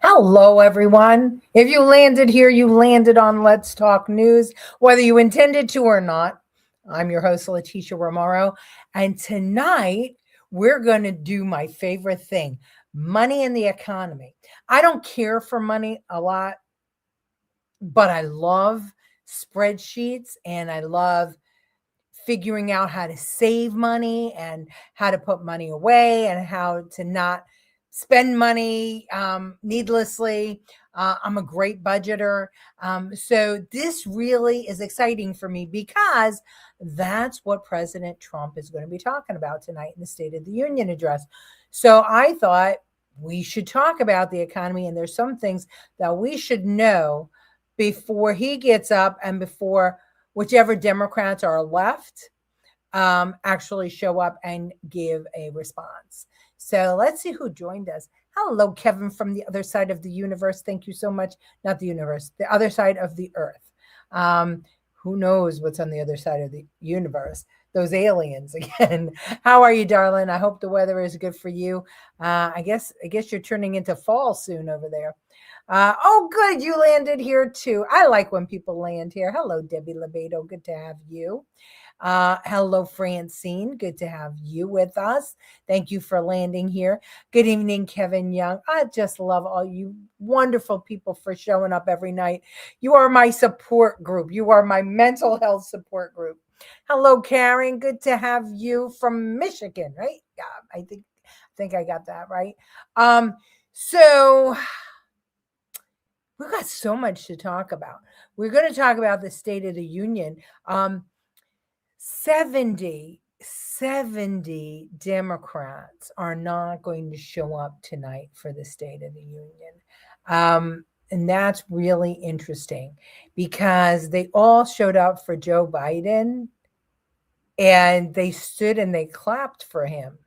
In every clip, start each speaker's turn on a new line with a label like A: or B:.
A: Hello, everyone. If you landed here, you landed on Let's Talk News, whether you intended to or not. I'm your host, Leticia Remauro. And tonight, we're going to do my favorite thing, money in the economy. I don't care for money a lot, but I love spreadsheets and I love figuring out how to save money and how to put money away and how to not spend money needlessly. I'm a great budgeter. So this really is exciting for me because that's what President Trump is going to be talking about tonight in the State of the Union address. So I thought we should talk about the economy, and there's some things that we should know before he gets up and before whichever Democrats are left actually show up and give a response. So let's see who joined us. Hello, Kevin from the other side of the universe. Thank you so much. Not the universe, the other side of the earth. Who knows what's on the other side of the universe? Those aliens again. How are you, darling? I hope the weather is good for you. I guess you're turning into fall soon over there. Oh, good. You landed here too. I like when people land here. Hello, Debbie Lebedo. Good to have you. Hello, Francine. Good to have you with us. Thank you for landing here. Good evening, Kevin Young. I just love all you wonderful people for showing up every night. You are my support group. You are my mental health support group. Hello, Karen. Good to have you from Michigan, right? Yeah, I think I got that right. So we've got so much to talk about. We're going to talk about the State of the Union. 70 Democrats are not going to show up tonight for the State of the Union. And that's really interesting because they all showed up for Joe Biden and they stood and they clapped for him.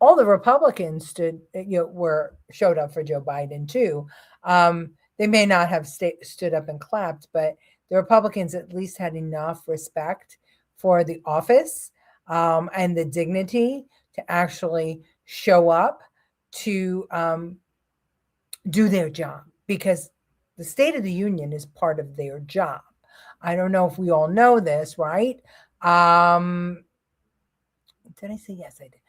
A: All the Republicans showed up for Joe Biden too. They may not have stood up and clapped, but the Republicans at least had enough respect for the office and the dignity to actually show up to do their job, because the State of the Union is part of their job. I don't know if we all know this, right? Did I say yes? I did.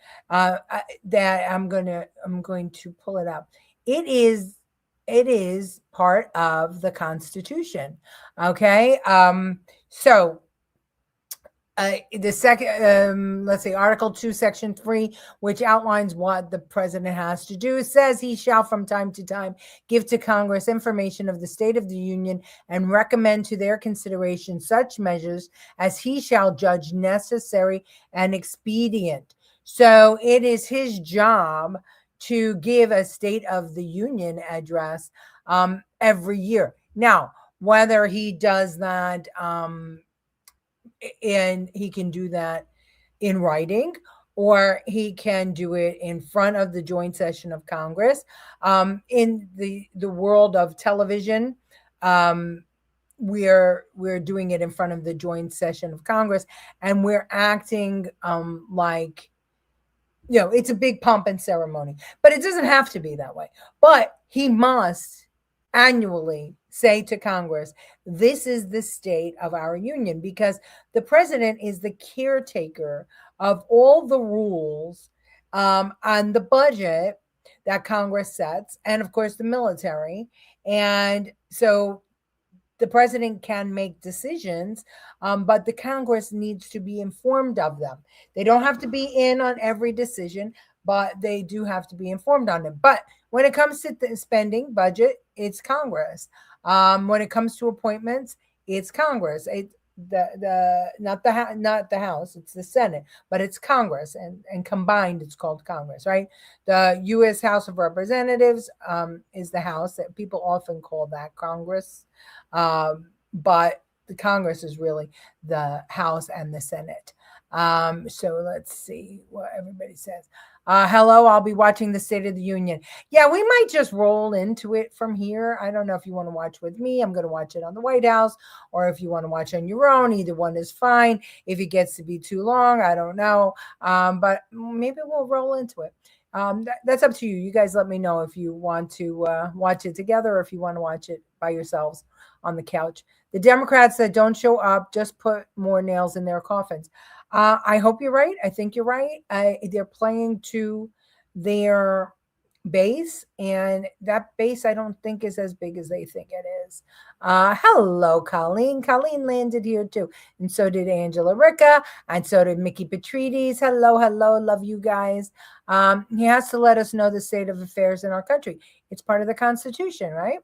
A: That I'm going to pull it up. It is part of the Constitution. Okay. So the second, let's say Article 2, Section 3, which outlines what the president has to do, says he shall from time to time give to Congress information of the State of the Union and recommend to their consideration such measures as he shall judge necessary and expedient. So it is his job to give a State of the Union address every year. Now, whether he does that, and he can do that in writing, or he can do it in front of the joint session of Congress. In the world of television, we're doing it in front of the joint session of Congress, and we're acting like, it's a big pomp and ceremony, but it doesn't have to be that way. But he must annually say to Congress, this is the state of our union, because the president is the caretaker of all the rules on the budget that Congress sets, and of course the military. And so the president can make decisions, but the Congress needs to be informed of them. They don't have to be in on every decision, but they do have to be informed on them. But when it comes to the spending budget, it's Congress. When it comes to appointments, it's Congress. Not the House, it's the Senate, but it's Congress, and combined it's called Congress, right? The U.S. House of Representatives is the House. That people often call that Congress, but the Congress is really the House and the Senate. So let's see what everybody says. Hello, I'll be watching the State of the Union. Yeah, we might just roll into it from here. I don't know if you want to watch with me. I'm going to watch it on the White House, or if you want to watch on your own. Either one is fine. If it gets to be too long, I don't know. But maybe we'll roll into it. That's up to you. You guys let me know if you want to watch it together or if you want to watch it by yourselves on the couch. The Democrats that don't show up just put more nails in their coffins. I hope you're right. I think you're right. They're playing to their base, and that base I don't think is as big as they think it is. Hello, Colleen. Colleen landed here too, and so did Angela Ricca, and so did Mickey Petrides. Hello, hello, love you guys. He has to let us know the state of affairs in our country. It's part of the Constitution, right?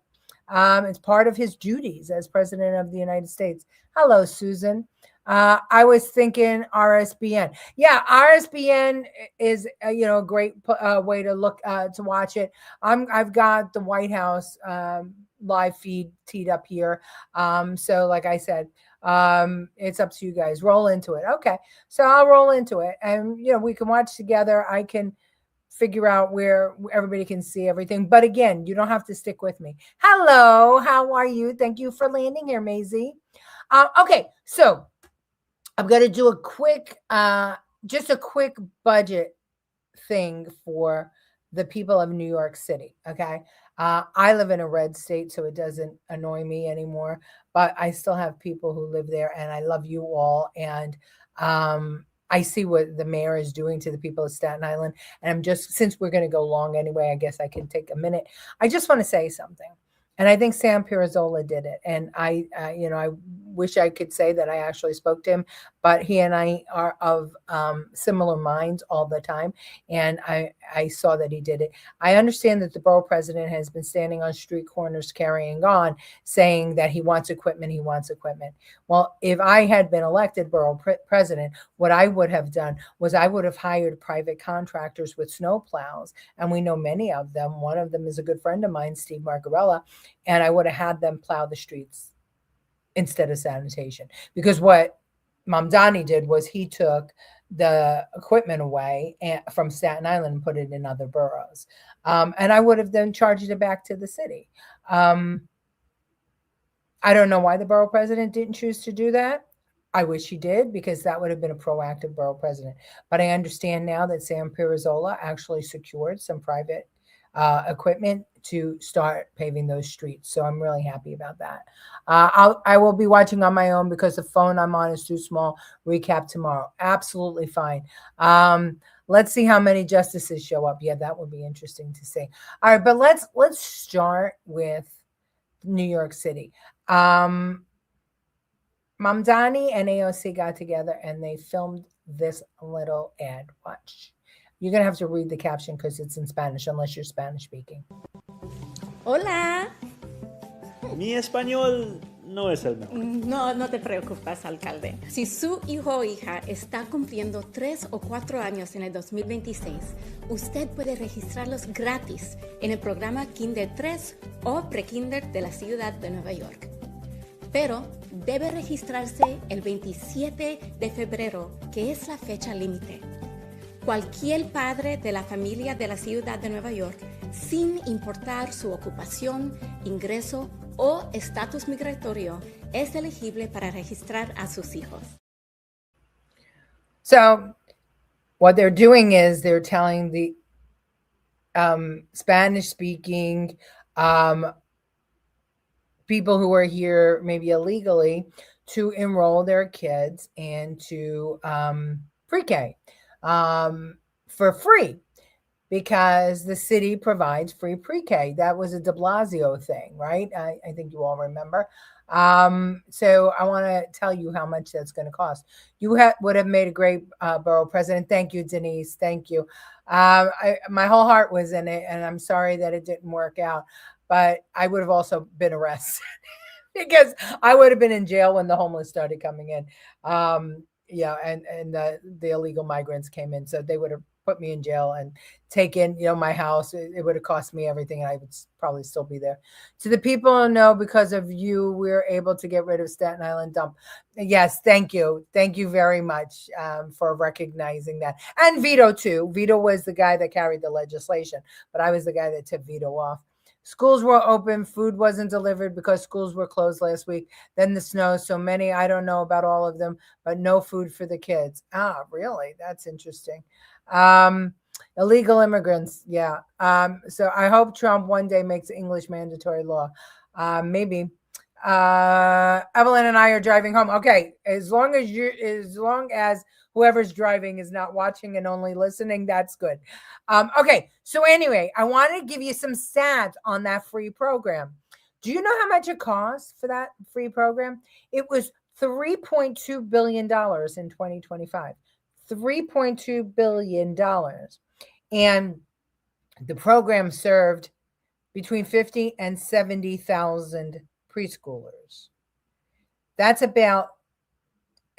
A: It's part of his duties as president of the United States. Hello, Susan. I was thinking RSBN. Yeah, RSBN is a great way to look to watch it. I've got the White House live feed teed up here. So like I said, it's up to you guys. Roll into it. Okay, so I'll roll into it, and we can watch together. I can figure out where everybody can see everything. But again, you don't have to stick with me. Hello, how are you? Thank you for landing here, Maisie. Okay, so I'm going to do a quick, just a quick budget thing for the people of New York City. Okay. I live in a red state, so it doesn't annoy me anymore, but I still have people who live there, and I love you all. And I see what the mayor is doing to the people of Staten Island. And since we're going to go long anyway, I guess I can take a minute. I just want to say something. And I think Sam Pirazzolla did it. And I wish I could say that I actually spoke to him, but he and I are of similar minds all the time. And I saw that he did it. I understand that the borough president has been standing on street corners carrying on, saying that he wants equipment, he wants equipment. Well, if I had been elected borough president, what I would have done was I would have hired private contractors with snow plows. And we know many of them. One of them is a good friend of mine, Steve Margarella. And I would have had them plow the streets instead of sanitation. Because what Mamdani did was he took the equipment away from Staten Island and put it in other boroughs. And I would have then charged it back to the city. I don't know why the borough president didn't choose to do that. I wish he did, because that would have been a proactive borough president. But I understand now that Sam Pirazzolla actually secured some private equipment to start paving those streets. So I'm really happy about that. I will be watching on my own because the phone I'm on is too small. Recap tomorrow. Absolutely fine. Let's see how many justices show up. Yeah, that would be interesting to see. All right, but let's start with New York City. Mamdani and AOC got together and they filmed this little ad. Watch. You're going to have to read the caption because it's in Spanish, unless you're Spanish speaking.
B: Hola.
C: Mi español no es el mejor.
B: No te preocupes, alcalde. Si su hijo o hija está cumpliendo 3 o 4 años en el 2026, usted puede registrarlos gratis en el programa Kinder 3 o Prekinder de la ciudad de Nueva York. Pero debe registrarse el 27 de febrero, que es la fecha límite. Cualquier padre de la familia de la ciudad de Nueva York, sin importar su ocupación, ingreso o estatus migratorio, es elegible para registrar a sus hijos.
A: So, what they're doing is they're telling the Spanish-speaking people who are here maybe illegally to enroll their kids into pre-K. For free, because the city provides free pre-K. That was a de Blasio thing, right? I think you all remember. So I want to tell you how much that's going to cost. You would have made a great borough president. Thank you, Denise. Thank you. My whole heart was in it, and I'm sorry that it didn't work out. But I would have also been arrested because I would have been in jail when the homeless started coming in. Yeah, and the illegal migrants came in, so they would have put me in jail and taken, my house. It would have cost me everything, and I would probably still be there. To the people who know, because of you, we're able to get rid of Staten Island dump. Yes, thank you very much for recognizing that, and Vito too. Vito was the guy that carried the legislation, but I was the guy that tipped Vito off. Schools were open. Food wasn't delivered because schools were closed last week. Then the snow. So many, I don't know about all of them, but no food for the kids. Ah, really? That's interesting. Illegal immigrants. Yeah. So I hope Trump one day makes English mandatory law. Maybe. Evelyn and I are driving home. Okay. As long as whoever's driving is not watching and only listening, that's good. Okay. So anyway, I want to give you some stats on that free program. Do you know how much it costs for that free program? It was $3.2 billion in 2025. $3.2 billion. And the program served between 50 and 70,000 preschoolers. That's about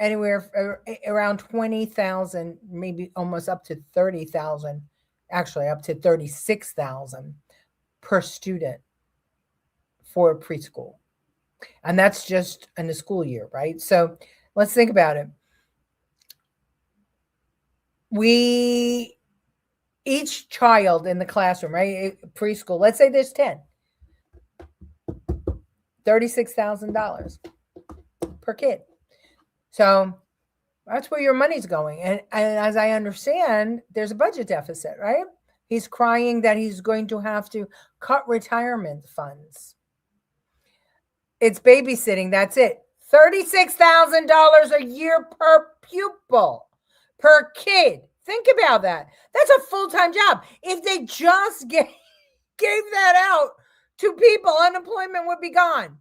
A: anywhere around 20,000, maybe almost up to 30,000, actually up to 36,000 per student for preschool. And that's just in the school year, right? So let's think about it. Each child in the classroom, right? Preschool, let's say there's 10, $36,000 per kid. So that's where your money's going. And as I understand, there's a budget deficit, right? He's crying that he's going to have to cut retirement funds. It's babysitting. That's it. $36,000 a year per pupil, per kid. Think about that. That's a full-time job. If they just gave that out to people, unemployment would be gone.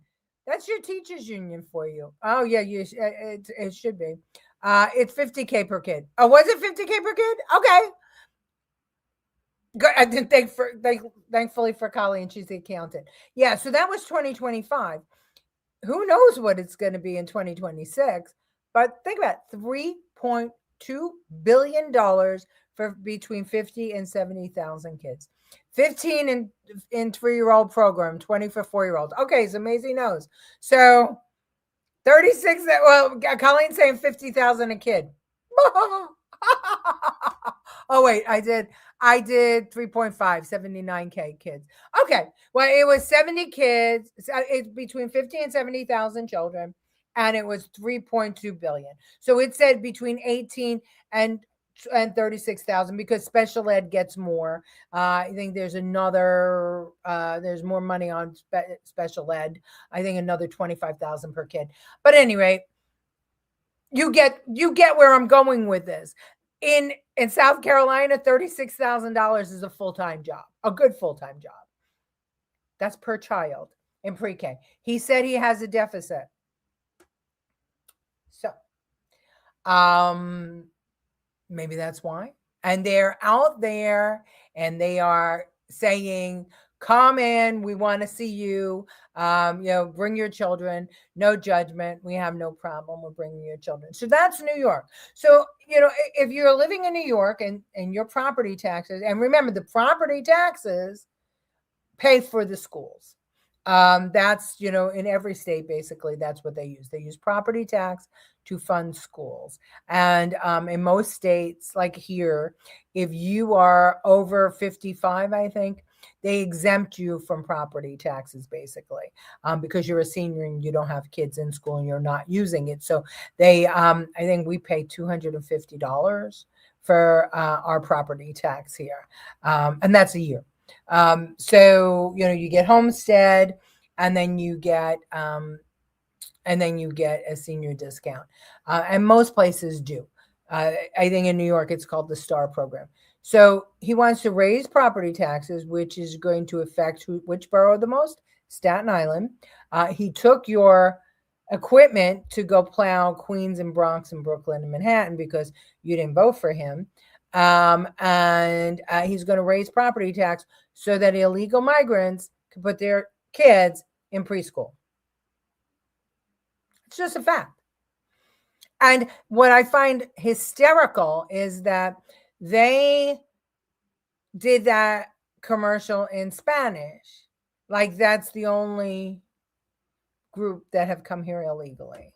A: That's your teachers union for you. Oh yeah, it should be. It's $50K per kid. Oh, was it $50K per kid? Okay. Good. I didn't thankfully for Colleen, she's the accountant. Yeah, so that was 2025. Who knows what it's going to be in 2026? But think about it, $3.2 billion for between 50 and 70,000 kids. 15 in 3-year-old program, 20 for 4-year-olds. Okay, so Maisie knows. So 36, well, Colleen's saying 50,000 a kid. Oh, wait, I did 3.5, 79K kids. Okay, well, it was 70 kids. It's between 50 and 70,000 children, and it was 3.2 billion. So it said between 18 and 36,000 because special ed gets more. I think there's there's more money on special ed. I think another 25,000 per kid. But anyway, you get where I'm going with this. In South Carolina, $36,000 is a full-time job, a good full-time job. That's per child in pre-K. He said he has a deficit. So, maybe that's why. And they're out there and they are saying, come in, we want to see you. Bring your children, no judgment. We have no problem with bringing your children. So that's New York. So, if you're living in New York and your property taxes, and remember the property taxes pay for the schools. That's, in every state, basically, that's what they use. They use property tax to fund schools. And in most states, like here, if you are over 55, I think, they exempt you from property taxes, basically, because you're a senior and you don't have kids in school and you're not using it. So I think we pay $250 for our property tax here. And that's a year. So, you get homestead and then you get a senior discount. And most places do. I think in New York, it's called the STAR program. So he wants to raise property taxes, which is going to affect which borough the most? Staten Island. He took your equipment to go plow Queens and Bronx and Brooklyn and Manhattan because you didn't vote for him. And he's going to raise property tax so that illegal migrants can put their kids in preschool. It's just a fact. And what I find hysterical is that they did that commercial in Spanish. Like that's the only group that have come here illegally.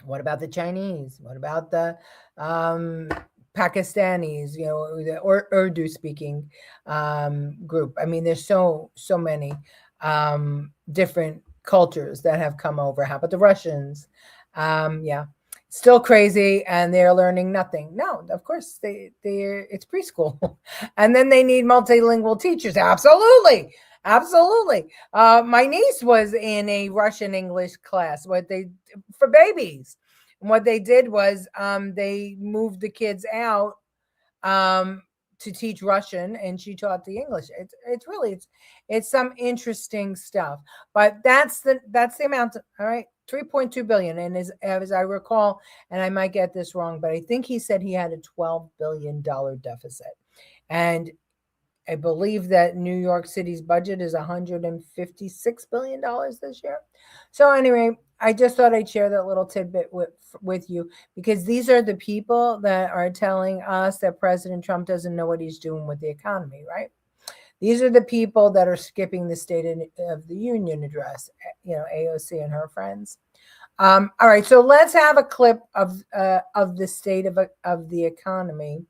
A: What about the Chinese? What about the Pakistanis, the Urdu speaking group? I mean, there's so many different cultures that have come over. How about the Russians? Yeah. still crazy and they're learning nothing. No, of course it's preschool. And then they need multilingual teachers. Absolutely. My niece was in a Russian English class for babies. And what they did was they moved the kids out to teach Russian, and she taught the English. It's some interesting stuff, but that's the amount. All right, 3.2 billion, and as I recall, and I might get this wrong, but I think he said he had a $12 billion deficit, and I believe that New York City's budget is $156 billion this year. So anyway, I just thought I'd share that little tidbit with you, because these are the people that are telling us that President Trump doesn't know what he's doing with the economy, right? These are the people that are skipping the State of the Union address, AOC and her friends. All right, so let's have a clip of the state of the economy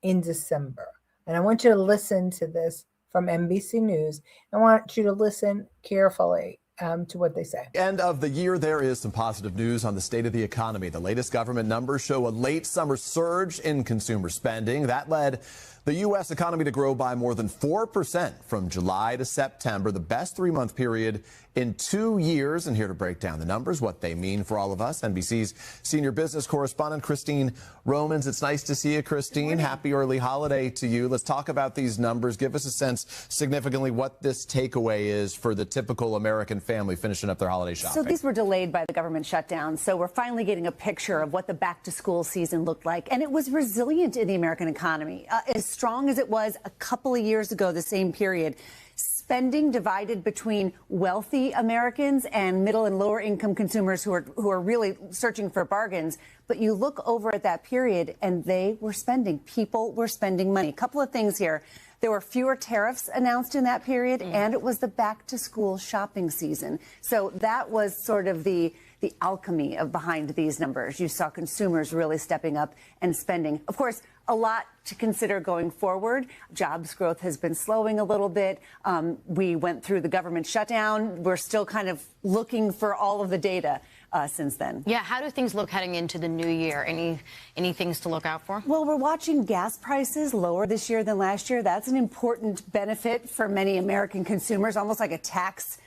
A: in December. And I want you to listen to this from NBC News. I want you to listen carefully to what they say.
D: End of the year, there is some positive news on the state of the economy. The latest government numbers show a late summer surge in consumer spending. That led the U.S. economy to grow by more than 4% from July to September, the best 3-month period in 2 years. And here to break down the numbers, what they mean for all of us, NBC's senior business correspondent, Christine Romans. It's nice to see you, Christine. Happy early holiday to you. Let's talk about these numbers. Give us a sense significantly what this takeaway is for the typical American family finishing up their holiday shopping.
E: So these were delayed by the government shutdown. So we're finally getting a picture of what the back to school season looked like. And it was resilient in the American economy, as strong as it was a couple of years ago, the same period. Spending divided between wealthy Americans and middle and lower income consumers who are really searching for bargains. But you look over at that period and they were spending. People were spending money. A couple of things here. There were fewer tariffs announced in that period, and it was the back to school shopping season. So that was sort of the alchemy of behind these numbers. You saw consumers really stepping up and spending. Of course, a lot to consider going forward. Jobs growth has been slowing a little bit. We went through the government shutdown. We're still kind of looking for all of the data since then.
F: Yeah, how do things look heading into the new year? Any things to look out for?
E: Well, we're watching gas prices lower this year than last year. That's an important benefit for many American consumers, almost like a tax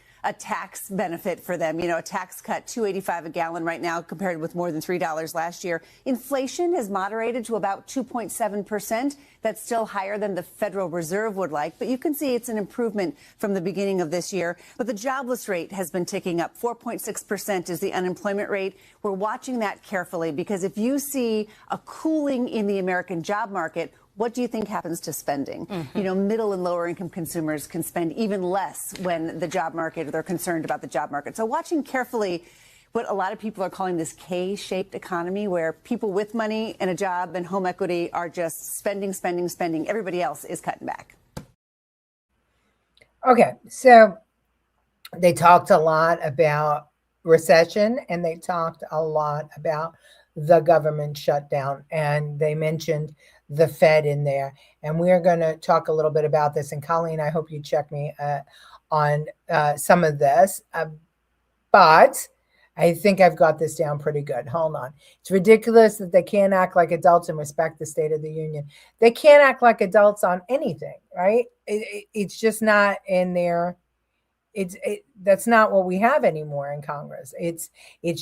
E: benefit for them. A tax cut, $2.85 a gallon right now, compared with more than $3 last year. Inflation has moderated to about 2.7%. That's still higher than the Federal Reserve would like, but you can see it's an improvement from the beginning of this year. But the jobless rate has been ticking up. 4.6% is the unemployment rate. We're watching that carefully, because if you see a cooling in the American job market, what do you think happens to spending? Middle and lower income consumers can spend even less when the job market, or they're concerned about the job market. So watching carefully what a lot of people are calling this K-shaped economy, where people with money and a job and home equity are just spending. Everybody else is cutting back.
A: Okay, so they talked a lot about recession, and they talked a lot about the government shutdown, and they mentioned the Fed in there. And we're going to talk a little bit about this. And Colleen, I hope you check me on some of this. But I think I've got this down pretty good. Hold on. It's ridiculous that they can't act like adults and respect the State of the Union. They can't act like adults on anything, right? It's just not in there. That's not what we have anymore in Congress. It's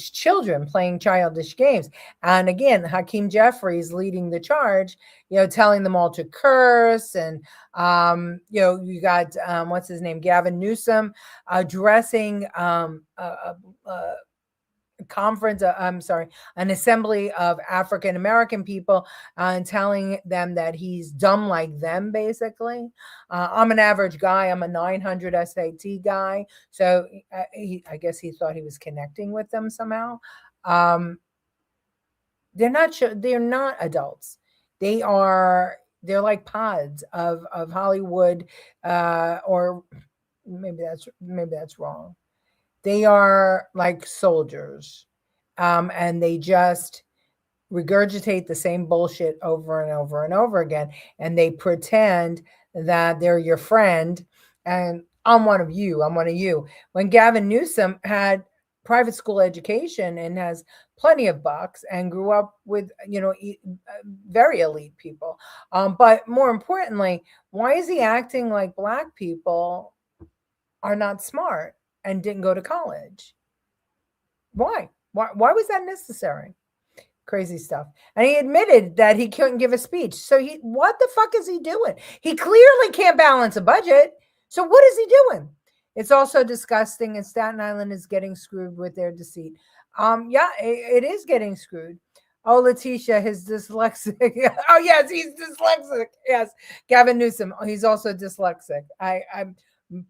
A: children playing childish games. And again, Hakeem Jeffries leading the charge, telling them all to curse. And, you got, what's his name? Gavin Newsom addressing an assembly of African-American people and telling them that he's dumb like them, basically. I'm an average guy. I'm a 900 SAT guy. So I guess he thought he was connecting with them somehow. They're not adults. They're like pods of Hollywood, or maybe that's wrong. They are like soldiers, and they just regurgitate the same bullshit over and over and over again. And they pretend that they're your friend. And I'm one of you. When Gavin Newsom had private school education and has plenty of bucks and grew up with, very elite people. But more importantly, why is he acting like Black people are not smart and didn't go to college? Why? Why was that necessary? Crazy stuff. And he admitted that he couldn't give a speech. So what the fuck is he doing? He clearly can't balance a budget. So what is he doing? It's also disgusting, and Staten Island is getting screwed with their deceit. Yeah, it is getting screwed. Oh, Leticia, his dyslexic. Oh, yes, he's dyslexic. Yes, Gavin Newsom. He's also dyslexic. I'm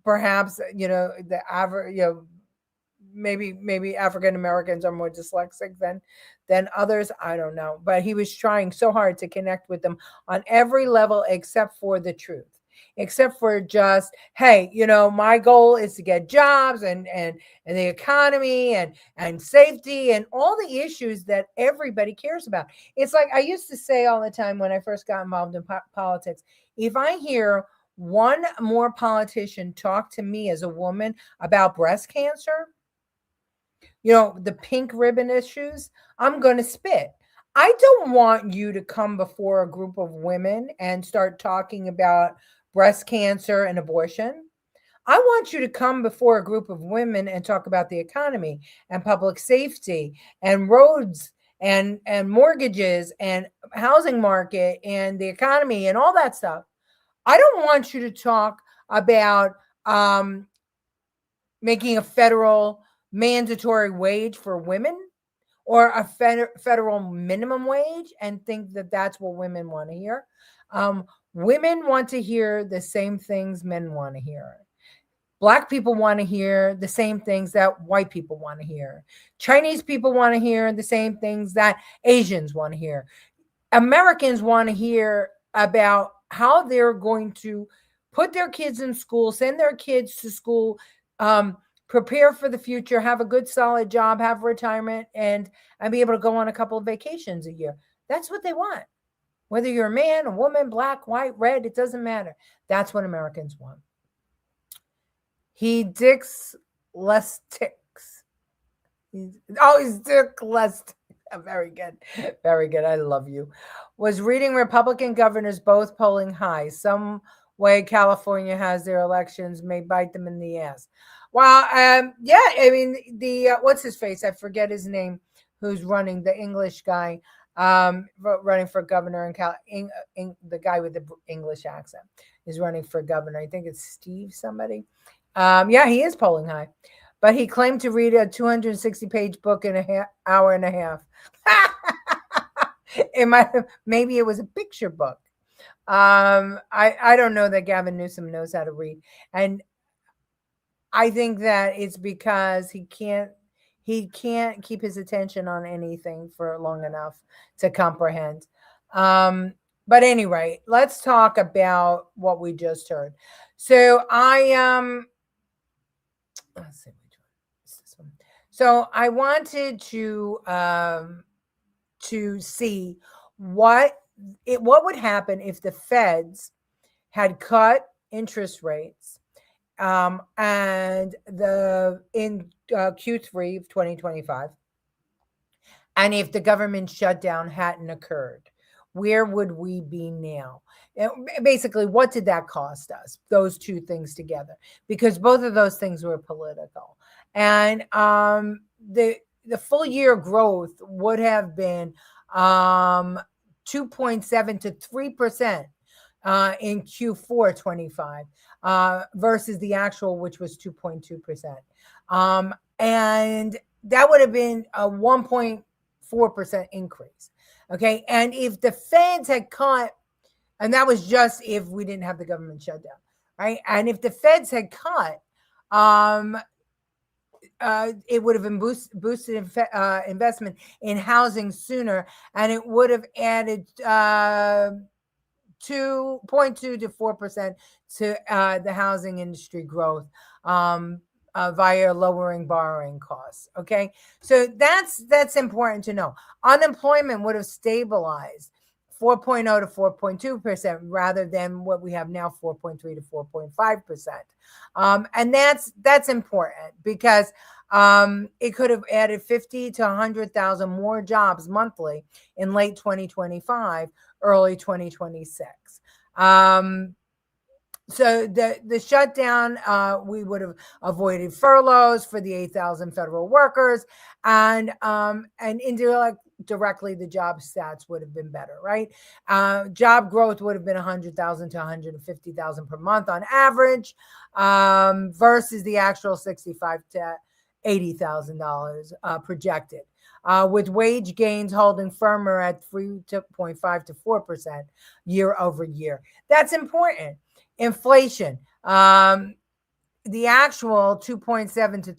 A: perhaps, the average, maybe African Americans are more dyslexic than others. I don't know, but he was trying so hard to connect with them on every level except for the truth. Except for just, hey, my goal is to get jobs and the economy and safety and all the issues that everybody cares about. It's like I used to say all the time when I first got involved in politics, if I hear one more politician talk to me as a woman about breast cancer, the pink ribbon issues, I'm going to spit. I don't want you to come before a group of women and start talking about breast cancer and abortion. I want you to come before a group of women and talk about the economy and public safety and roads and mortgages and housing market and the economy and all that stuff. I don't want you to talk about making a federal mandatory wage for women or a federal minimum wage and think that that's what women want to hear. Women want to hear the same things men want to hear. Black people want to hear the same things that white people want to hear. Chinese people want to hear the same things that Asians want to hear. Americans want to hear about how they're going to put their kids in school, send their kids to school, prepare for the future, have a good solid job, have retirement, and be able to go on a couple of vacations a year. That's what they want. Whether you're a man, a woman, black, white, red, it doesn't matter. That's what Americans want. He dicks less ticks. He's dick less ticks. Very good. Very good. I love you. Was reading Republican governors both polling high. Some way California has their elections may bite them in the ass. Well, yeah, I mean, the what's his face? I forget his name, who's running, the English guy, running for governor in the guy with the English accent is running for governor. I think it's Steve somebody. Yeah, he is polling high, but he claimed to read a 260-page book in an hour and a half. Maybe it was a picture book. I don't know that Gavin Newsom knows how to read, and I think that it's because he can't keep his attention on anything for long enough to comprehend. But anyway, let's talk about what we just heard. So let's see which one is this one. So I wanted to see what would happen if the feds had cut interest rates and in Q3 of 2025, and if the government shutdown hadn't occurred, where would we be now? Basically, what did that cost us? Those two things together, because both of those things were political, and the full year growth would have been 2.7 to 3% in Q4 25 versus the actual, which was 2.2%, and that would have been a 1.4% increase. Okay, and if the feds had cut, and that was just if we didn't have the government shutdown, right? And if the feds had cut, it would have been boosted investment in housing sooner, and it would have added 2.2 to 4% to the housing industry growth via lowering borrowing costs. Okay, so that's important to know. Unemployment would have stabilized 4.0 to 4.2% rather than what we have now, 4.3 to 4.5%. And that's important because it could have added 50 to 100,000 more jobs monthly in late 2025, early 2026. So the shutdown, we would have avoided furloughs for the 8,000 federal workers, and indirectly the job stats would have been better, right? Job growth would have been 100,000 to 150,000 per month on average, versus the actual 65 to $80,000 projected. With wage gains holding firmer at 3.5 to 4% year over year. That's important. Inflation, the actual 2.7 to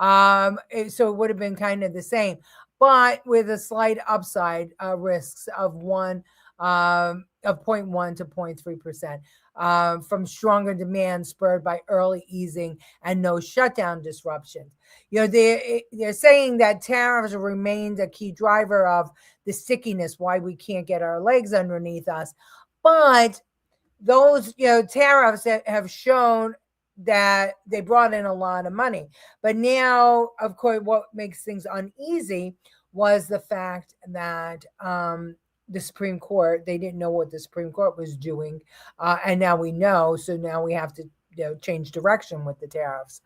A: 3%. So it would have been kind of the same, but with a slight upside risks of 0.1 to 0.3%, from stronger demand spurred by early easing and no shutdown disruptions. They're saying that tariffs remained a key driver of the stickiness, why we can't get our legs underneath us. But those, tariffs have shown that they brought in a lot of money. But now, of course, what makes things uneasy was the fact that the Supreme Court, they didn't know what the Supreme Court was doing. And now we know. So now we have to change direction with the tariffs.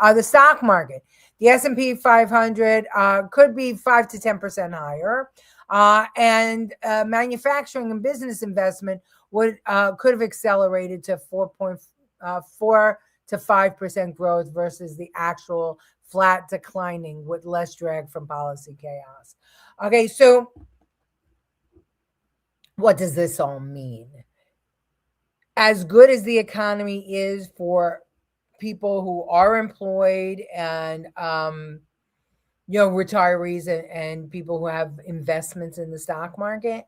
A: The stock market, the S&P 500 could be 5 to 10% higher. And manufacturing and business investment could have accelerated to 4.4 to 5% growth versus the actual flat declining with less drag from policy chaos. Okay, so what does this all mean? As good as the economy is for people who are employed and retirees and people who have investments in the stock market,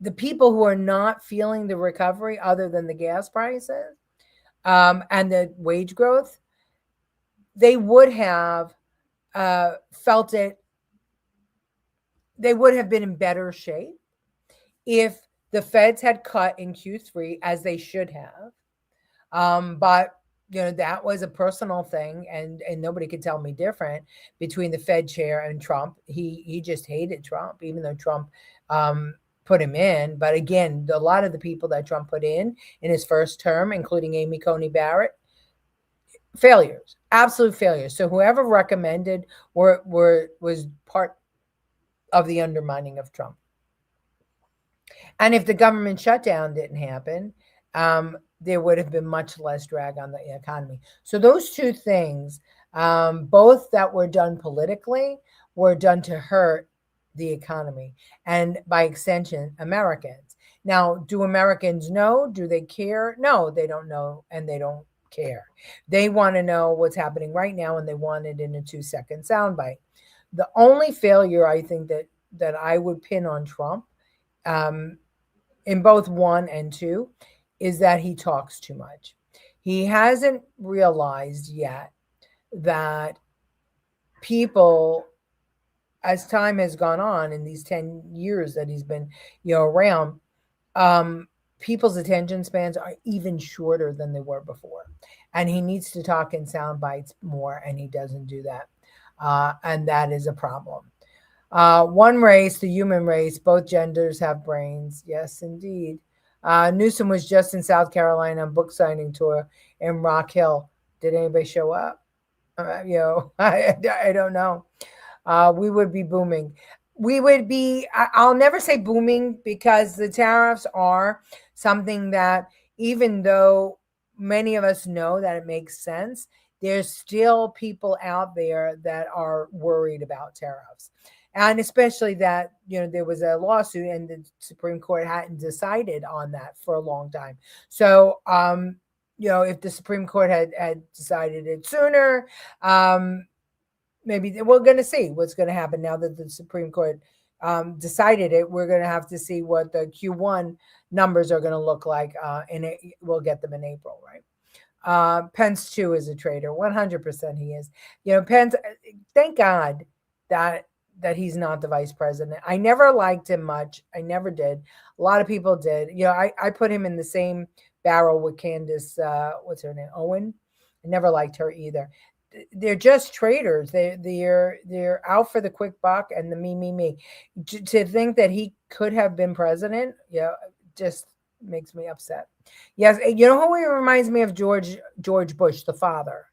A: the people who are not feeling the recovery other than the gas prices and the wage growth, they would have felt it. They would have been in better shape if the feds had cut in Q3 as they should have. But that was a personal thing, and nobody could tell me different between the Fed chair and Trump. He just hated Trump, even though Trump put him in. But again, a lot of the people that Trump put in his first term, including Amy Coney Barrett, failures, absolute failures. So whoever recommended was part of the undermining of Trump. And if the government shutdown didn't happen, there would have been much less drag on the economy. So those two things, both that were done politically, were done to hurt the economy and by extension, Americans. Now, do Americans know? Do they care? No, they don't know, and they don't care. They want to know what's happening right now, and they want it in a 2-second soundbite. The only failure I think that I would pin on Trump, in both 1 and 2, is that he talks too much. He hasn't realized yet that people, as time has gone on in these 10 years that he's been, around, people's attention spans are even shorter than they were before. And he needs to talk in sound bites more, and he doesn't do that. And that is a problem. One race, the human race, both genders have brains. Yes, indeed. Newsom was just in South Carolina on book signing tour in Rock Hill. Did anybody show up? I don't know. We would be booming. I'll never say booming, because the tariffs are something that, even though many of us know that it makes sense, there's still people out there that are worried about tariffs. And especially that, there was a lawsuit and the Supreme Court hadn't decided on that for a long time. So, if the Supreme Court had decided it sooner, maybe we're going to see what's going to happen now that the Supreme Court decided it. We're going to have to see what the Q1 numbers are going to look like, and we'll get them in April, right? Pence, too, is a traitor. 100% he is. Pence, thank God that that he's not the vice president. I never liked him much. I never did. A lot of people did. You know, I put him in the same barrel with Candace, what's her name? Owen. I never liked her either. They're just traitors. They're out for the quick buck and the me. To think that he could have been president, yeah, just makes me upset. Yes, you know who he reminds me of? George Bush, the father.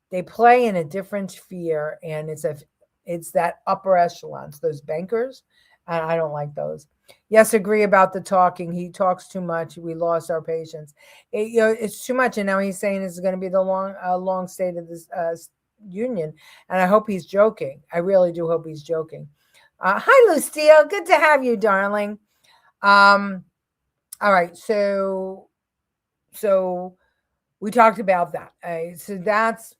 A: They play in a different sphere, and it's that upper echelons, those bankers. And I don't like those. Yes, agree about the talking. He talks too much. We lost our patience. It's too much. And now he's saying it's going to be the long state of this union. And I hope he's joking. I really do hope he's joking. Hi, Lucille. Good to have you, darling. All right. So we talked about that. So that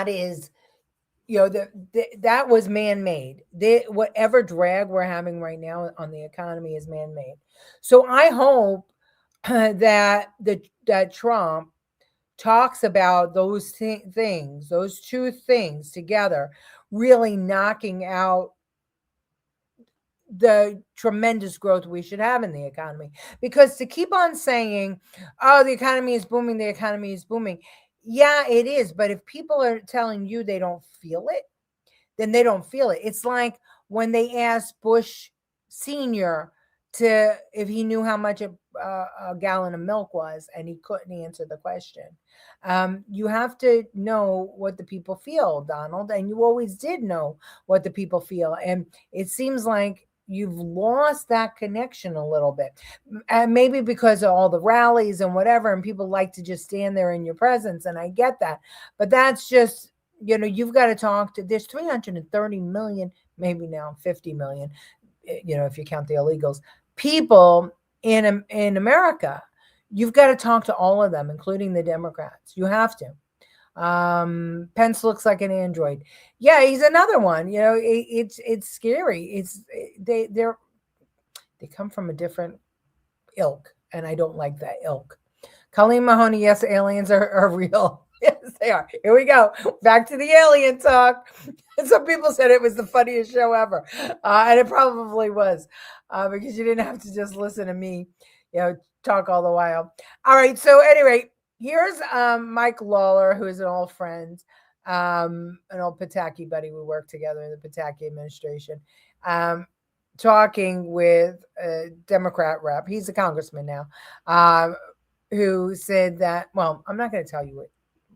A: is, that was man-made. Whatever drag we're having right now on the economy is man-made. So I hope that Trump talks about those things, those two things together, really knocking out the tremendous growth we should have in the economy. Because to keep on saying, oh, the economy is booming, the economy is booming. Yeah, it is. But if people are telling you they don't feel it, then they don't feel it. It's like when they asked Bush Sr. if he knew how much a gallon of milk was, and he couldn't answer the question. You have to know what the people feel, Donald, and you always did know what the people feel. And it seems like you've lost that connection a little bit, and maybe because of all the rallies and whatever, and people like to just stand there in your presence. And I get that, but that's just, you've got to talk to, there's 330 million, maybe now 50 million, if you count the illegals, people in America. You've got to talk to all of them, including the Democrats. You have to. Pence looks like an android. Yeah, he's another one. It's scary. They come from a different ilk, and I don't like that ilk. Colleen Mahoney, yes, aliens are real. Yes, they are. Here we go. Back to the alien talk. Some people said it was the funniest show ever, and it probably was, because you didn't have to just listen to me, talk all the while. All right. So anyway. Here's Mike Lawler, who is an old friend, an old Pataki buddy. We worked together in the Pataki administration, talking with a Democrat rep. He's a congressman now, who said that, well, I'm not going to tell you it.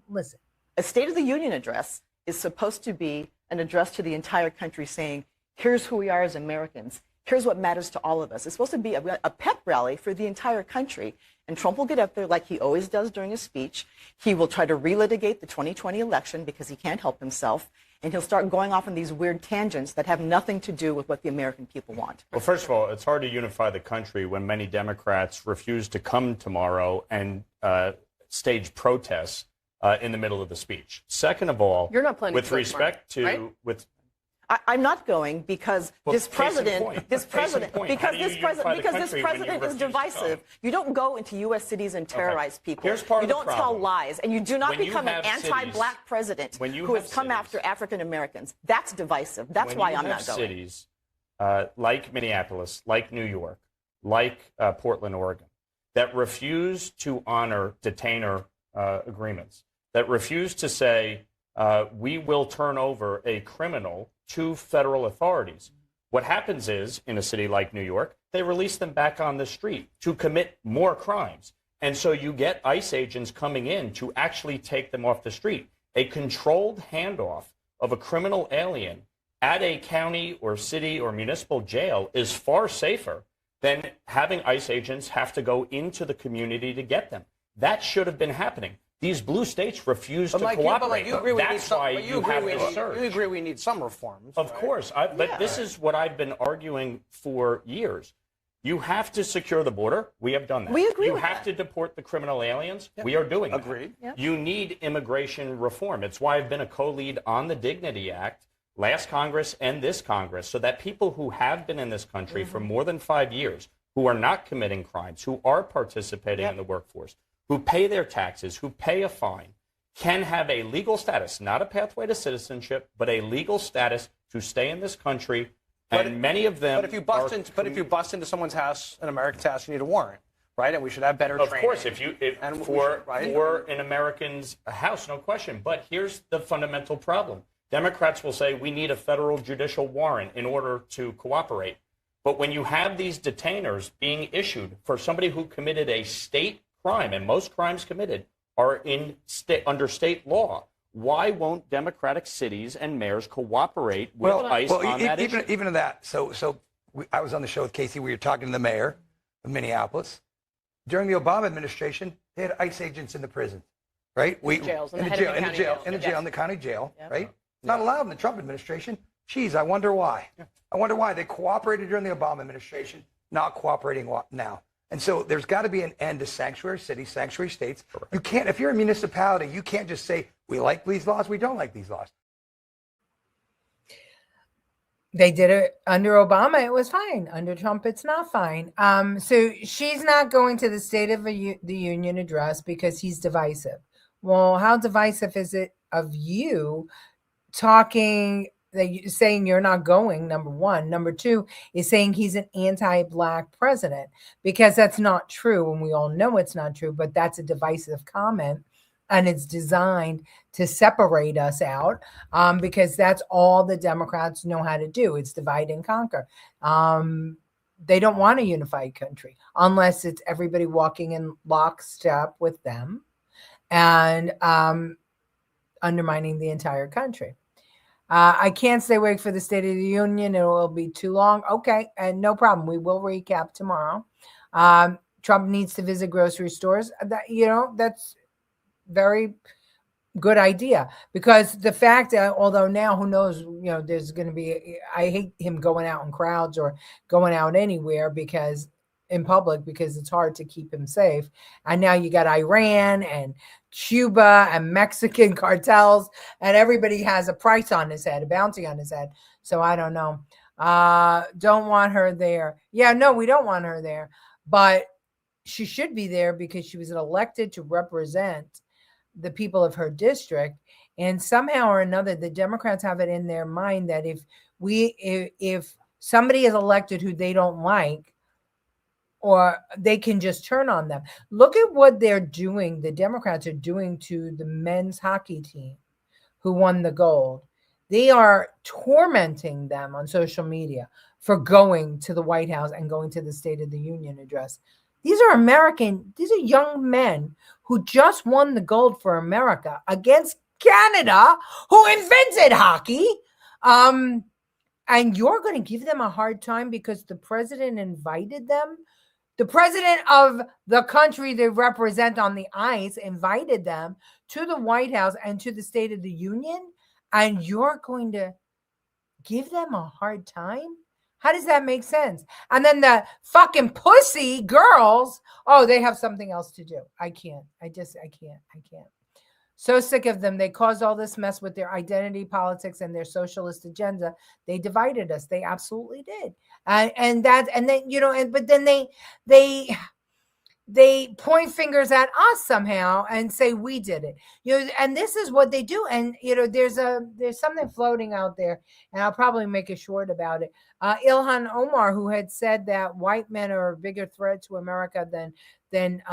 A: Listen.
G: A State of the Union address is supposed to be an address to the entire country saying, here's who we are as Americans. Here's what matters to all of us. It's supposed to be a pep rally for the entire country. And Trump will get up there like he always does during his speech. He will try to relitigate the 2020 election because he can't help himself. And he'll start going off on these weird tangents that have nothing to do with what the American people want.
H: Well, first of all, it's hard to unify the country when many Democrats refuse to come tomorrow and stage protests in the middle of the speech. Second of all,
I: you're not planning
H: with respect to
I: right?
G: I'm not going because this president is divisive. You don't go into U.S. cities and terrorize people. You don't tell lies, and you do not become an anti-black president who has come after African Americans. That's divisive. That's why I'm not going.
H: Cities like Minneapolis, like New York, like Portland, Oregon, that refuse to honor detainer agreements, that refuse to say we will turn over a criminal to federal authorities. What happens is, in a city like New York, they release them back on the street to commit more crimes. And so you get ICE agents coming in to actually take them off the street. A controlled handoff of a criminal alien at a county or city or municipal jail is far safer than having ICE agents have to go into the community to get them. That should have been happening. These blue states refuse to cooperate. That's why you have this surge.
I: You agree we need some reforms.
H: Of course. But this is what I've been arguing for years. You have to secure the border. We have done that.
G: We agree.
H: You have to deport the criminal aliens. Yep. We are doing that.
I: Agreed. Yep.
H: You need immigration reform. It's why I've been a co-lead on the Dignity Act last Congress and this Congress, so that people who have been in this country for more than 5 years, who are not committing crimes, who are participating in the workforce, who pay their taxes, who pay a fine, can have a legal status, not a pathway to citizenship, but a legal status to to stay in this country, and many of them.
I: But if you bust into someone's house, an American's house, you need a warrant, right? And we should have better
H: Of
I: training.
H: course, for an American's house, no question. But here's the fundamental problem. Democrats will say we need a federal judicial warrant in order to cooperate. But when you have these detainers being issued for somebody who committed a state crime, and most crimes committed are under state law, why won't Democratic cities and mayors cooperate with ICE on that issue?
J: Even that. I was on the show with Casey. We were talking to the mayor of Minneapolis. During the Obama administration, they had ICE agents in the prison, right?
G: In the
J: county jail, right? Not allowed in the Trump administration. Geez, I wonder why. I wonder why they cooperated during the Obama administration, not cooperating now. And so there's got to be an end to sanctuary cities, sanctuary states. Correct. You can't, if you're a municipality, you can't just say, we like these laws, we don't like these laws.
A: They did it under Obama. It was fine. Under Trump, it's not fine. So she's not going to the State of the Union address because he's divisive. Well, how divisive is it of you talking, saying you're not going, number one. Number two is saying he's an anti-Black president, because that's not true. And we all know it's not true, but that's a divisive comment. And it's designed to separate us out because that's all the Democrats know how to do. It's divide and conquer. They don't want a unified country unless it's everybody walking in lockstep with them and undermining the entire country. I can't stay awake for the State of the Union. It will be too long. Okay, and no problem. We will recap tomorrow. Trump needs to visit grocery stores. That's very good idea, because the fact that, although now who knows, there's going to be, I hate him going out in crowds or going out anywhere in public because it's hard to keep him safe. And now you got Iran and Cuba and Mexican cartels, and everybody has a price on his head, a bounty on his head. So I don't know. Don't want her there. Yeah, no, we don't want her there, but she should be there because she was elected to represent the people of her district. And somehow or another, the Democrats have it in their mind that if somebody is elected who they don't like, or they can just turn on them. Look at what they're doing. The Democrats are doing to the men's hockey team who won the gold. They are tormenting them on social media for going to the White House and going to the State of the Union address. These are young men who just won the gold for America against Canada, who invented hockey. And you're going to give them a hard time because the president invited them. The president of the country they represent on the ice invited them to the White House and to the State of the Union, and you're going to give them a hard time? How does that make sense? And then the fucking pussy girls, they have something else to do. I can't. So sick of them. They caused all this mess with their identity politics and their socialist agenda. They divided us. They absolutely did. And then they point fingers at us somehow and say we did it. And this is what they do. And there's something floating out there, and I'll probably make a short about it. Ilhan Omar, who had said that white men are a bigger threat to America than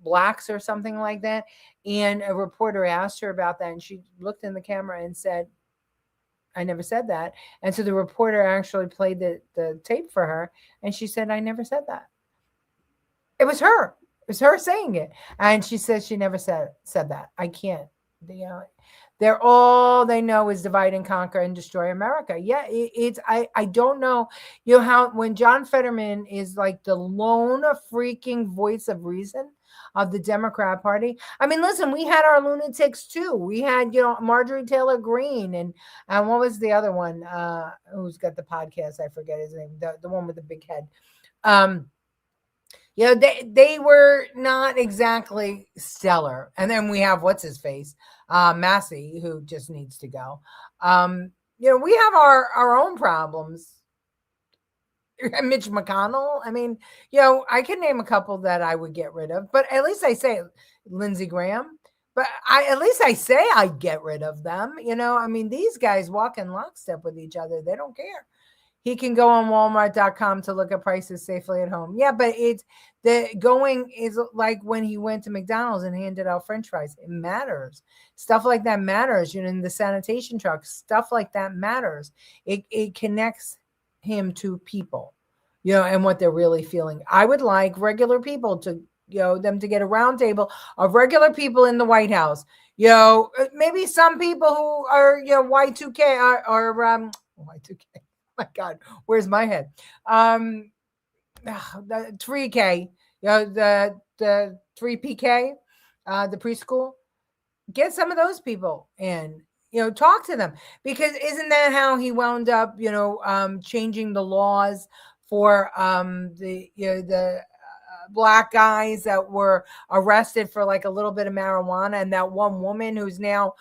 A: blacks or something like that. And a reporter asked her about that, and she looked in the camera and said, I never said that. And so the reporter actually played the tape for her, and she said, I never said that. It was her. It was her saying it. And she says she never said that. I can't. They're all they know is divide and conquer and destroy America. Yeah, I don't know. How when John Fetterman is like the lone freaking voice of reason of the Democrat Party. I mean, listen, we had our lunatics too. We had, Marjorie Taylor Greene and what was the other one who's got the podcast? I forget his name. The one with the big head. They were not exactly stellar. And then we have what's his face, Massey, who just needs to go. We have our own problems. Mitch McConnell. I mean, I could name a couple that I would get rid of, but at least I say Lindsey Graham. But at least I say I'd get rid of them. I mean, these guys walk in lockstep with each other. They don't care. He can go on Walmart.com to look at prices safely at home. Yeah, but the going is like when he went to McDonald's and handed out French fries. It matters. Stuff like that matters. In the sanitation truck, stuff like that matters. It connects him to people, and what they're really feeling. I would like regular people to, them to get a round table of regular people in the White House. Maybe some people who are, Y2K or Y2K. My God, where's my head? The 3K, the 3PK, the preschool. Get some of those people in, talk to them, because isn't that how he wound up, changing the laws for the black guys that were arrested for like a little bit of marijuana, and that one woman who's now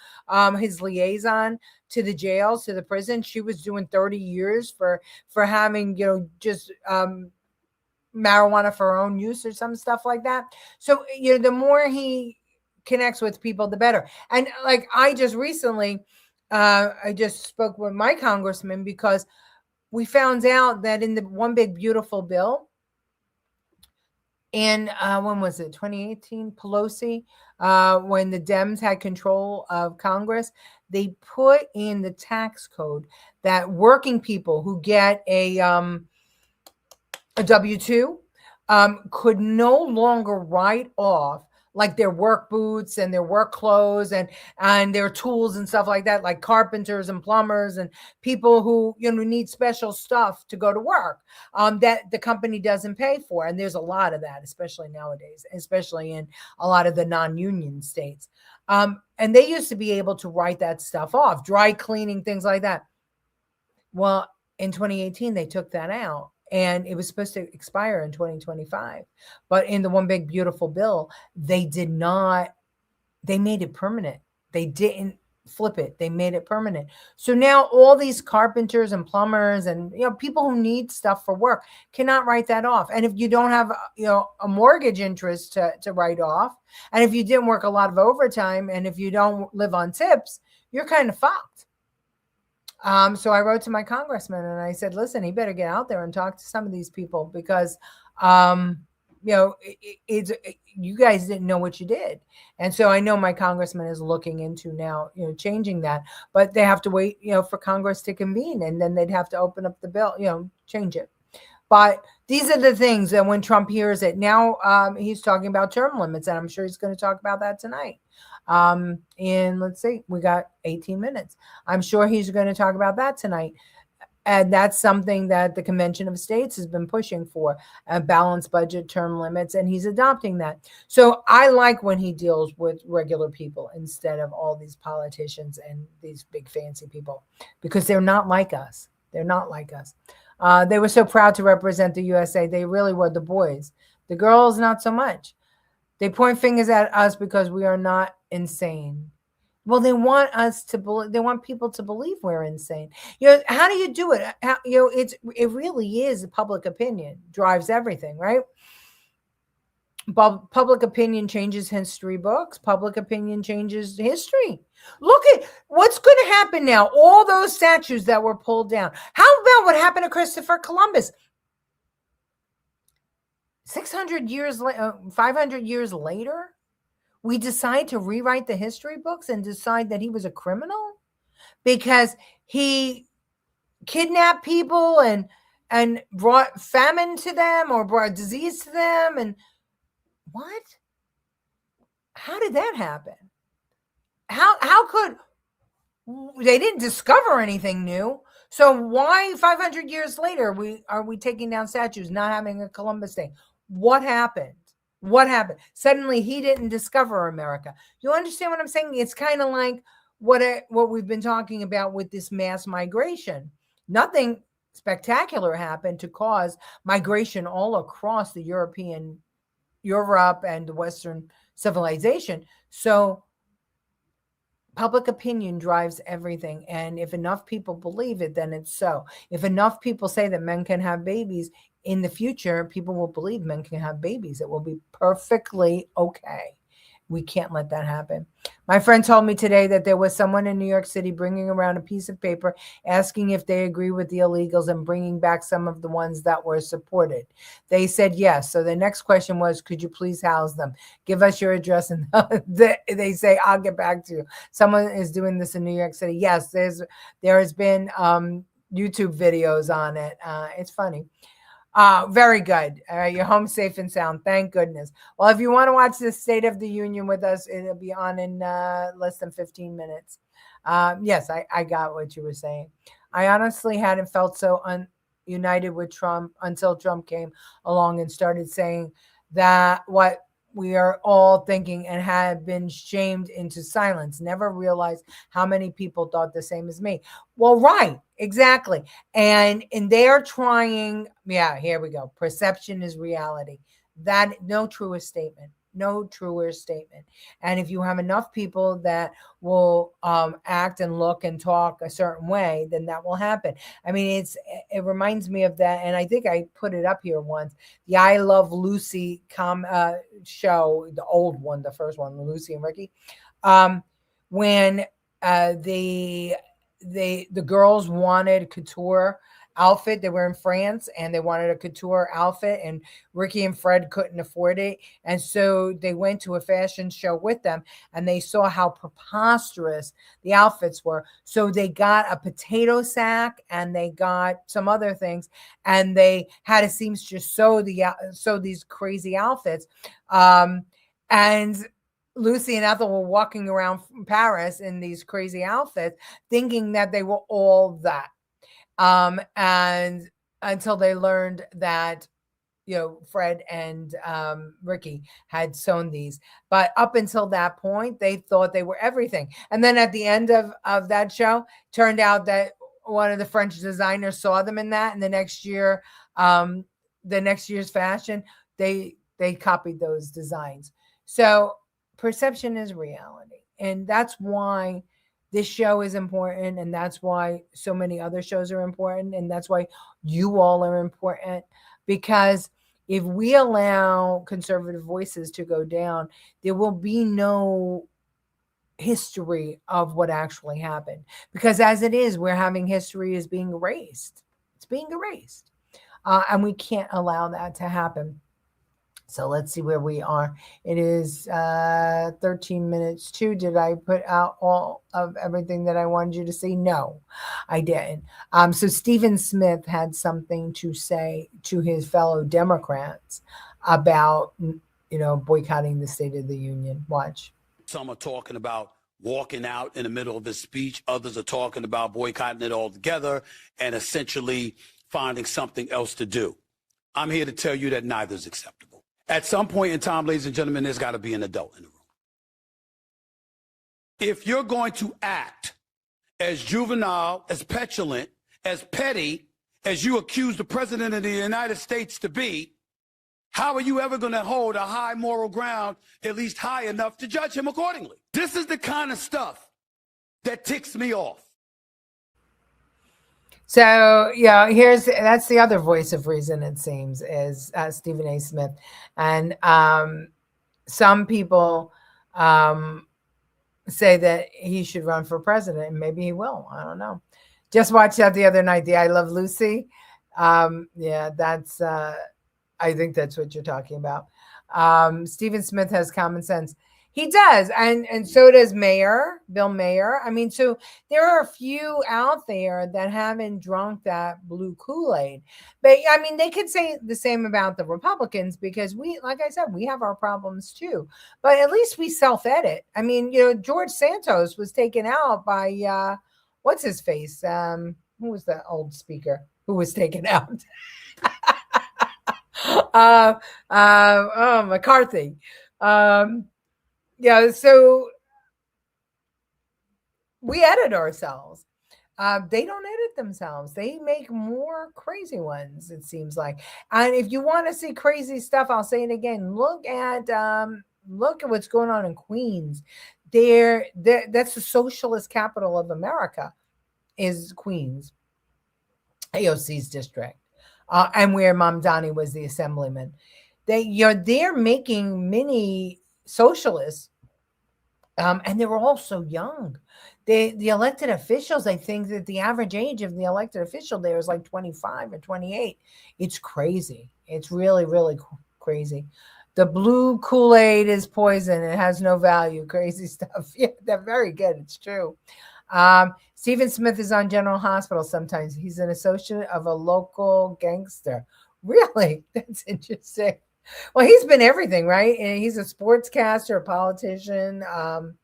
A: his liaison to the jails, to the prison, she was doing 30 years for having, just marijuana for her own use or some stuff like that. So, the more he connects with people, the better. And like, I just recently, I just spoke with my congressman, because we found out that in the One Big Beautiful Bill, in when was it, 2018, Pelosi, when the Dems had control of Congress, they put in the tax code that working people who get a W-2 could no longer write off like their work boots and their work clothes and their tools and stuff like that, like carpenters and plumbers and people who, need special stuff to go to work, that the company doesn't pay for. And there's a lot of that, especially nowadays, especially in a lot of the non-union states. And they used to be able to write that stuff off, dry cleaning, things like that. Well, in 2018, they took that out. And it was supposed to expire in 2025. But in the One Big Beautiful Bill, they did not, they made it permanent. They didn't flip it. They made it permanent. So now all these carpenters and plumbers and, people who need stuff for work cannot write that off. And if you don't have, a mortgage interest to write off, and if you didn't work a lot of overtime, and if you don't live on tips, you're kind of fucked. So I wrote to my congressman and I said, listen, he better get out there and talk to some of these people, because, you guys didn't know what you did. And so I know my congressman is looking into now, changing that, but they have to wait, for Congress to convene, and then they'd have to open up the bill, change it. But these are the things that when Trump hears it now, he's talking about term limits, and I'm sure he's going to talk about that tonight. And let's see, we got 18 minutes. I'm sure he's going to talk about that tonight. And that's something that the Convention of States has been pushing for, a balanced budget, term limits, and he's adopting that. So I like when he deals with regular people instead of all these politicians and these big fancy people, because they're not like us. They're not like us. They were so proud to represent the USA. They really were, the boys. The girls, not so much. They point fingers at us because we are not insane. Well, they want us to believe. They want people to believe we're insane. How do you do it? It really is public opinion drives everything, right? Public opinion changes history books. Public opinion changes history. Look at what's going to happen now. All those statues that were pulled down. How about what happened to Christopher Columbus? 600 years, 500 years later, we decide to rewrite the history books and decide that he was a criminal because he kidnapped people and brought famine to them or brought disease to them. And what? How did that happen? How could they didn't discover anything new? So why 500 years later are we taking down statues, not having a Columbus Day? What happened? What happened? Suddenly he didn't discover America. You understand what I'm saying? It's kind of like what we've been talking about with this mass migration. Nothing spectacular happened to cause migration all across the Europe and the Western civilization. So public opinion drives everything. And if enough people believe it, then it's so. If enough people say that men can have babies, in the future, people will believe men can have babies. It will be perfectly okay. We can't let that happen. My friend told me today that there was someone in New York City bringing around a piece of paper asking if they agree with the illegals and bringing back some of the ones that were supported. They said yes. So the next question was, could you please house them? Give us your address. And they say, I'll get back to you. Someone is doing this in New York City. Yes, there has been YouTube videos on it. It's funny. Very good. All right, you're home safe and sound. Thank goodness. Well, if you want to watch the State of the Union with us, it'll be on in less than 15 minutes. Yes, I got what you were saying. I honestly hadn't felt so united with Trump until Trump came along and started saying that what we are all thinking and had been shamed into silence. Never realized how many people thought the same as me. Well, right, exactly. And they are trying, here we go. Perception is reality. That no truer statement. No truer statement. And if you have enough people that will act and look and talk a certain way, then that will happen. I mean, it reminds me of that, and I think I put it up here once. The I Love Lucy show, the old one, the first one, Lucy and Ricky, when the girls wanted couture outfit. They were in France and they wanted a couture outfit, and Ricky and Fred couldn't afford it. And so they went to a fashion show with them and they saw how preposterous the outfits were. So they got a potato sack and they got some other things, and they had a seamstress sew these crazy outfits. And Lucy and Ethel were walking around Paris in these crazy outfits, thinking that they were all that. And until they learned that, Fred and Ricky had sewn these. But up until that point, they thought they were everything. And then at the end of that show, turned out that one of the French designers saw them in that. And the next year's fashion, they copied those designs. So perception is reality. And that's why this show is important, and that's why so many other shows are important, and that's why you all are important, because if we allow conservative voices to go down, there will be no history of what actually happened. Because as it is, we're having history is being erased. It's being erased. And we can't allow that to happen. So let's see where we are. It is 13 minutes to. Did I put out all of everything that I wanted you to see? No, I didn't. So Stephen Smith had something to say to his fellow Democrats about, boycotting the State of the Union. Watch.
K: Some are talking about walking out in the middle of the speech. Others are talking about boycotting it altogether and essentially finding something else to do. I'm here to tell you that neither is acceptable. At some point in time, ladies and gentlemen, there's got to be an adult in the room. If you're going to act as juvenile, as petulant, as petty, as you accuse the president of the United States to be, how are you ever going to hold a high moral ground, at least high enough to judge him accordingly? This is the kind of stuff that ticks me off.
A: So, that's the other voice of reason, it seems, is Stephen A. Smith. And some people say that he should run for president, and maybe he will. I don't know. Just watched that the other night, the I Love Lucy. That's, I think that's what you're talking about. Stephen Smith has common sense. He does, and so does Bill Mayer. I mean, so there are a few out there that haven't drunk that blue Kool-Aid. But, I mean, they could say the same about the Republicans, because like I said, we have our problems too. But at least we self-edit. I mean, George Santos was taken out by, what's his face? Who was the old speaker who was taken out? McCarthy. So we edit ourselves. They don't edit themselves. They make more crazy ones, it seems like. And if you want to see crazy stuff, I'll say it again. Look at what's going on in Queens. That's the socialist capital of America, is Queens, AOC's district, and where Mamdani was the assemblyman. They're making mini socialists And they were all so young. The elected officials, I think that the average age of the elected official there is like 25 or 28. It's crazy. It's really, really crazy. The blue Kool-Aid is poison. It has no value. Crazy stuff. Yeah, they're very good. It's true. Stephen Smith is on General Hospital sometimes. He's an associate of a local gangster. Really? That's interesting. Well, he's been everything, right? And he's a sportscaster, a politician, an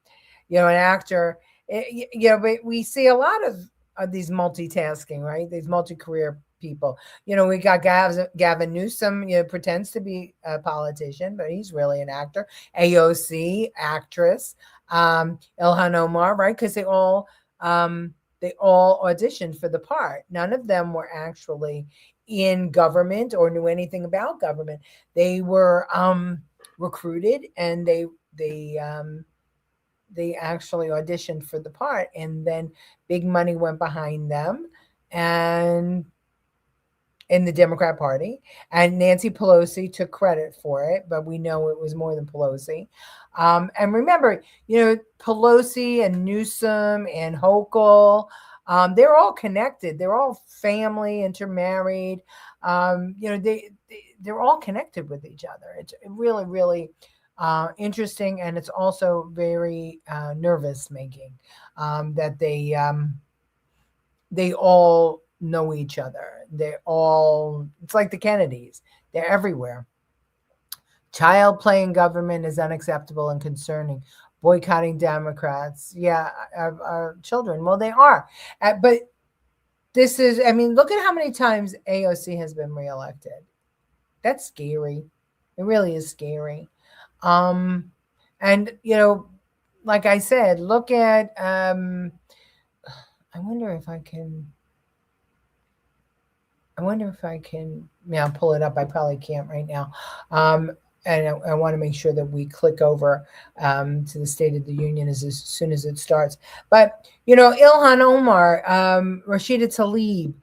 A: actor. But we see a lot of these multitasking, right? These multi-career people. We got Gavin Newsom, pretends to be a politician, but he's really an actor. AOC, actress. Ilhan Omar, right? Because they all auditioned for the part. None of them were actually in government or knew anything about government. They were recruited, and they actually auditioned for the part, and then big money went behind them, and in the Democrat Party, and Nancy Pelosi took credit for it, but we know it was more than Pelosi. And remember, Pelosi and Newsom and Hochul, they're all connected. They're all family, intermarried. They're all connected with each other. It's really, really interesting, and it's also very nervous making that they all know each other. It's like the Kennedys. They're everywhere. Child play in government is unacceptable and concerning. Boycotting Democrats. Yeah, our children. Well, they are. But this is, look at how many times AOC has been reelected. That's scary. It really is scary. And, like I said, look at, I wonder if I can pull it up. I probably can't right now. And I want to make sure that we click over to the State of the Union as soon as it starts. But, Ilhan Omar, Rashida Tlaib,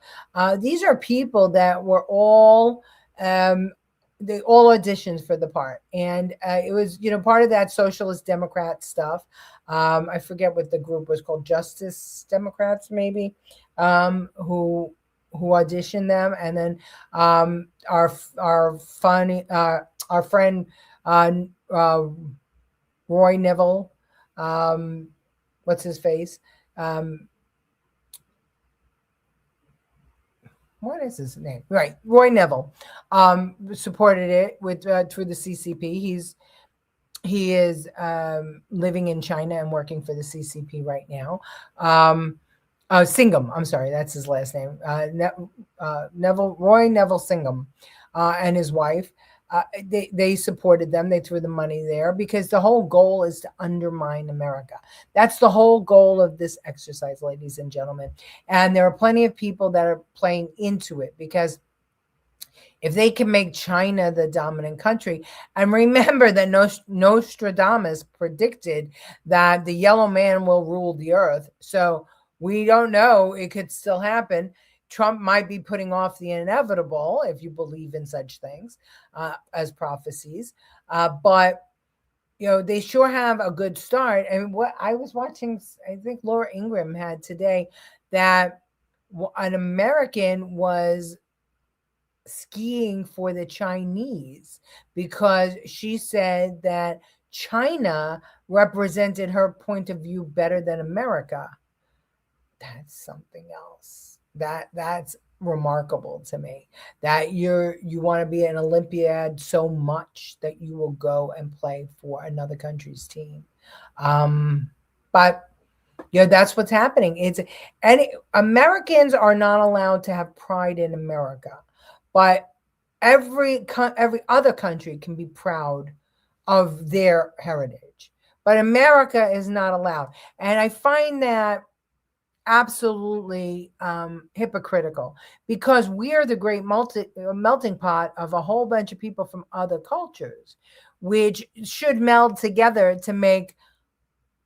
A: these are people that were all, they all auditioned for the part. And it was, part of that Socialist Democrat stuff. I forget what the group was called, Justice Democrats, maybe, who auditioned them. And then our friend Roy Neville, what's his face? What is his name? Right, Roy Neville supported it through the CCP. He is living in China and working for the CCP right now. Singham, I'm sorry, that's his last name. Roy Neville Singham, and his wife. They supported them. They threw the money there because the whole goal is to undermine America. That's the whole goal of this exercise, ladies and gentlemen. And there are plenty of people that are playing into it, because if they can make China the dominant country, and remember that Nostradamus predicted that the yellow man will rule the earth. So we don't know. It could still happen. Trump might be putting off the inevitable, if you believe in such things as prophecies. But, they sure have a good start. And what I was watching, I think Laura Ingraham had today, that an American was skiing for the Chinese because she said that China represented her point of view better than America. That's something else. That's remarkable to me, that you want to be an Olympiad so much that you will go and play for another country's team. But that's what's happening. Americans are not allowed to have pride in America, but every other country can be proud of their heritage, but America is not allowed. And I find that absolutely hypocritical, because we are the great melting pot of a whole bunch of people from other cultures, which should meld together to make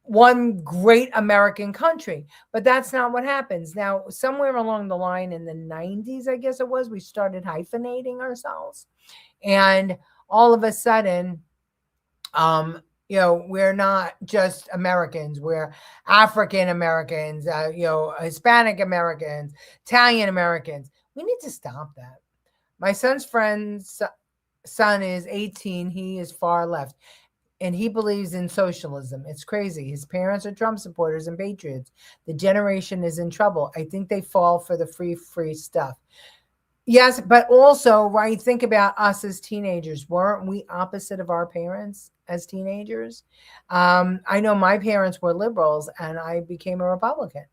A: one great American country. But that's not what happens. Now, somewhere along the line in the 90s, I guess it was, we started hyphenating ourselves. And all of a sudden, we're not just Americans. We're African Americans, Hispanic Americans, Italian Americans. We need to stop that. My son's friend's son is 18. He is far left, and he believes in socialism. It's crazy. His parents are Trump supporters and patriots. The generation is in trouble. I think they fall for the free stuff. Yes, but also, right, think about us as teenagers. Weren't we opposite of our parents as teenagers? I know my parents were liberals, and I became a Republican.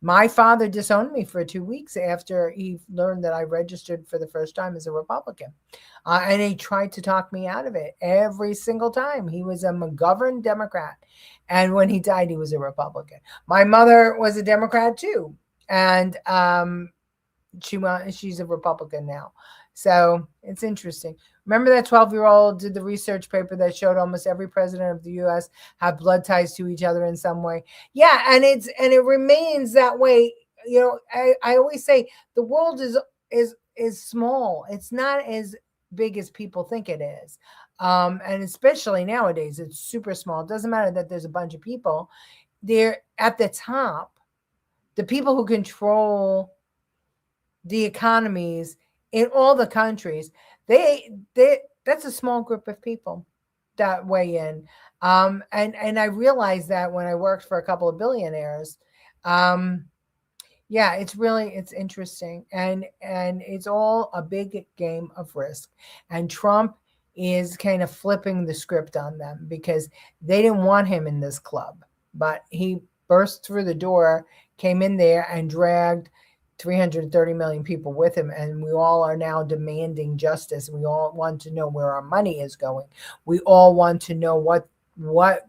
A: My father disowned me for 2 weeks after he learned that I registered for the first time as a Republican. And he tried to talk me out of it every single time. He was a McGovern Democrat. And when he died, he was a Republican. My mother was a Democrat too. And she's a Republican now. So it's interesting. Remember that 12-year-old did the research paper that showed almost every president of the U.S. have blood ties to each other in some way. Yeah, and it remains that way. I always say the world is small. It's not as big as people think it is. And especially nowadays, it's super small. It doesn't matter that there's a bunch of people. They're at the top. The people who control the economies in all the countries, that's a small group of people that weigh in. And I realized that when I worked for a couple of billionaires. Yeah, it's interesting. And it's all a big game of risk. And Trump is kind of flipping the script on them because they didn't want him in this club. But he burst through the door, came in there and dragged 330 million people with him, and we all are now demanding justice. We all want to know where our money is going. We all want to know what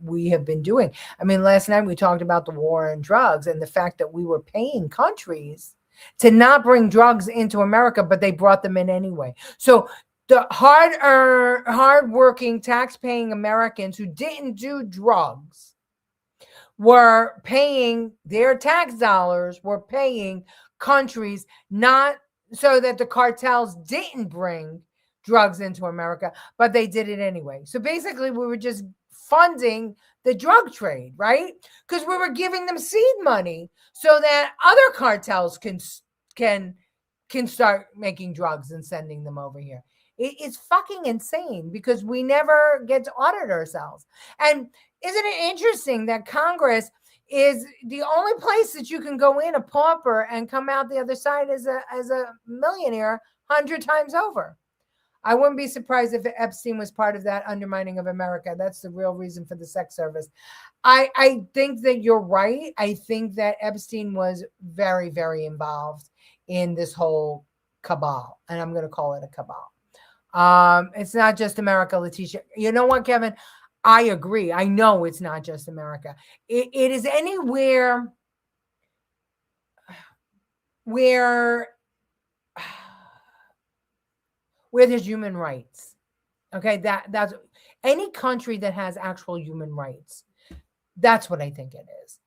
A: we have been doing. I mean, last night we talked about the war on drugs and the fact that we were paying countries to not bring drugs into America, but they brought them in anyway. So the hard-working, tax-paying Americans who didn't do drugs were paying their tax dollars, were paying countries not so that the cartels didn't bring drugs into America, but they did it anyway. So basically we were just funding the drug trade, right? Because we were giving them seed money so that other cartels can start making drugs and sending them over here. It's fucking insane because we never get to audit ourselves. And isn't it interesting that Congress is the only place that you can go in a pauper and come out the other side as a millionaire 100 times over? I wouldn't be surprised if Epstein was part of that undermining of America. That's the real reason for the sex service. I think that you're right. I think that Epstein was very, very involved in this whole cabal, and I'm going to call it a cabal. It's not just America, Leticia. You know what, Kevin? I agree. I know it's not just America. It is anywhere where there's human rights. Okay, that's any country that has actual human rights. That's what I think it is.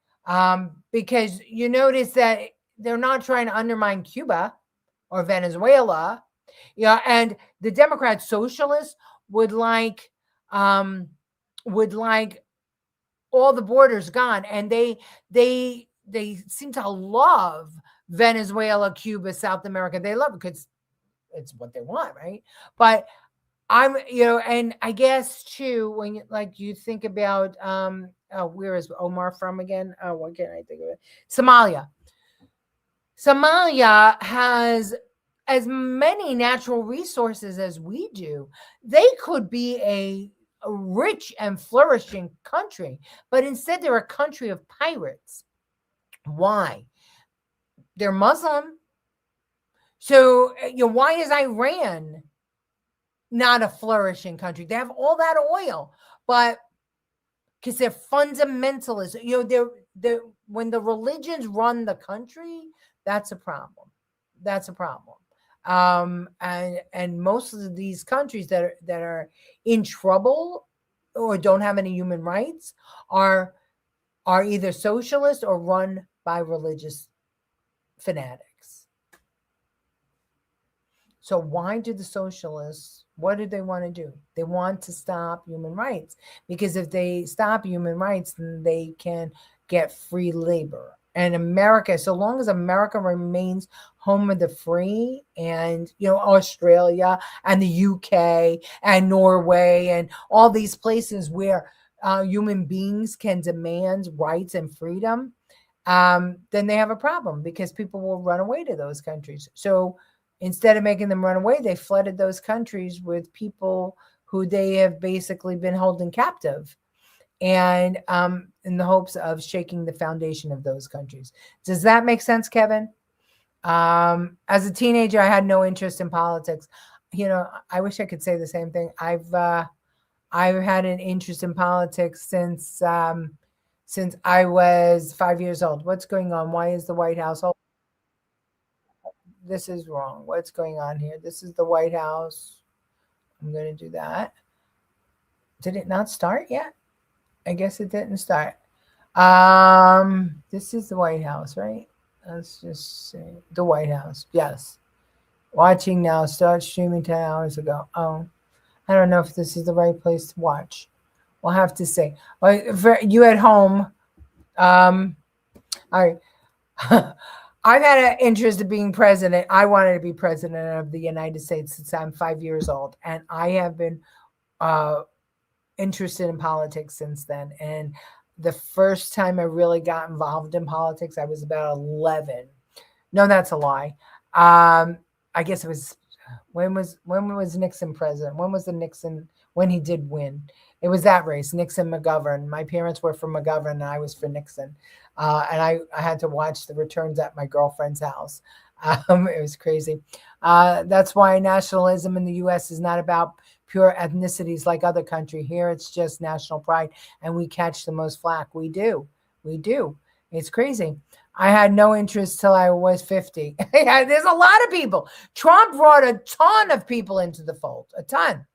A: Because you notice that they're not trying to undermine Cuba or Venezuela. Yeah, and the Democrat socialists would like all the borders gone, and they seem to love Venezuela, Cuba, South America. They love it because it's what they want, right? But I'm, and I guess too, when you think about where is Omar from again? What can I think of it? Somalia. Somalia has as many natural resources as we do. They could be a rich and flourishing country, but instead they're a country of pirates. Why? They're Muslim. So why is Iran not a flourishing country? They have all that oil, but because they're fundamentalists. They're when the religions run the country, that's a problem. That's a problem. And most of these countries that are in trouble or don't have any human rights are either socialist or run by religious fanatics. So why do the socialists What do they want to do? They want to stop human rights, because if they stop human rights, then they can get free labor. And America, so long as America remains home of the free, and Australia and the UK and Norway and all these places where human beings can demand rights and freedom, then they have a problem, because people will run away to those countries. So instead of making them run away, they flooded those countries with people who they have basically been holding captive, and in the hopes of shaking the foundation of those countries. Does that make sense, Kevin? As a teenager, I had no interest in politics. I wish I could say the same thing. I've had an interest in politics since I was 5 years old. What's going on? Why is the White House? This is wrong. What's going on here? This is the White House. I'm going to do that. Did it not start yet? I guess it didn't start. This is the White House, right? Let's just say the White House. Yes. Watching now. Start streaming 10 hours ago. Oh, I don't know if this is the right place to watch. We'll have to see. For you at home, all right. I've had an interest in being president. I wanted to be president of the United States since I'm 5 years old. And I have been interested in politics since then. And the first time I really got involved in politics, I was about 11. No, that's a lie. I guess it was, when was Nixon president? When he did win? It was that race, Nixon-McGovern. My parents were for McGovern and I was for Nixon. And I had to watch the returns at my girlfriend's house. It was crazy. That's why nationalism in the U.S. is not about pure ethnicities like other countries. Here, it's just national pride, and we catch the most flack. We do. It's crazy. I had no interest till I was 50. There's a lot of people. Trump brought a ton of people into the fold, a ton.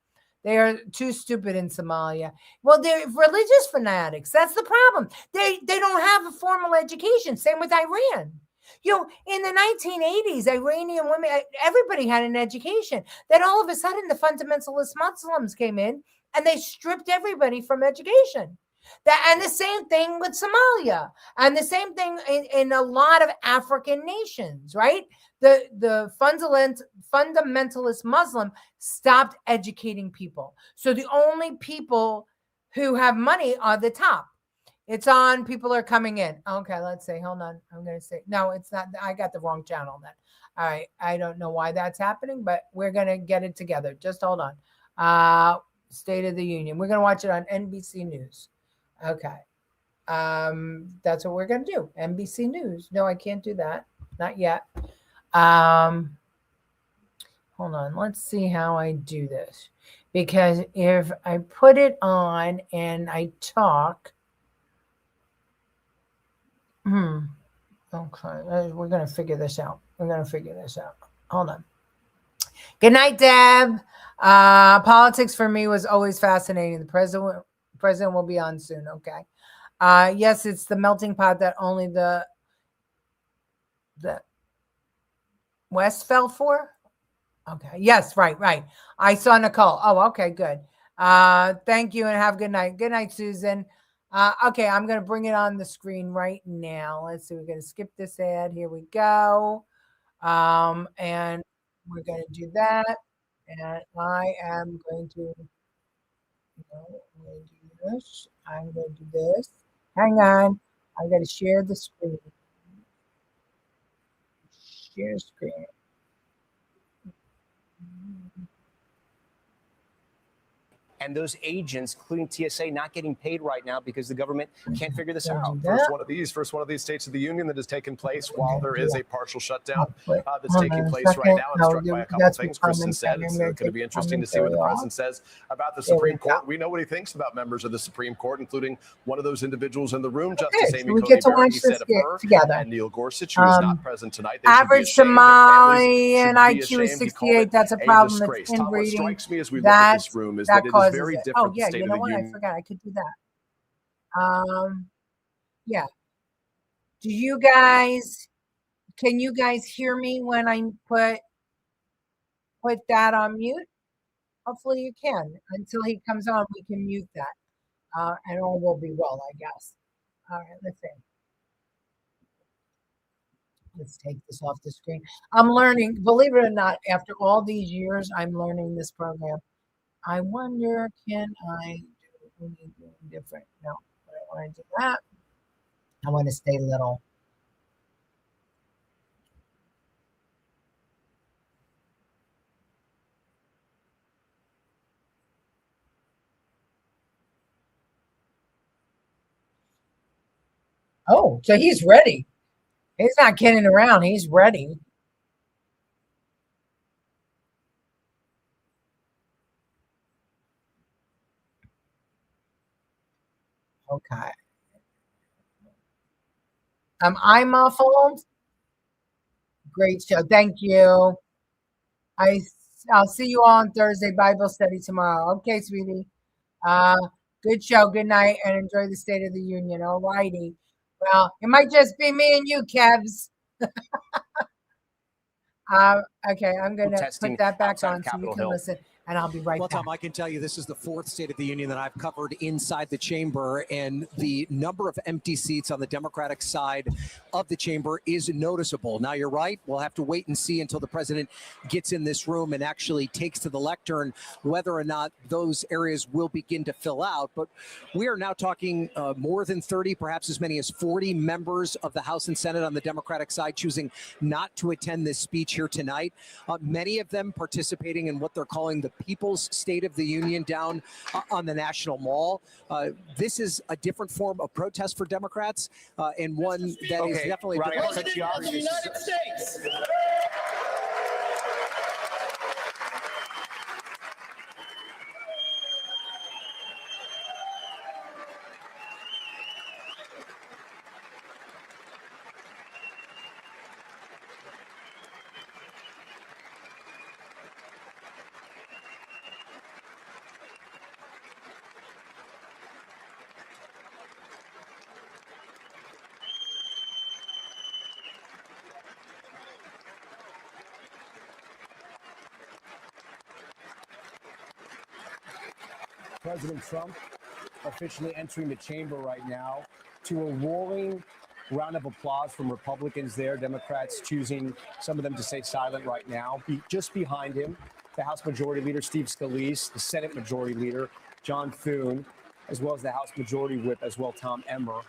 A: They are too stupid in Somalia. Well, they're religious fanatics. That's the problem. They don't have a formal education. Same with Iran. In the 1980s, Iranian women, everybody had an education. Then all of a sudden, the fundamentalist Muslims came in and they stripped everybody from education. And the same thing with Somalia, and the same thing in a lot of African nations, right? The fundamentalist Muslim stopped educating people. So the only people who have money are the top. It's on, people are coming in. Okay, let's see. Hold on. I'm going to say, no, it's not. I got the wrong channel then. All right. I don't know why that's happening, but we're going to get it together. Just hold on. State of the Union. We're going to watch it on NBC News. Okay. That's what we're going to do. NBC News. No, I can't do that. Not yet. Hold on. Let's see how I do this. Because if I put it on and I talk, okay, we're going to figure this out. Hold on. Good night, Deb. Politics for me was always fascinating. The president will be on soon. Okay. Yes, it's the melting pot that only the West fell for. Okay. Yes, right. I saw Nicole. Oh, okay, good. Thank you and have a good night. Good night, Susan. Okay, I'm going to bring it on the screen right now. Let's see. We're going to skip this ad. Here we go. And we're going to do that. And I am going to, I'm going to do this. I'm going to do this. Hang on. I'm going to share the screen. Share screen.
L: And those agents, including TSA, not getting paid right now because the government can't figure this out.
D: First one of these states of the union that has taken place while there is a partial shutdown that's taking place right now. I'm struck by a couple of things Kristen said. It's going to be interesting to see what the president says about the Supreme Court. We know what he thinks about members of the Supreme Court, including one of those individuals in the room, Justice Amy Coney Barrett. He said of her and Neil Gorsuch, who is not present tonight.
A: Average Somali and IQ is 68. That's a problem. It's inbreeding.
D: What strikes me as we look at this room is that it is very different.
A: Oh, yeah, you know what? I forgot. I could do that. Yeah. Can you guys hear me when I put that on mute? Hopefully you can. Until he comes on, we can mute that. And all will be well, I guess. All right, let's see. Let's take this off the screen. I'm learning, believe it or not, after all these years, I'm learning this program. I wonder, can I do anything different? No, I don't want to do that. I want to stay little. Oh, so he's ready. He's not kidding around. He's ready. Okay. Am I muffled? Great show. Thank you. I'll see you all on Thursday. Bible study tomorrow. Okay, sweetie. Good show. Good night, and enjoy the State of the Union. All righty. Well, it might just be me and you, Kevs. Okay, I'm going to put that back on so you can listen, and I'll be right back.
M: Tom, I can tell you this is the fourth State of the Union that I've covered inside the chamber, and the number of empty seats on the Democratic side of the chamber is noticeable. Now, you're right. We'll have to wait and see until the president gets in this room and actually takes to the lectern whether or not those areas will begin to fill out. But we are now talking more than 30, perhaps as many as 40 members of the House and Senate on the Democratic side choosing not to attend this speech here tonight. Many of them participating in what they're calling the People's State of the Union down on the National Mall. This is a different form of protest for Democrats, and one that is definitely
N: President of the United States.
L: President Trump officially entering the chamber right now to a roaring round of applause from Republicans there. Democrats choosing, some of them to stay silent right now. Just behind him, the House Majority Leader, Steve Scalise, the Senate Majority Leader, John Thune, as well as the House Majority Whip as well, Tom Emmer.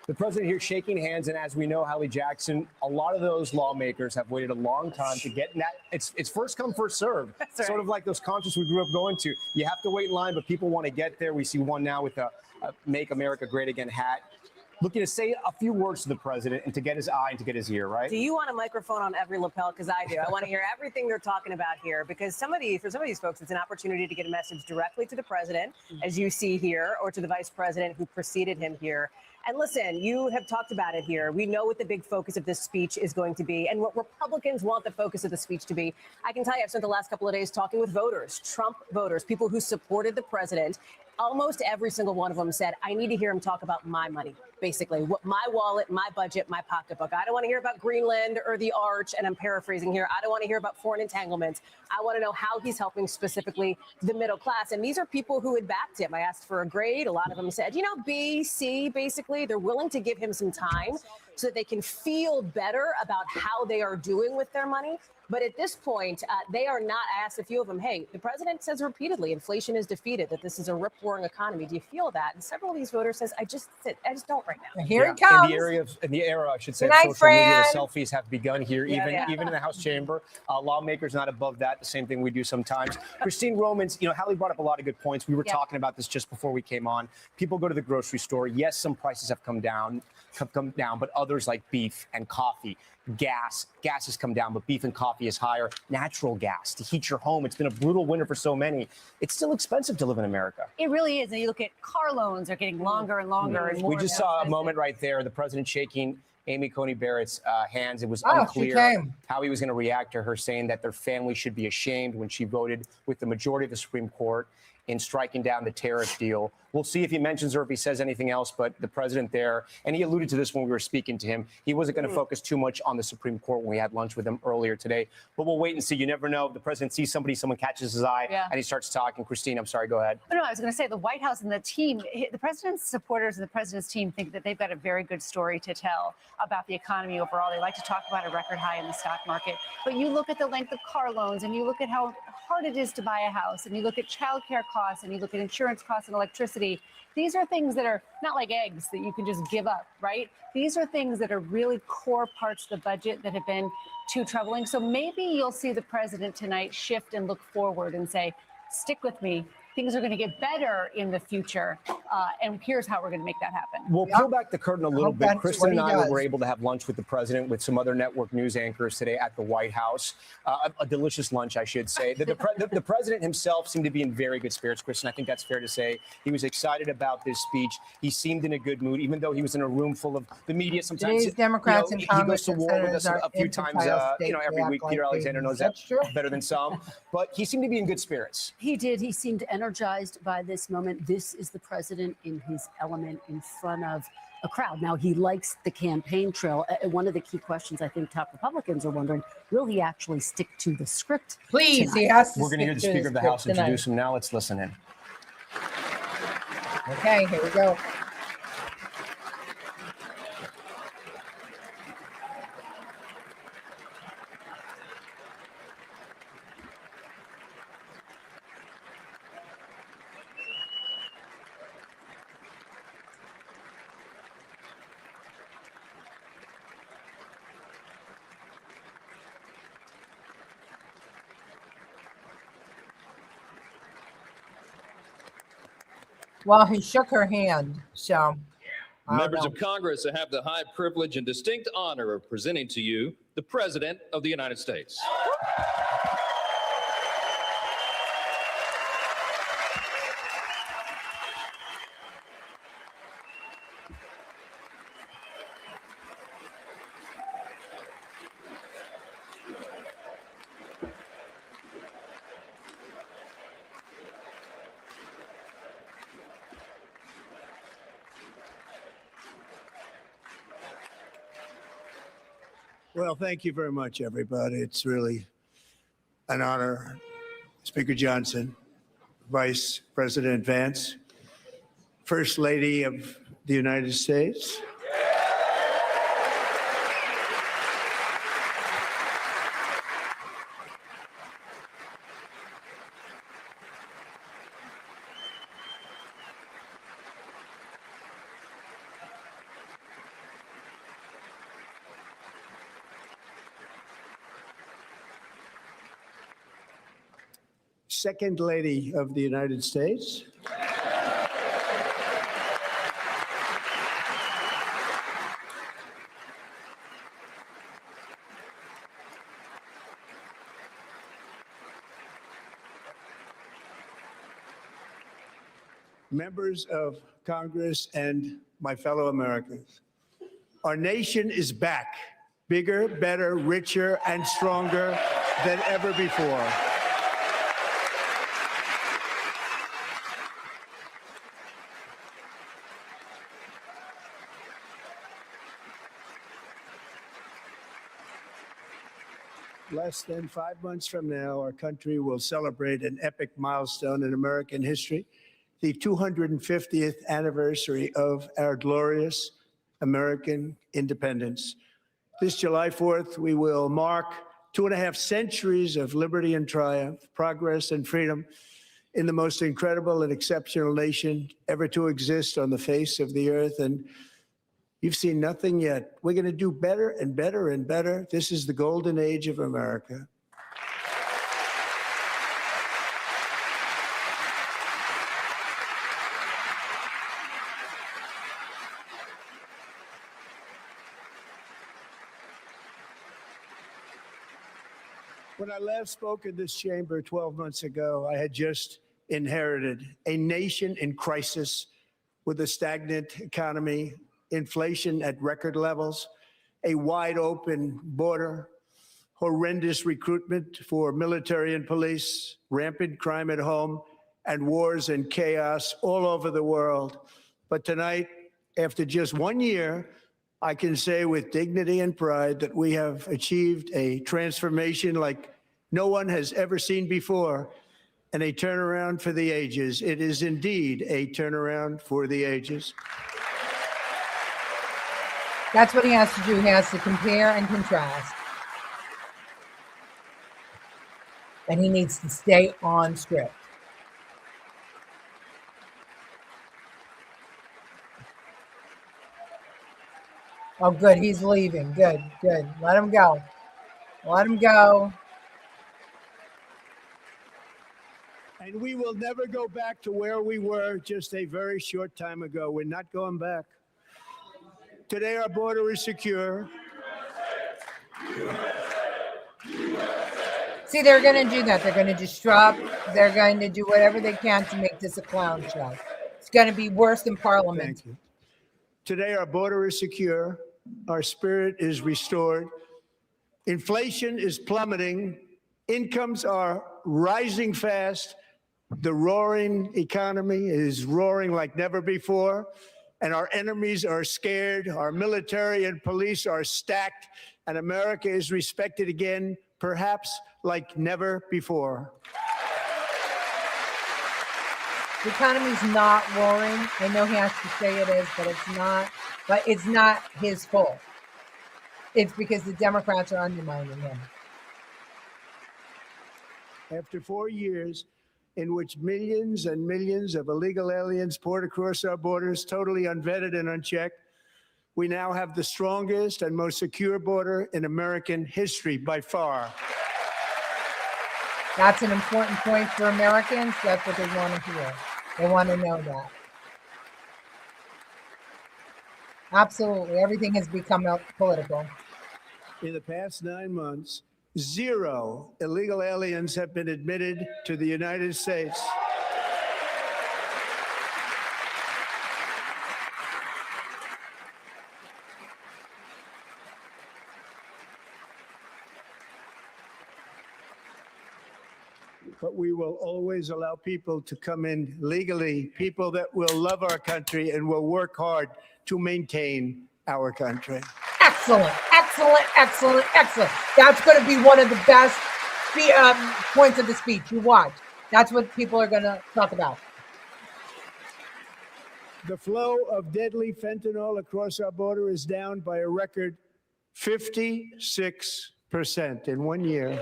L: The president here shaking hands, and as we know, Hallie Jackson, a lot of those lawmakers have waited a long time to get in that. It's first come, first served. Right. Sort of like those concerts we grew up going to. You have to wait in line, but people want to get there. We see one now with a Make America Great Again hat. Looking to say a few words to the president and to get his eye and to get his ear, right?
O: Do you want a microphone on every lapel? Because I do. I want to hear everything they're talking about here, because for some of these folks, it's an opportunity to get a message directly to the president, as you see here, or to the vice president who preceded him here. And listen, you have talked about it here. We know what the big focus of this speech is going to be and what Republicans want the focus of the speech to be. I can tell you, I've spent the last couple of days talking with voters, Trump voters, people who supported the president. Almost every single one of them said, I need to hear him talk about my money, basically, what my wallet, my budget, my pocketbook. I don't want to hear about Greenland or the Arch, and I'm paraphrasing here. I don't want to hear about foreign entanglements. I want to know how he's helping specifically the middle class. And these are people who had backed him. I asked for a grade. A lot of them said, B, C, basically. They're willing to give him some time so that they can feel better about how they are doing with their money. But at this point, they are not. I asked a few of them, hey, the president says repeatedly inflation is defeated, that this is a rip-roaring economy. Do you feel that? And several of these voters says, I just don't right now.
A: Here it comes.
L: In the era, I should say,
A: Good night,
L: of social media,
A: Fran.
L: the selfies have begun here, even in the House chamber. Lawmakers not above that, the same thing we do sometimes. Christine Romans, Hallie brought up a lot of good points. We were talking about this just before we came on. People go to the grocery store. Yes, some prices have come down, but others like beef and coffee. Gas has come down, but beef and coffee is higher. Natural gas to heat your home. It's been a brutal winter for so many. It's still expensive to live in America.
O: It really is. And you look at car loans are getting longer and longer. And more
L: we just saw a moment right there. The president shaking Amy Coney Barrett's hands. It was
A: Oh,
L: unclear how he was going to react to her saying that their family should be ashamed when she voted with the majority of the Supreme Court in striking down the tariff deal. We'll see if he mentions or if he says anything else, but the president there, and he alluded to this when we were speaking to him, he wasn't going to focus too much on the Supreme Court when we had lunch with him earlier today. But we'll wait and see. You never know. The president sees somebody, someone catches his eye, and he starts talking. Christine, I'm sorry, go ahead.
P: No, I was going to say the White House and the team, the president's supporters and the president's team think that they've got a very good story to tell about the economy overall. They like to talk about a record high in the stock market. But you look at the length of car loans, and you look at how hard it is to buy a house, and you look at childcare costs, and you look at insurance costs and electricity. These are things that are not like eggs that you can just give up, right? These are things that are really core parts of the budget that have been too troubling. So maybe you'll see the president tonight shift and look forward and say, stick with me. Things are going to get better in the future. And here's how we're going to make that happen.
L: We'll peel back the curtain a little bit. Kristen and I
A: does.
L: were able to have lunch with the president with some other network news anchors today at the White House. A delicious lunch, I should say. The president himself seemed to be in very good spirits, Kristen. I think that's fair to say. He was excited about this speech. He seemed in a good mood, even though he was in a room full of the media. Sometimes
A: Today's Democrats and
L: he goes to
A: Congress
L: war with us
A: senators
L: a few
A: are
L: times,
A: infantile
L: every
A: state.
L: week.
A: They
L: Peter
A: act like
L: Alexander knows
A: babies.
L: that better than some. But he seemed to be in good spirits.
Q: He did. He seemed energized by this moment. This is the president in his element in front of a crowd. Now, he likes the campaign trail. One of the key questions I think top Republicans are wondering, will he actually stick to the script?
A: Please,
Q: tonight?
A: he has to
L: We're going to hear the Speaker of the House introduce him now. Let's listen in.
A: Okay, here we go. Well, he shook her hand, so. I don't
R: Members
A: know.
R: of Congress, I have the high privilege and distinct honor of presenting to you the President of the United States.
S: Well, thank you very much, everybody. It's really an honor. Speaker Johnson, Vice President Vance, First Lady of the United States. Second Lady of the United States. Members of Congress and my fellow Americans, our nation is back, bigger, better, richer, and stronger than ever before. Less than 5 months from now, our country will celebrate an epic milestone in American history, the 250th anniversary of our glorious American independence. This July 4th, we will mark 2.5 centuries of liberty and triumph, progress and freedom in the most incredible and exceptional nation ever to exist on the face of the earth. And you've seen nothing yet. We're going to do better and better and better. This is the golden age of America. When I last spoke in this chamber 12 months ago, I had just inherited a nation in crisis with a stagnant economy, inflation at record levels, a wide open border, horrendous recruitment for military and police, rampant crime at home, and wars and chaos all over the world. But tonight, after just 1 year, I can say with dignity and pride that we have achieved a transformation like no one has ever seen before, and a turnaround for the ages. It is indeed a turnaround for the ages.
A: That's what he has to do. He has to compare and contrast. And he needs to stay on script. Oh, good. He's leaving. Good, good. Let him go. Let him go.
S: And we will never go back to where we were just a very short time ago. We're not going back. Today, our border is secure.
A: See, they're going to do that. They're going to disrupt. They're going to do whatever they can to make this a clown show. It's going to be worse than Parliament.
S: Thank you. Today, our border is secure. Our spirit is restored. Inflation is plummeting. Incomes are rising fast. The roaring economy is roaring like never before. And our enemies are scared. Our military and police are stacked. And America is respected again, perhaps like never before.
A: The economy's not roaring. I know he has to say it is, but it's not. But it's not his fault. It's because the Democrats are undermining him.
S: After 4 years in which millions and millions of illegal aliens poured across our borders, totally unvetted and unchecked, we now have the strongest and most secure border in American history by far.
A: That's an important point for Americans. That's what they want to hear. They want to know that. Absolutely. Everything has become political.
S: In the past 9 months, 0 illegal aliens have been admitted to the United States. But we will always allow people to come in legally, people that will love our country and will work hard to maintain our country.
A: Excellent, excellent, excellent, excellent. That's going to be one of the best points of the speech. You watch. That's what people are going to talk about.
S: The flow of deadly fentanyl across our border is down by a record 56% in 1 year.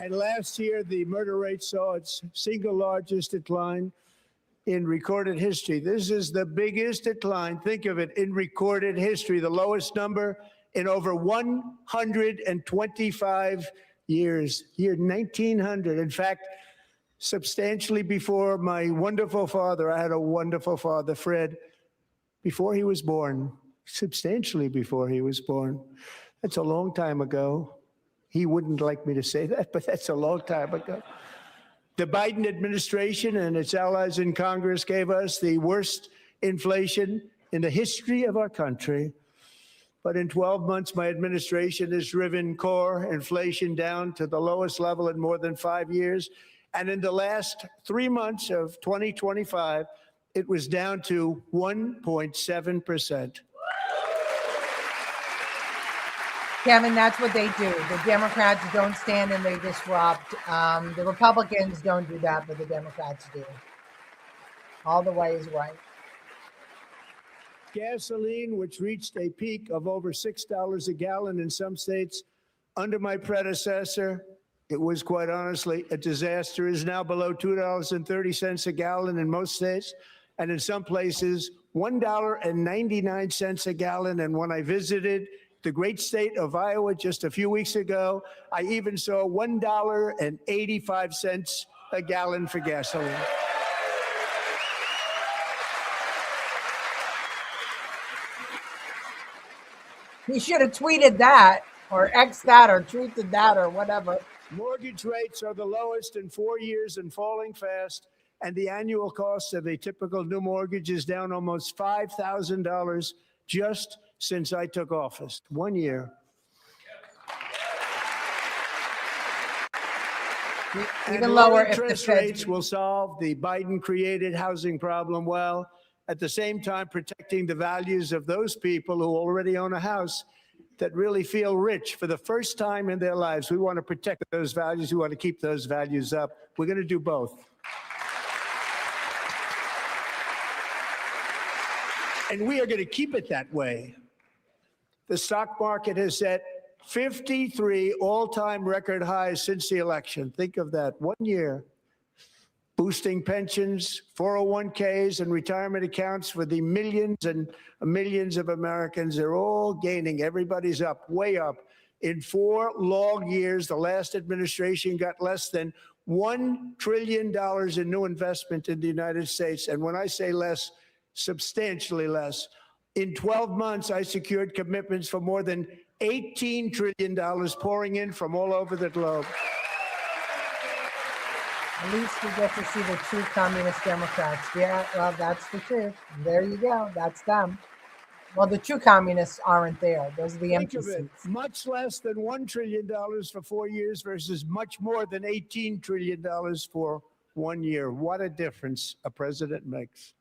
S: And last year, the murder rate saw its single largest decline in recorded history. This is the biggest decline, think of it, in recorded history, the lowest number in over 125 years, year 1900. In fact, substantially before my wonderful father, I had a wonderful father, Fred, before he was born, substantially before he was born. That's a long time ago. He wouldn't like me to say that, but that's a long time ago. The Biden administration and its allies in Congress gave us the worst inflation in the history of our country. But in 12 months, my administration has driven core inflation down to the lowest level in more than 5 years. And in the last 3 months of 2025, it was down to 1.7%.
A: Kevin, that's what they do. The Democrats don't stand and they disrupt. The Republicans don't do that, but the Democrats do. All the way is right.
S: Gasoline, which reached a peak of over $6 a gallon in some states under my predecessor, it was quite honestly a disaster, is now below $2.30 a gallon in most states, and in some places, $1.99 a gallon. And when I visited the great state of Iowa just a few weeks ago, I even saw $1.85 a gallon for gasoline.
A: He should have tweeted that or X'd that or truthed that or whatever.
S: Mortgage rates are the lowest in 4 years and falling fast, and the annual cost of a typical new mortgage is down almost $5,000 just since I took office. 1 year.
A: Even
S: And
A: lower
S: low
A: if the
S: interest
A: Fed-
S: rates will solve the Biden-created housing problem well, at the same time protecting the values of those people who already own a house that really feel rich for the first time in their lives. We want to protect those values. We want to keep those values up. We're going to do both. And we are going to keep it that way. The stock market has set 53 all-time record highs since the election. Think of that, 1 year. Boosting pensions, 401ks, and retirement accounts for the millions and millions of Americans. They're all gaining. Everybody's up, way up. In 4 long years, the last administration got less than $1 trillion in new investment in the United States. And when I say less, substantially less. In 12 months, I secured commitments for more than $18 trillion pouring in from all over the globe.
A: At least we get to see the true communist Democrats. Yeah, well, that's the truth. There you go. That's them. Well, the true communists aren't there. Those are the
S: Think
A: empty
S: of it,
A: seats.
S: much less than $1 trillion for 4 years versus much more than $18 trillion for 1 year. What a difference a president makes.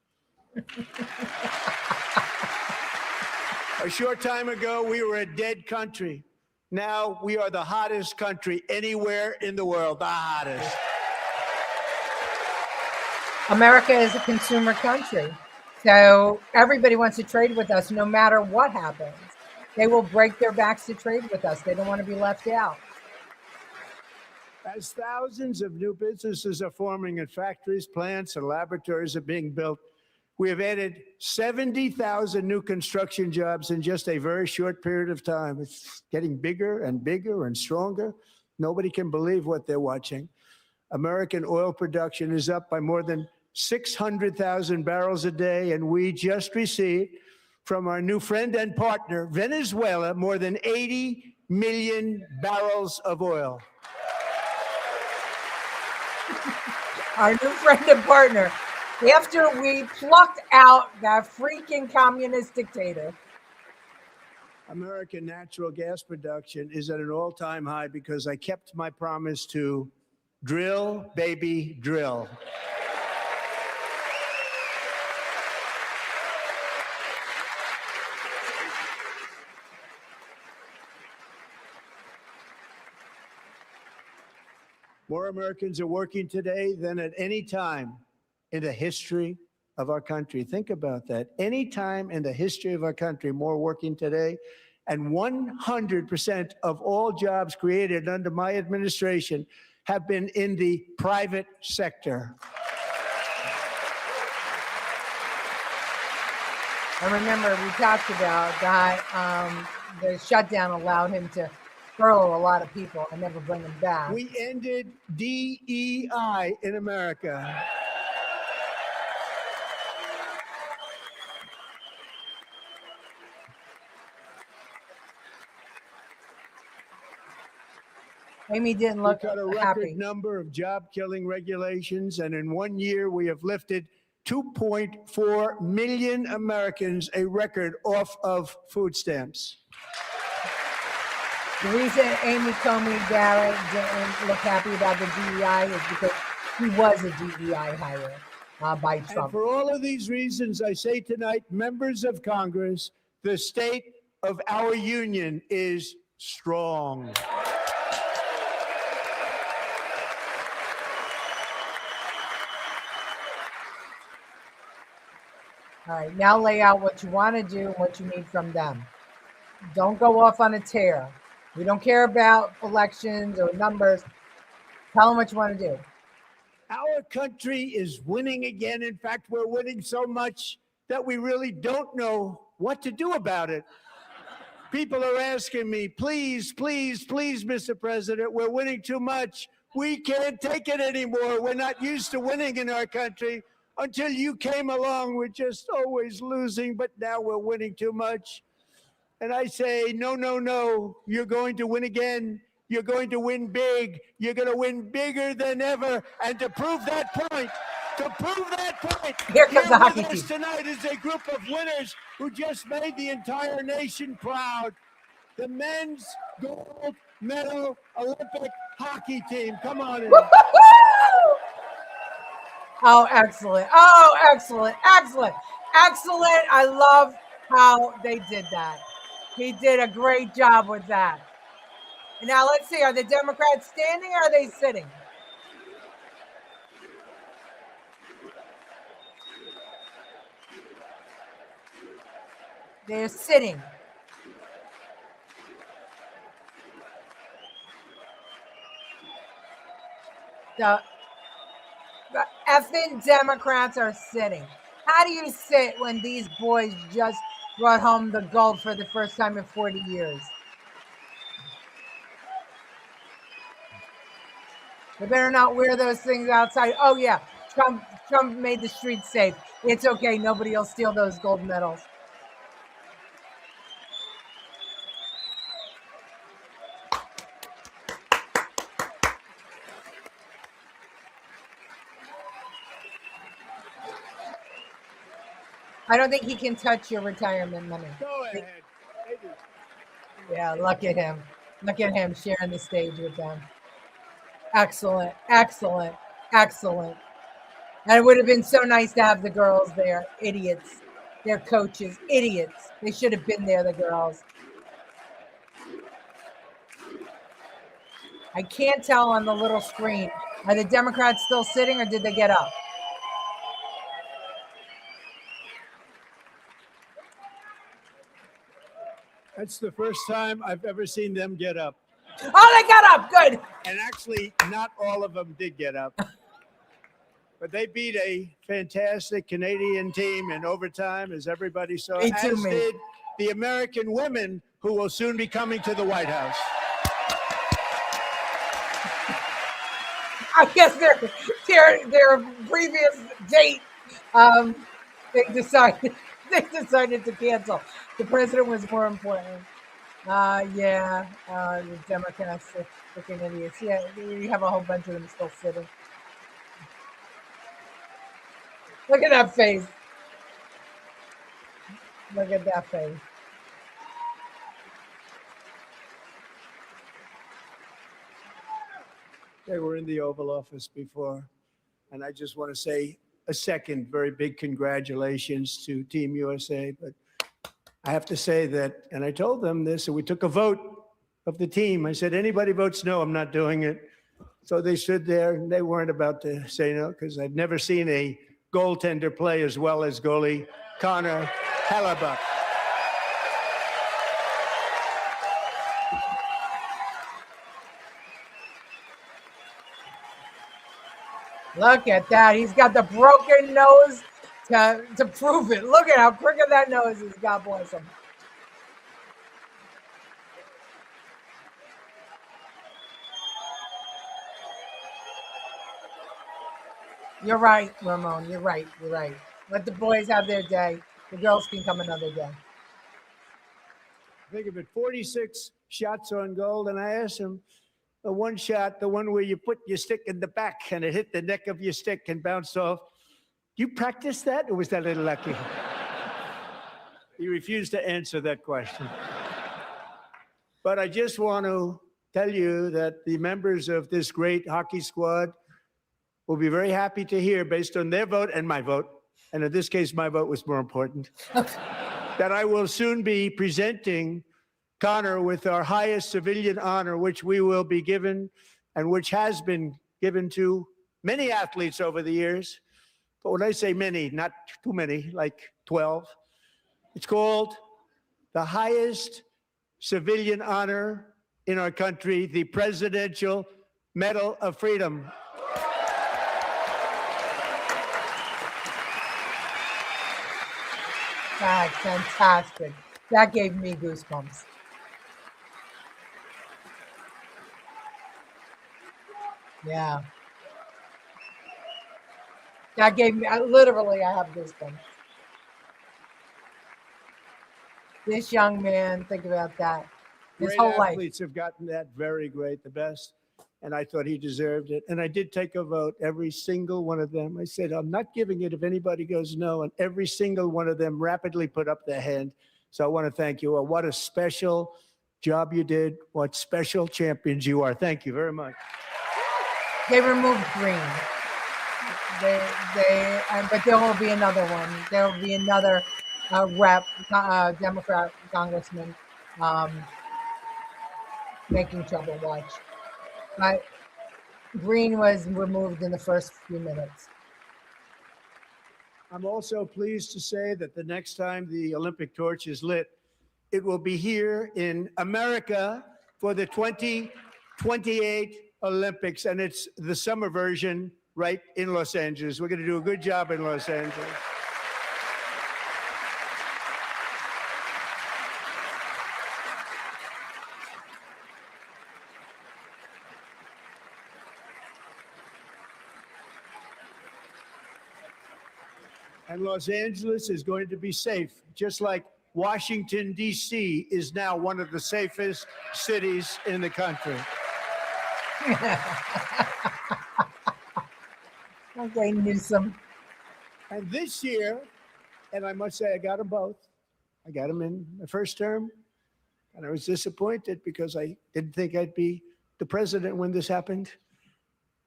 S: A short time ago, we were a dead country. Now we are the hottest country anywhere in the world, the hottest.
A: America is a consumer country. So everybody wants to trade with us no matter what happens. They will break their backs to trade with us. They don't want to be left out.
S: As thousands of new businesses are forming and factories, plants, and laboratories are being built, we have added 70,000 new construction jobs in just a very short period of time. It's getting bigger and bigger and stronger. Nobody can believe what they're watching. American oil production is up by more than 600,000 barrels a day, and we just received from our new friend and partner, Venezuela, more than 80 million barrels of oil.
A: Our new friend and partner, after we plucked out that freaking communist dictator.
S: American natural gas production is at an all-time high because I kept my promise to drill, baby, drill. More Americans are working today than at any time in the history of our country. Think about that. Any time in the history of our country, more working today. And 100% of all jobs created under my administration have been in the private sector.
A: I remember we talked about that the shutdown allowed him to furlough a lot of people and never bring them back.
S: We ended DEI in America.
A: Amy didn't look
S: We cut a record
A: happy.
S: number of job-killing regulations, and in 1 year, we have lifted 2.4 million Americans, a record, off of food stamps.
A: The reason Amy Comey Barrett didn't look happy about the DEI is because he was a DEI hire by Trump.
S: And for all of these reasons, I say tonight, members of Congress, the state of our union is strong.
A: All right, now lay out what you want to do and what you need from them. Don't go off on a tear. We don't care about elections or numbers. Tell them what you want to do.
S: Our country is winning again. In fact, we're winning so much that we really don't know what to do about it. People are asking me, please, please, please, Mr. President, we're winning too much. We can't take it anymore. We're not used to winning in our country. Until you came along, we're just always losing, but now we're winning too much. And I say, no, no, no, you're going to win again. You're going to win big. You're going to win bigger than ever. And to prove that point, To prove that point,
A: Here comes the hockey
S: with us
A: team.
S: tonight is a group of winners who just made the entire nation proud. The men's gold medal Olympic hockey team. Come on in.
A: Oh, excellent. Oh, excellent. Excellent. Excellent. I love how they did that. He did a great job with that. Now let's see. Are the Democrats standing or are they sitting? They're sitting. The effing Democrats are sitting. How do you sit when these boys just brought home the gold for the first time in 40 years? They better not wear those things outside. Oh yeah, Trump made the streets safe. It's okay. Nobody will steal those gold medals. I don't think he can touch your retirement money.
S: Go ahead.
A: Yeah, look at him. Look at him sharing the stage with them. Excellent, excellent, excellent. And it would have been so nice to have the girls there. Idiots. Their coaches, idiots. They should have been there, the girls. I can't tell on the little screen. Are the Democrats still sitting or did they get up?
S: That's the first time I've ever seen them get up.
A: Oh, they got up. Good.
S: And actually, not all of them did get up. But they beat a fantastic Canadian team in overtime, as everybody saw.
A: Me too,
S: as
A: mate.
S: did the American women who will soon be coming to the White House.
A: I guess their previous date, they decided to cancel. The president was more important. The Democrats are freaking idiots. Yeah, you have a whole bunch of them still sitting. Look at that face. Look at that face.
S: They were in the Oval Office before. And I just want to say a second very big congratulations to Team USA. But I have to say that, and I told them this, and we took a vote of the team. I said, anybody votes no, I'm not doing it. So they stood there and they weren't about to say no because I've never seen a goaltender play as well as goalie Connor Hellebuck.
A: Look at that. He's got the broken nose to prove it. Look at how crooked that nose is. God bless him. You're right, Ramon. You're right. You're right. Let the boys have their day. The girls can come another day.
S: Think of it, 46 shots on goal, and I asked him, the one shot, the one where you put your stick in the back and it hit the neck of your stick and bounced off. You practiced that, or was that a little lucky? He refused to answer that question. But I just want to tell you that the members of this great hockey squad will be very happy to hear, based on their vote and my vote, and in this case, my vote was more important, that I will soon be presenting Connor with our highest civilian honor, which we will be given and which has been given to many athletes over the years. But when I say many, not too many, like 12, it's called the highest civilian honor in our country, the Presidential Medal of Freedom.
A: God, fantastic. That gave me goosebumps. Yeah. That gave me, literally, I have goosebumps. This young man, think about that. His
S: Great
A: whole life.
S: athletes have gotten that very great, the best. and I thought he deserved it. And I did take a vote, every single one of them. I said, I'm not giving it if anybody goes no, and every single one of them rapidly put up their hand. So I want to thank you all. What a special job you did. What special champions you are. Thank you very much.
A: They removed Green. But there will be another one. There will be another Democrat congressman making trouble. Watch. But Green was removed in the first few minutes.
S: I'm also pleased to say that the next time the Olympic torch is lit, it will be here in America for the 2028 Olympics, and it's the summer version right in Los Angeles. We're going to do a good job in Los Angeles. And Los Angeles is going to be safe, just like Washington, D.C. is now one of the safest cities in the country.
A: Okay, Newsom.
S: And this year, and I must say I got them both. I got them in the first term, and I was disappointed because I didn't think I'd be the president when this happened.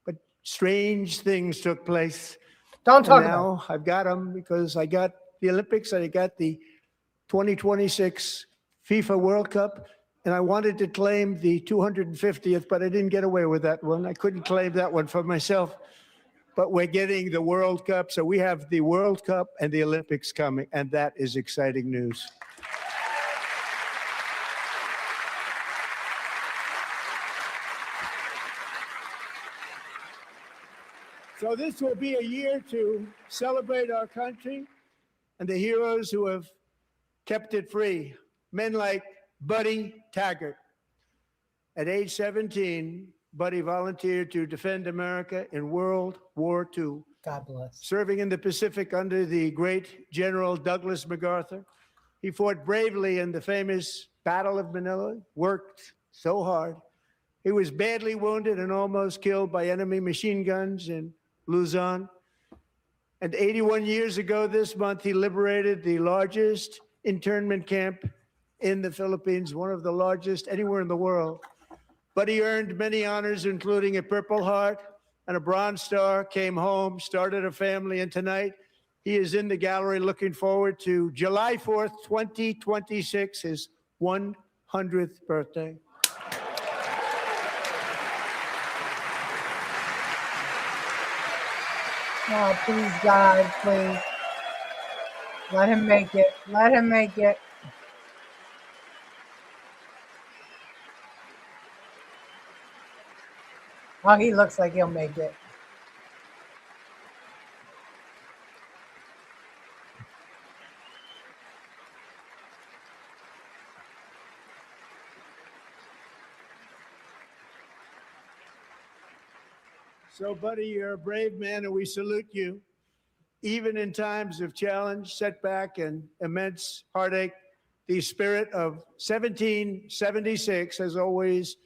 S: But strange things took place.
A: Don't talk
S: now
A: about it.
S: I've got them because I got the Olympics and I got the 2026 FIFA World Cup, and I wanted to claim the 250th, but I didn't get away with that one. I couldn't claim that one for myself. But we're getting the World Cup, so we have the World Cup and the Olympics coming, and that is exciting news. So this will be a year to celebrate our country and the heroes who have kept it free. Men like Buddy Taggart. At age 17, Buddy volunteered to defend America in World War II.
A: God bless.
S: Serving in the Pacific under the great General Douglas MacArthur. He fought bravely in the famous Battle of Manila, worked so hard. He was badly wounded and almost killed by enemy machine guns in Luzon. And 81 years ago this month, he liberated the largest internment camp in the Philippines, one of the largest anywhere in the world. But he earned many honors, including a Purple Heart and a Bronze Star, came home, started a family, and tonight he is in the gallery looking forward to July 4th, 2026, his 100th birthday.
A: Oh, please, God, please. Let him make it. Let him make it. Oh, he looks like he'll make it.
S: So, Buddy, you're a brave man, and we salute you. Even in times of challenge, setback, and immense heartache, the spirit of 1776 has always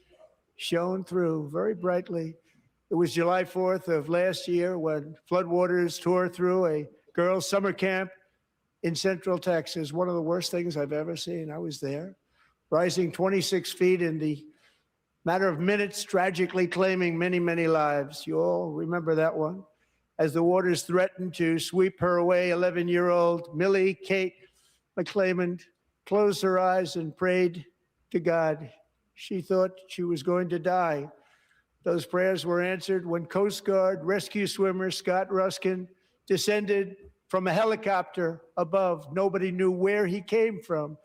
S: shone through very brightly. It was July 4th of last year when floodwaters tore through a girls' summer camp in Central Texas. One of the worst things I've ever seen. I was there, rising 26 feet in the matter of minutes, tragically claiming many, many lives. You all remember that one. As the waters threatened to sweep her away, 11-year-old Millie Kate McClelland closed her eyes and prayed to God. She thought she was going to die. Those prayers were answered when Coast Guard rescue swimmer Scott Ruskin descended from a helicopter above. Nobody knew where he came from.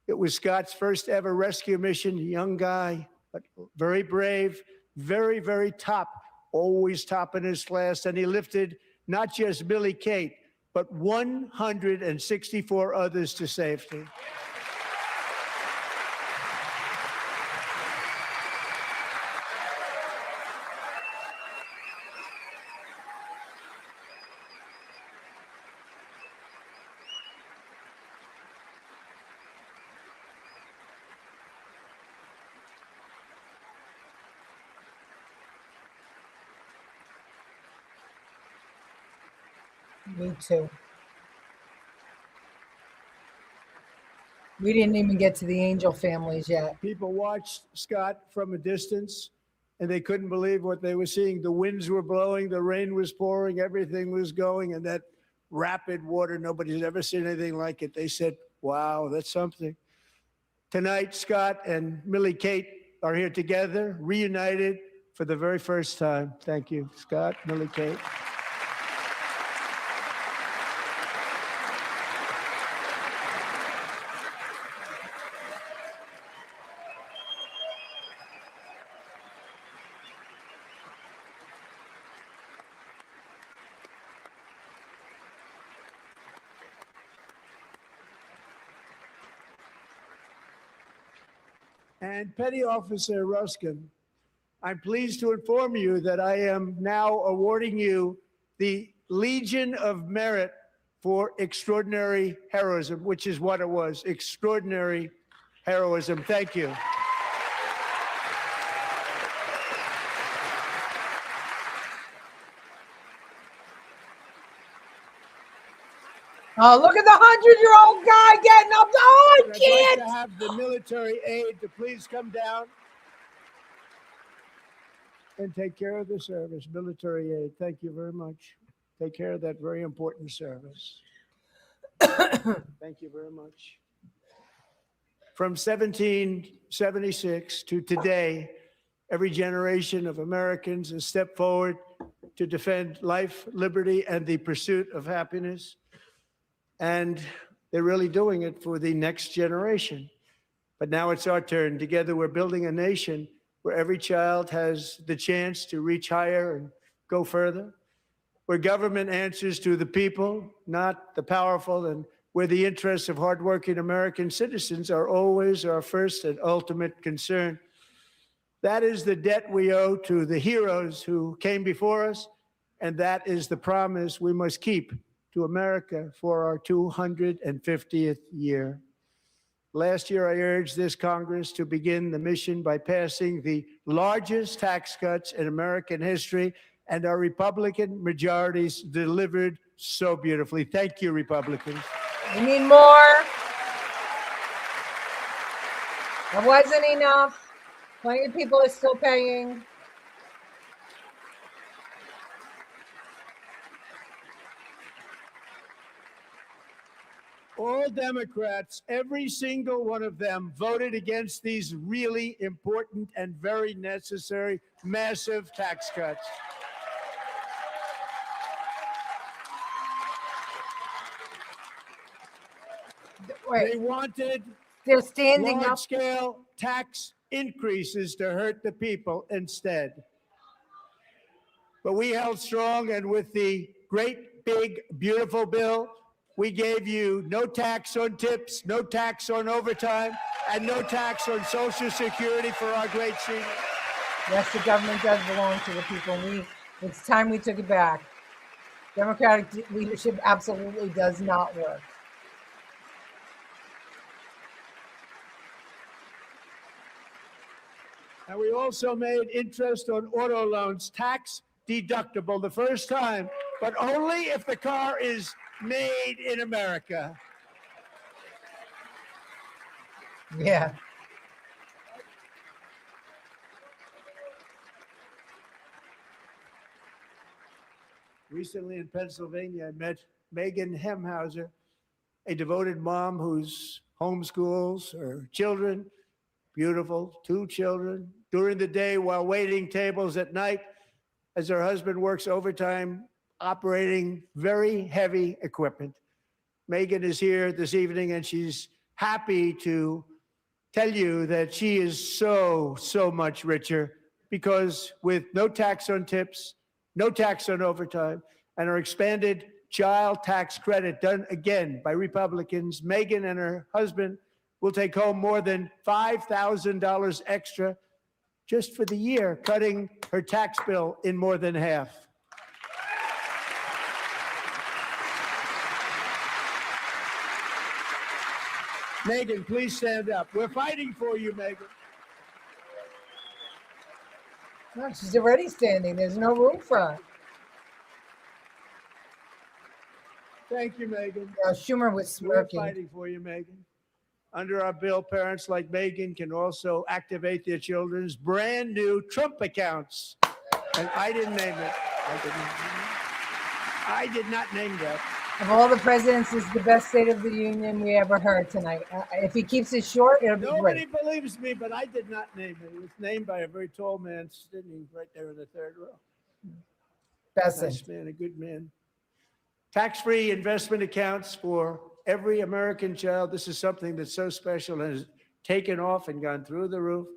S: It was Scott's first ever rescue mission, a young guy, but very brave, very, very top, always top in his class. And he lifted not just Millie Kate, but 164 others to safety.
A: Me too. We didn't even get to the angel families yet.
S: People watched Scott from a distance, and they couldn't believe what they were seeing. The winds were blowing, the rain was pouring, everything was going, and that rapid water, nobody's ever seen anything like it. They said, wow, that's something. Tonight, Scott and Millie Kate are here together, reunited for the very first time. Thank you, Scott, Millie Kate. And Petty Officer Ruskin, I'm pleased to inform you that I am now awarding you the Legion of Merit for extraordinary heroism, which is what it was, extraordinary heroism. Thank you.
A: Oh, look at the 100-year-old guy getting up. Oh, I
S: I'd
A: can't.
S: like to have the military aide to please come down and take care of the service. Military aide, thank you very much. Take care of that very important service. Thank you very much. From 1776 to today, every generation of Americans has stepped forward to defend life, liberty, and the pursuit of happiness. And they're really doing it for the next generation. But now it's our turn. Together, we're building a nation where every child has the chance to reach higher and go further, where government answers to the people, not the powerful, and where the interests of hardworking American citizens are always our first and ultimate concern. That is the debt we owe to the heroes who came before us, and that is the promise we must keep to America for our 250th year. Last year, I urged this Congress to begin the mission by passing the largest tax cuts in American history, and our Republican majorities delivered so beautifully. Thank you, Republicans.
A: We need more. That wasn't enough. Plenty of people are still paying.
S: All Democrats, every single one of them, voted against these really important and very necessary massive tax cuts.
A: Wait.
S: They wanted
A: They're standing up.
S: large-scale tax increases to hurt the people instead. But we held strong, and with the great, big, beautiful bill, we gave you no tax on tips, no tax on overtime, and no tax on Social Security for our great seniors.
A: Yes, the government does belong to the people. It's time we took it back. Democratic leadership absolutely does not work.
S: And we also made interest on auto loans tax deductible the first time, but only if the car is made in America.
A: Yeah.
S: Recently in Pennsylvania, I met Megan Hemhauser, a devoted mom who's homeschools her children, beautiful, 2 children, during the day while waiting tables at night as her husband works overtime operating very heavy equipment. Megan is here this evening, and she's happy to tell you that she is so much richer because with no tax on tips, no tax on overtime, and our expanded child tax credit done again by Republicans, Megan and her husband will take home more than $5,000 extra just for the year, cutting her tax bill in more than half. Megan, please stand up. We're fighting for you, Megan.
A: No, she's already standing. There's no room for her.
S: Thank you, Megan.
A: Schumer was
S: We're
A: smirking.
S: fighting for you, Megan. Under our bill, parents like Megan can also activate their children's brand new Trump accounts. And I didn't name it. I did not name that.
A: Of all the presidents, this is the best State of the Union we ever heard tonight. If he keeps it short, it'll be
S: Nobody
A: great.
S: believes me, but I did not name it. It was named by a very tall man sitting right there in the third row.
A: Best
S: Nice man, a good man. Tax-free investment accounts for every American child. This is something that's so special and has taken off and gone through the roof.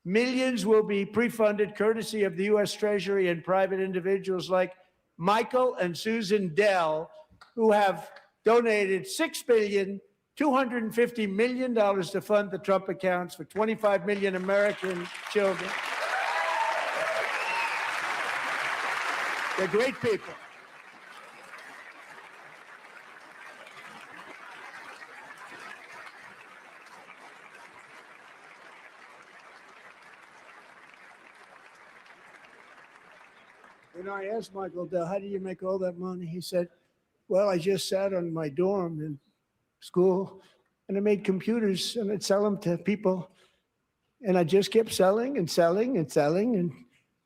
S: Millions will be pre-funded courtesy of the U.S. Treasury and private individuals like Michael and Susan Dell, who have donated $6.25 billion to fund the Trump accounts for 25 million American children. They're great people. I asked Michael Dell, how do you make all that money? He said, well, I just sat on my dorm in school and I made computers and I'd sell them to people. And I just kept selling and selling and selling. And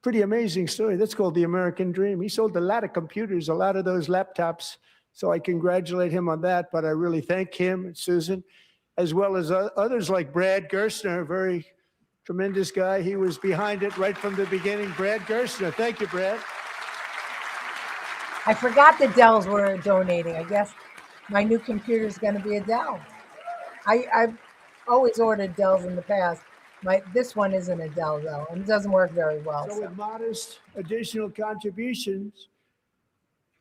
S: pretty amazing story. That's called the American dream. He sold a lot of computers, a lot of those laptops. So I congratulate him on that. But I really thank him and Susan, as well as others like Brad Gerstner, a very tremendous guy. He was behind it right from the beginning. Brad Gerstner. Thank you, Brad.
A: I forgot the Dells were donating. I guess my new computer is going to be a Dell. I've always ordered Dells in the past. This one isn't a Dell, though, and it doesn't work very well.
S: So with modest additional contributions,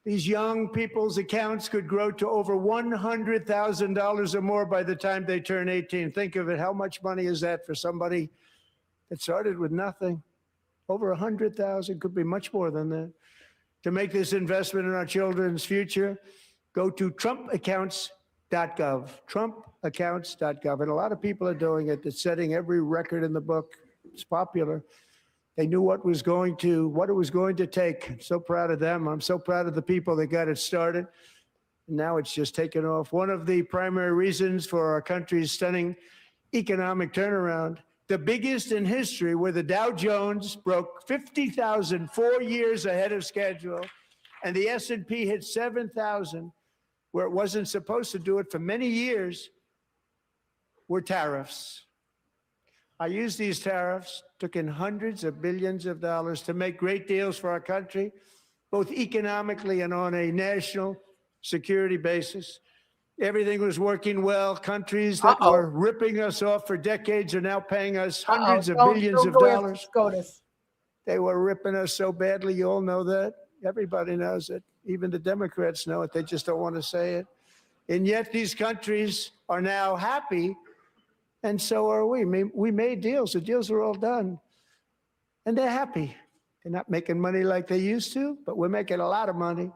S: these young people's accounts could grow to over $100,000 or more by the time they turn 18. Think of it. How much money is that for somebody that started with nothing? Over 100,000, could be much more than that. To make this investment in our children's future, go to trumpaccounts.gov, trumpaccounts.gov. And a lot of people are doing it. It's setting every record in the book. It's popular. They knew what it was going to take. So proud of them. I'm so proud of the people that got it started. And now it's just taken off. One of the primary reasons for our country's stunning economic turnaround, the biggest in history, where the Dow Jones broke 50,000 4 years ahead of schedule, and the S&P hit 7,000, where it wasn't supposed to do it for many years, were tariffs. I used these tariffs, took in hundreds of billions of dollars to make great deals for our country, both economically and on a national security basis. Everything was working well. Countries that were ripping us off for decades are now paying us hundreds of billions of dollars. They were ripping us so badly. You all know that. Everybody knows it. Even the Democrats know it. They just don't want to say it. And yet these countries are now happy, and so are we. We made deals. The deals are all done. And they're happy. They're not making money like they used to, but we're making a lot of money.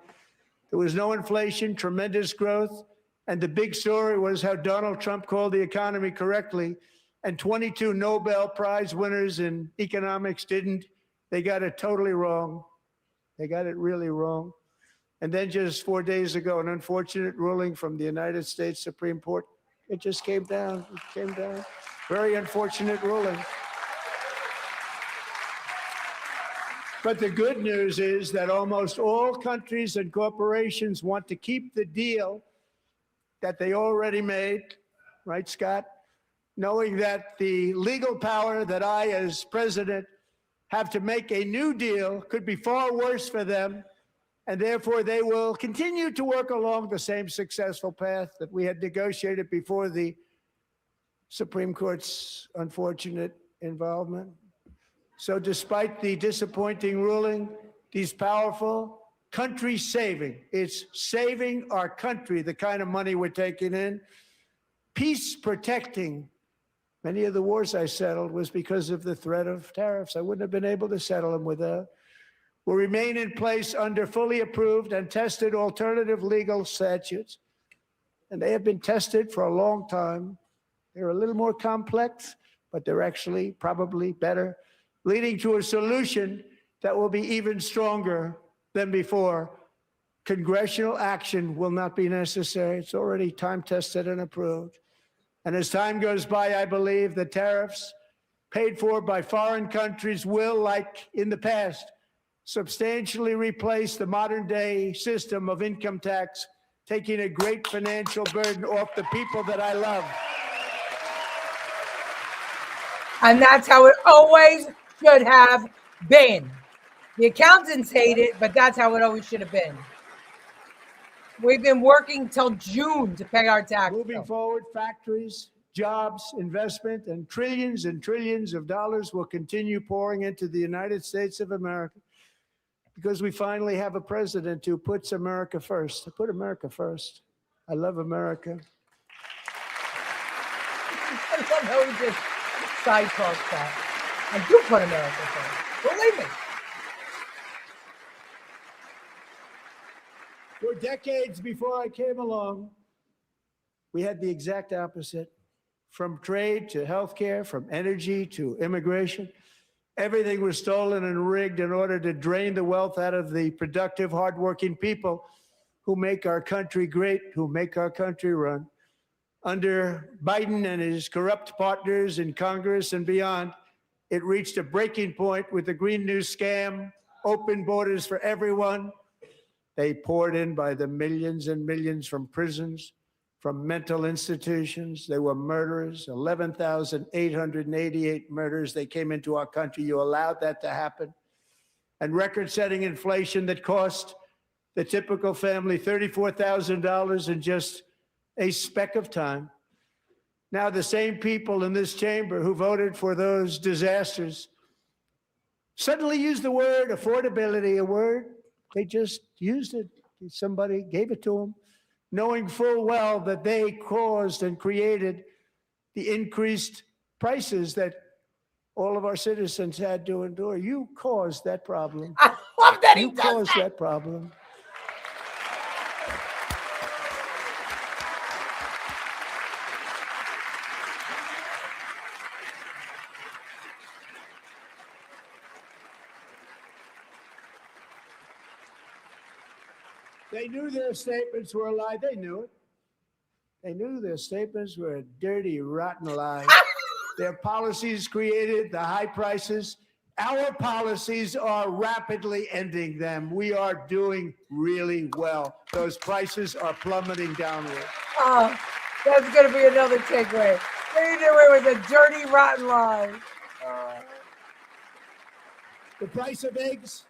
S: There was no inflation, tremendous growth. And the big story was how Donald Trump called the economy correctly, and 22 Nobel Prize winners in economics didn't. They got it totally wrong. They got it really wrong. And then just 4 days ago, an unfortunate ruling from the United States Supreme Court. It just came down. It came down. Very unfortunate ruling. But the good news is that almost all countries and corporations want to keep the deal that they already made, right, Scott? Knowing that the legal power that I, as president, have to make a new deal could be far worse for them, and therefore they will continue to work along the same successful path that we had negotiated before the Supreme Court's unfortunate involvement. So despite the disappointing ruling, these powerful country saving. It's saving our country, the kind of money we're taking in. Peace protecting. Many of the wars I settled was because of the threat of tariffs. I wouldn't have been able to settle them without. Will remain in place under fully approved and tested alternative legal statutes. And they have been tested for a long time. They're a little more complex, but they're actually probably better, leading to a solution that will be even stronger than before. Congressional action will not be necessary. It's already time tested and approved. And as time goes by, I believe the tariffs paid for by foreign countries will, like in the past, substantially replace the modern day system of income tax, taking a great financial burden off the people that I love.
A: And that's how it always should have been. The accountants hate it, but that's how it always should have been. We've been working till June to pay our taxes.
S: Moving forward, factories, jobs, investment, and trillions of dollars will continue pouring into the United States of America because we finally have a president who puts America first. I put America first. I love America.
A: I love how he just side talks that. I do put America first. Believe me.
S: For decades before I came along, we had the exact opposite. From trade to healthcare, from energy to immigration, everything was stolen and rigged in order to drain the wealth out of the productive, hardworking people who make our country great, who make our country run. Under Biden and his corrupt partners in Congress and beyond, it reached a breaking point with the Green New scam, open borders for everyone. They poured in by the millions and millions from prisons, from mental institutions. They were murderers, 11,888 murders. They came into our country. You allowed that to happen. And record-setting inflation that cost the typical family $34,000 in just a speck of time. Now the same people in this chamber who voted for those disasters suddenly use the word affordability, a word they just used it. Somebody gave it to them, knowing full well that they caused and created the increased prices that all of our citizens had to endure. You caused that problem.
A: I love that
S: you caused that problem. They knew their statements were a lie. They knew it. They knew their statements were a dirty, rotten lie. Their policies created the high prices. Our policies are rapidly ending them. We are doing really well. Those prices are plummeting downward.
A: Oh, that's going to be another takeaway. They knew it was a dirty, rotten lie.
S: The price of eggs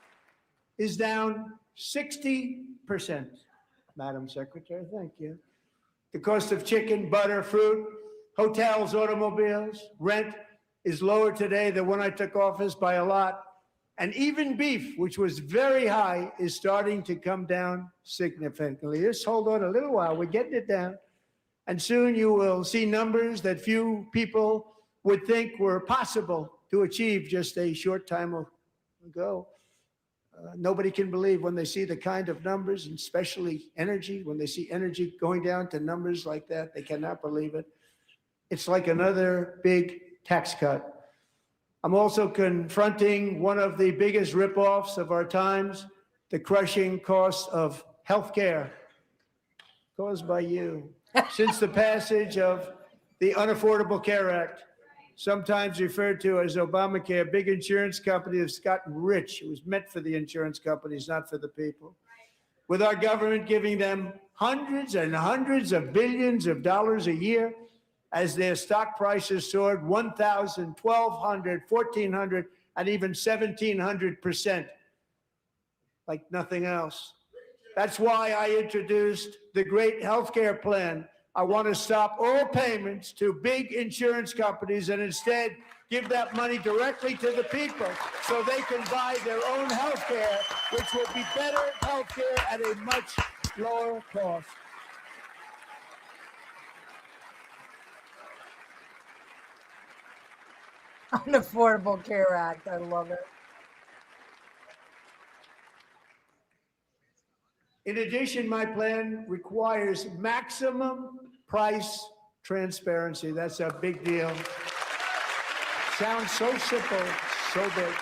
S: is down 60%, Madam Secretary, thank you. The cost of chicken, butter, fruit, hotels, automobiles, rent is lower today than when I took office by a lot. And even beef, which was very high, is starting to come down significantly. Just hold on a little while, we're getting it down. And soon you will see numbers that few people would think were possible to achieve just a short time ago. Nobody can believe when they see the kind of numbers, and especially energy, when they see energy going down to numbers like that, they cannot believe it. It's like another big tax cut. I'm also confronting one of the biggest ripoffs of our times, the crushing cost of health care caused by you. Since the passage of the Unaffordable Care Act, sometimes referred to as Obamacare, big insurance company has gotten rich. It was meant for the insurance companies, not for the people. With our government giving them hundreds and hundreds of billions of dollars a year as their stock prices soared 1,000, 1,200, 1,400, and even 1,700%, like nothing else. That's why I introduced the great healthcare plan. I want to stop all payments to big insurance companies and instead give that money directly to the people so they can buy their own health care, which will be better health care at a much lower cost.
A: Unaffordable Care Act. I love it.
S: In addition, my plan requires maximum price transparency. That's a big deal. Sounds so simple, so big.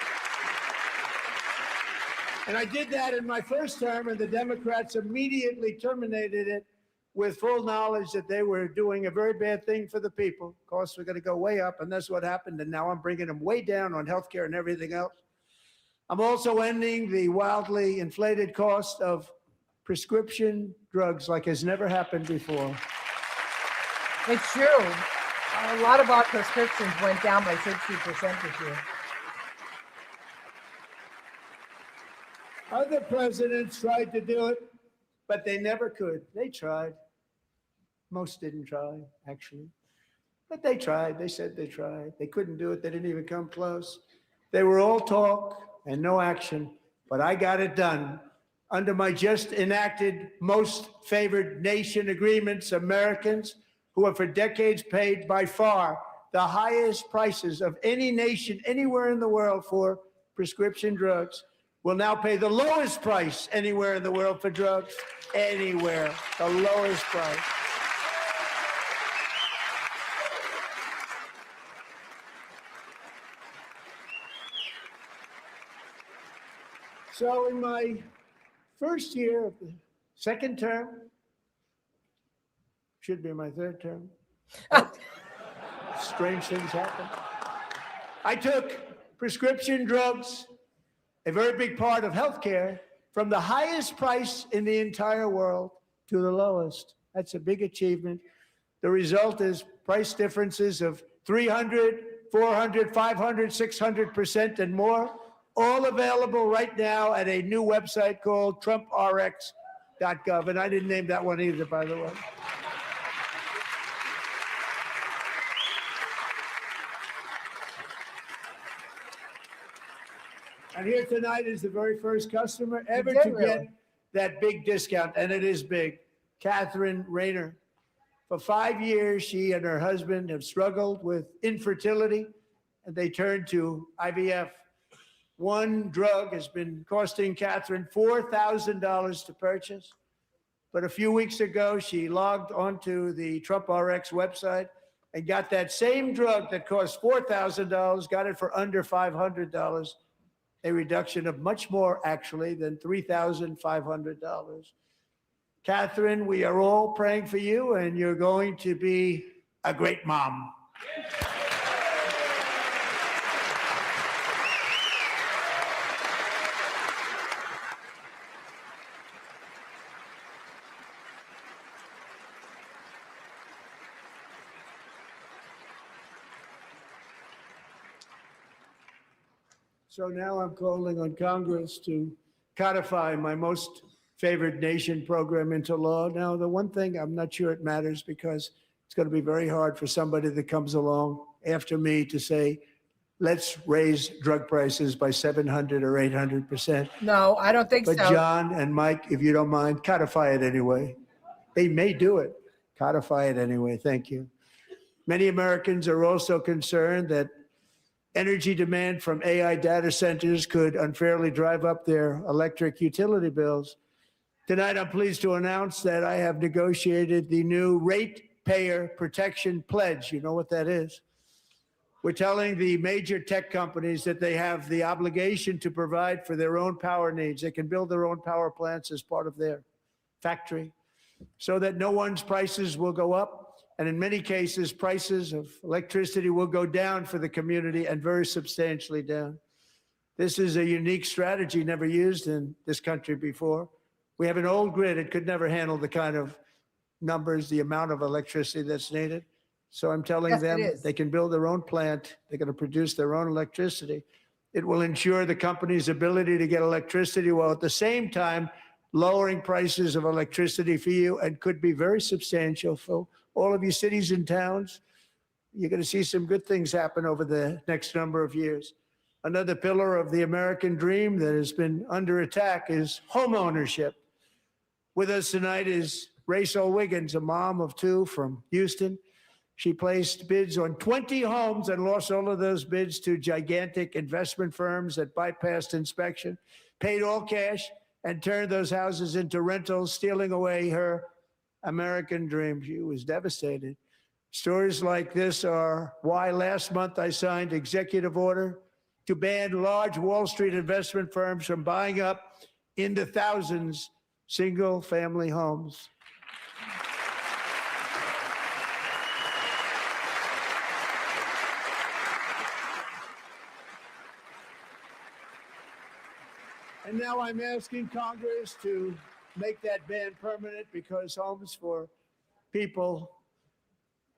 S: And I did that in my first term, and the Democrats immediately terminated it with full knowledge that they were doing a very bad thing for the people. Costs were going to go way up, and that's what happened. And now I'm bringing them way down on health care and everything else. I'm also ending the wildly inflated cost of prescription drugs like has never happened before.
A: It's true. A lot of our prescriptions went down by 60% this year.
S: Other presidents tried to do it, but they never could. They tried. Most didn't try, actually. But they tried. They said they tried. They couldn't do it. They didn't even come close. They were all talk and no action, but I got it done. Under my just enacted most favored nation agreements, Americans who have for decades paid by far the highest prices of any nation anywhere in the world for prescription drugs will now pay the lowest price anywhere in the world for drugs. Anywhere, the lowest price. So in my first year of the second term, should be my third term, strange things happen. I took prescription drugs, a very big part of healthcare, from the highest price in the entire world to the lowest. That's a big achievement. The result is price differences of 300, 400, 500, 600% and more, all available right now at a new website called TrumpRx.gov. And I didn't name that one either, by the way. And here tonight is the very first customer ever to get that big discount, and it is big. Catherine Rayner. For 5 years, she and her husband have struggled with infertility, and they turned to IVF. One drug has been costing Catherine $4,000 to purchase. But a few weeks ago, she logged onto the Trump RX website and got that same drug that cost $4,000, got it for under $500. A reduction of much more, actually, than $3,500. Catherine, we are all praying for you, and you're going to be a great mom. So now I'm calling on Congress to codify my most favored nation program into law. Now, the one thing I'm not sure it matters, because it's going to be very hard for somebody that comes along after me to say, let's raise drug prices by 700 or 800%.
A: No, I don't think so.
S: But John and Mike, if you don't mind, codify it anyway. They may do it. Codify it anyway. Thank you. Many Americans are also concerned that energy demand from AI data centers could unfairly drive up their electric utility bills. Tonight, I'm pleased to announce that I have negotiated the new Ratepayer Protection Pledge. You know what that is? We're telling the major tech companies that they have the obligation to provide for their own power needs. They can build their own power plants as part of their factory so that no one's prices will go up. And in many cases, prices of electricity will go down for the community, and very substantially down. This is a unique strategy never used in this country before. We have an old grid. It could never handle the kind of numbers, the amount of electricity that's needed. So I'm telling them they can build their own plant. They're going to produce their own electricity. It will ensure the company's ability to get electricity while at the same time lowering prices of electricity for you, and could be very substantial for all of you cities and towns. You're going to see some good things happen over the next number of years. Another pillar of the American dream that has been under attack is home ownership. With us tonight is Rachel Wiggins, a mom of two from Houston. She placed bids on 20 homes and lost all of those bids to gigantic investment firms that bypassed inspection, paid all cash, and turned those houses into rentals, stealing away her American dream. She was devastated. Stories like this are why last month I signed Executive Order to ban large Wall Street investment firms from buying up into thousands single-family homes. And now I'm asking Congress to make that ban permanent, because homes for people,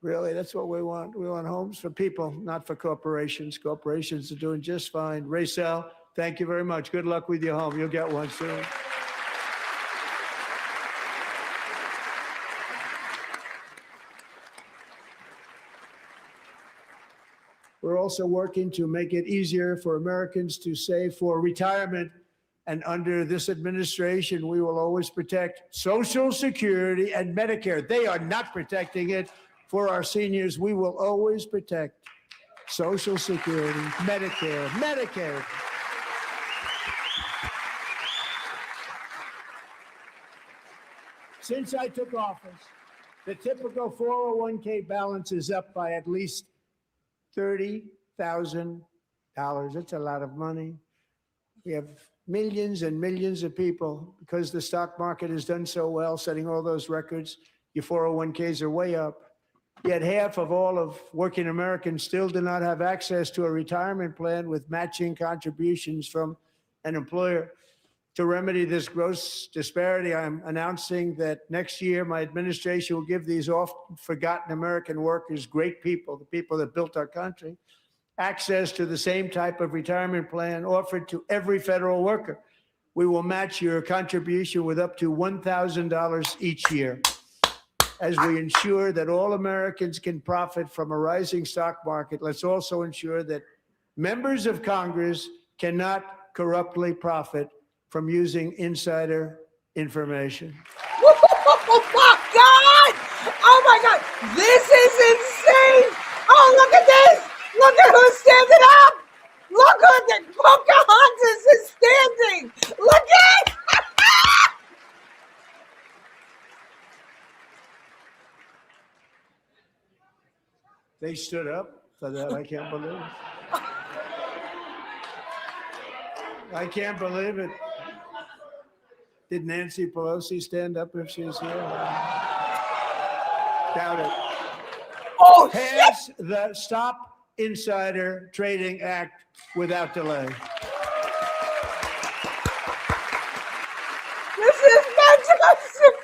S: really, that's what we want. We want homes for people, not for corporations. Corporations are doing just fine. Raysel, thank you very much. Good luck with your home. You'll get one soon. We're also working to make it easier for Americans to save for retirement. And under this administration, we will always protect Social Security and Medicare. They are not protecting it for our seniors. We will always protect Social Security, Medicare. Since I took office, the typical 401k balance is up by at least $30,000. That's a lot of money. We have millions and millions of people, because the stock market has done so well, setting all those records. Your 401ks are way up. Yet half of all of working Americans still do not have access to a retirement plan with matching contributions from an employer. To remedy this gross disparity, I'm announcing that next year my administration will give these often forgotten American workers, great people, the people that built our country, access to the same type of retirement plan offered to every federal worker. We will match your contribution with up to $1,000 each year, as we ensure that all Americans can profit from a rising stock market. Let's also ensure that members of Congress cannot corruptly profit from using insider information.
A: Oh my God! Oh my God! This is insane! Oh, look at this! Look at who's standing up! Look at Pocahontas is standing! Look at!
S: They stood up for that. I can't believe it. I can't believe it. Did Nancy Pelosi stand up if she's here? Doubt it.
A: Oh,
S: pass the Stop Insider Trading Act without delay.
A: This is fantastic!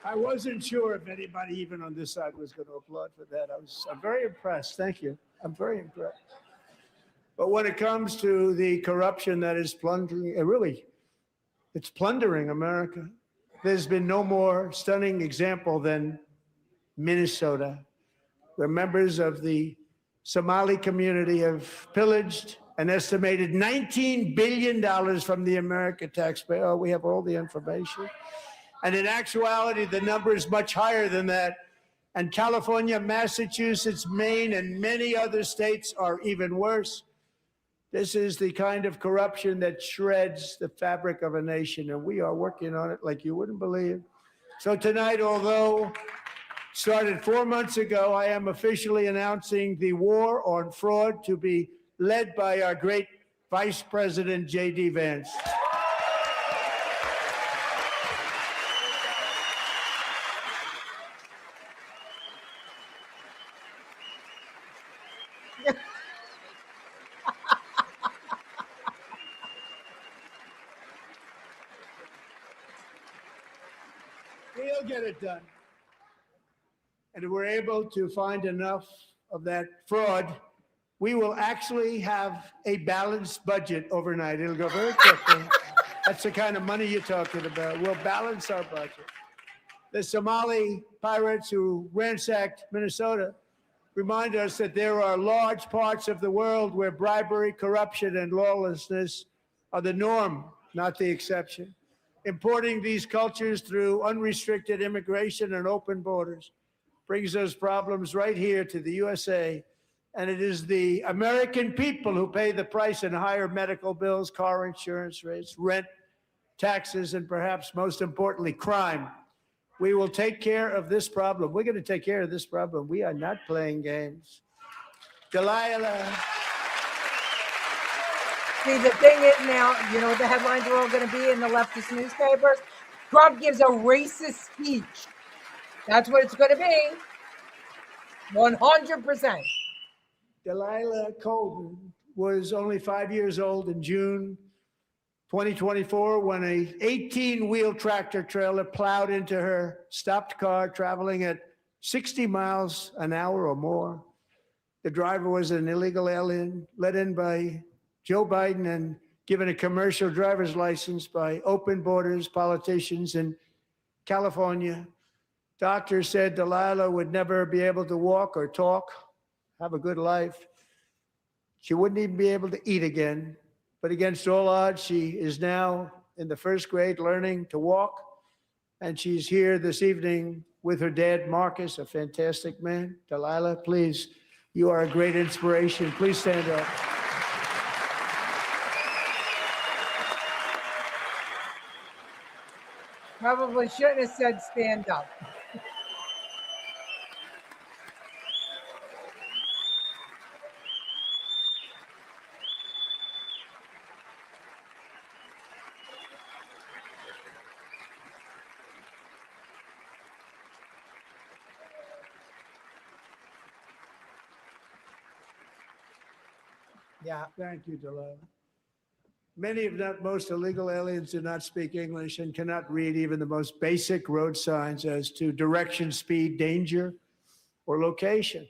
S: I wasn't sure if anybody even on this side was going to applaud for that. I'm very impressed. Thank you. I'm very impressed. But when it comes to the corruption that is plundering, it's plundering America. There's been no more stunning example than Minnesota, where members of the Somali community have pillaged an estimated $19 billion from the American taxpayer. Oh, we have all the information. And in actuality, the number is much higher than that. And California, Massachusetts, Maine, and many other states are even worse. This is the kind of corruption that shreds the fabric of a nation, and we are working on it like you wouldn't believe. So tonight, although started 4 months ago, I am officially announcing the war on fraud to be led by our great Vice President, J.D. Vance. We'll get it done. And if we're able to find enough of that fraud, we will actually have a balanced budget overnight. It'll go very quickly. That's the kind of money you're talking about. We'll balance our budget. The Somali pirates who ransacked Minnesota remind us that there are large parts of the world where bribery, corruption, and lawlessness are the norm, not the exception. Importing these cultures through unrestricted immigration and open borders brings those problems right here to the USA. And it is the American people who pay the price in higher medical bills, car insurance rates, rent, taxes, and perhaps most importantly, crime. We will take care of this problem. We're going to take care of this problem. We are not playing games. Delilah.
A: See, the thing is now, you know what the headlines are all going to be in the leftist newspapers? Trump gives a racist speech. That's what it's going to be. 100%.
S: Delilah Colvin was only 5 years old in June 2024 when a 18-wheel tractor trailer plowed into her stopped car traveling at 60 miles an hour or more. The driver was an illegal alien let in by Joe Biden and given a commercial driver's license by open borders politicians in California. Doctors said Delilah would never be able to walk or talk, have a good life. She wouldn't even be able to eat again. But against all odds, she is now in the first grade learning to walk. And she's here this evening with her dad, Marcus, a fantastic man. Delilah, please, you are a great inspiration. Please stand up.
A: Probably shouldn't have said stand up. Yeah.
S: Thank you, Delilah. Many, if not most, illegal aliens do not speak English and cannot read even the most basic road signs as to direction, speed, danger, or location.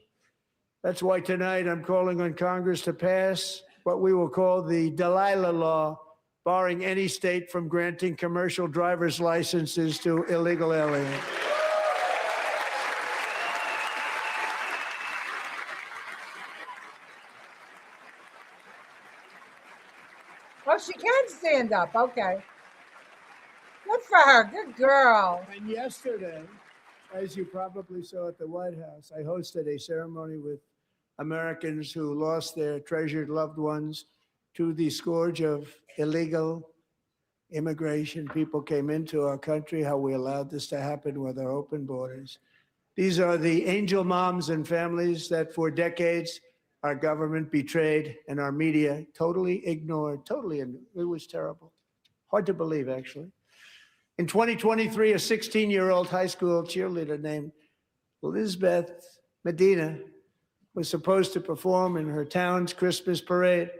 S: That's why tonight I'm calling on Congress to pass what we will call the Delilah Law, barring any state from granting commercial driver's licenses to illegal aliens.
A: Oh, she can stand up. Okay. Good for her. Good girl.
S: And yesterday, as you probably saw at the White House, I hosted a ceremony with Americans who lost their treasured loved ones to the scourge of illegal immigration. People came into our country, how we allowed this to happen with our open borders. These are the angel moms and families that for decades our government betrayed and our media totally ignored. It was terrible. Hard to believe, actually. In 2023, a 16-year-old high school cheerleader named Elizabeth Medina was supposed to perform in her town's Christmas parade,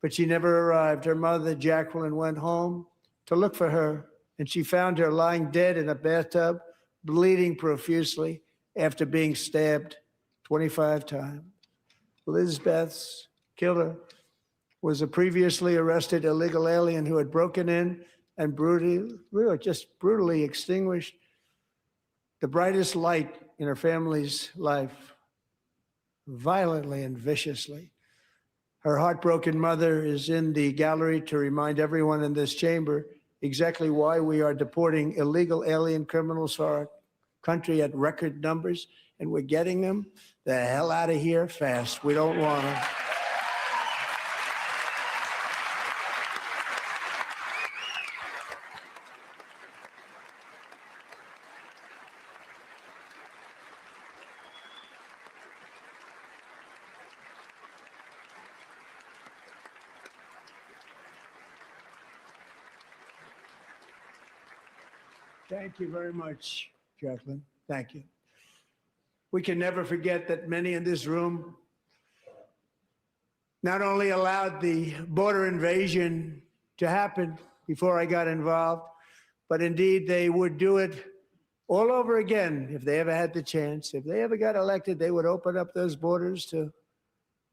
S: but she never arrived. Her mother, Jacqueline, went home to look for her, and she found her lying dead in a bathtub, bleeding profusely after being stabbed 25 times. Elizabeth's killer was a previously arrested illegal alien who had broken in and brutally extinguished the brightest light in her family's life, violently and viciously. Her heartbroken mother is in the gallery to remind everyone in this chamber exactly why we are deporting illegal alien criminals to our country at record numbers, and we're getting them the hell out of here fast. We don't want them. Thank you very much, Jacqueline. Thank you. We can never forget that many in this room not only allowed the border invasion to happen before I got involved, but indeed they would do it all over again if they ever had the chance. If they ever got elected, they would open up those borders to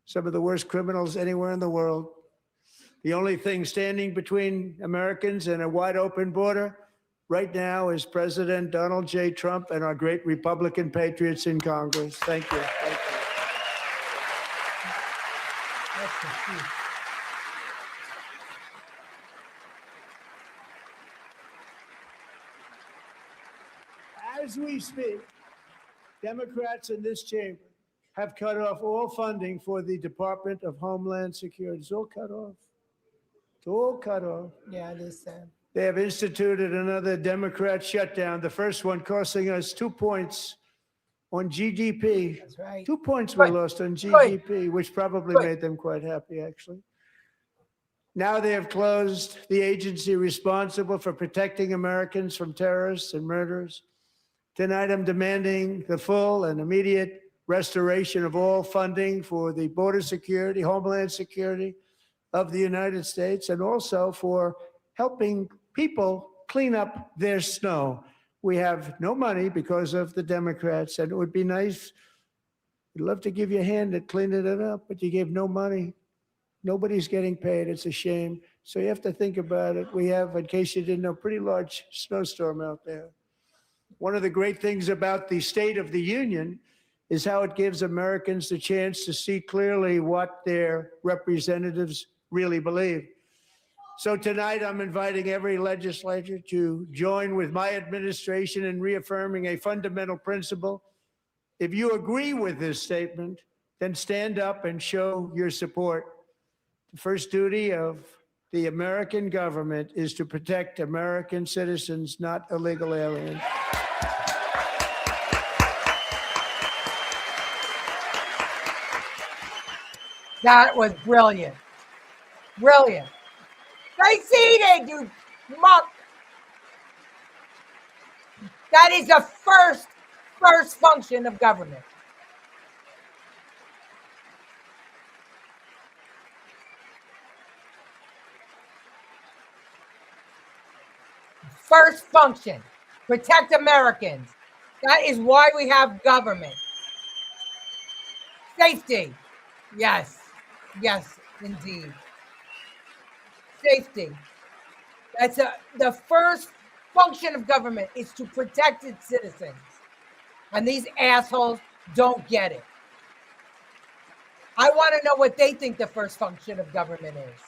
S: some of the worst criminals anywhere in the world. The only thing standing between Americans and a wide open border right now is President Donald J. Trump and our great Republican patriots in Congress. Thank you. Thank you. As we speak, Democrats in this chamber have cut off all funding for the Department of Homeland Security. It's all cut off. It's all cut off.
A: Yeah, it is sad.
S: They have instituted another Democrat shutdown, the first one costing us 2 points on GDP.
A: That's right.
S: 2 points were lost on GDP, which probably made them quite happy, actually. Now they have closed the agency responsible for protecting Americans from terrorists and murderers. Tonight, I'm demanding the full and immediate restoration of all funding for the border security, homeland security of the United States, and also for helping people clean up their snow. We have no money because of the Democrats, and it would be nice. We'd love to give you a hand at cleaning it up, but you gave no money. Nobody's getting paid. It's a shame. So you have to think about it. We have, in case you didn't know, a pretty large snowstorm out there. One of the great things about the State of the Union is how it gives Americans the chance to see clearly what their representatives really believe. So tonight, I'm inviting every legislator to join with my administration in reaffirming a fundamental principle. If you agree with this statement, then stand up and show your support. The first duty of the American government is to protect American citizens, not illegal aliens.
A: That was brilliant. Brilliant. Stay seated, you muck. That is the first function of government. First function, protect Americans. That is why we have government. Safety. Yes. Yes, indeed. Safety. That's the first function of government is to protect its citizens. And these assholes don't get it. I want to know what they think the first function of government is.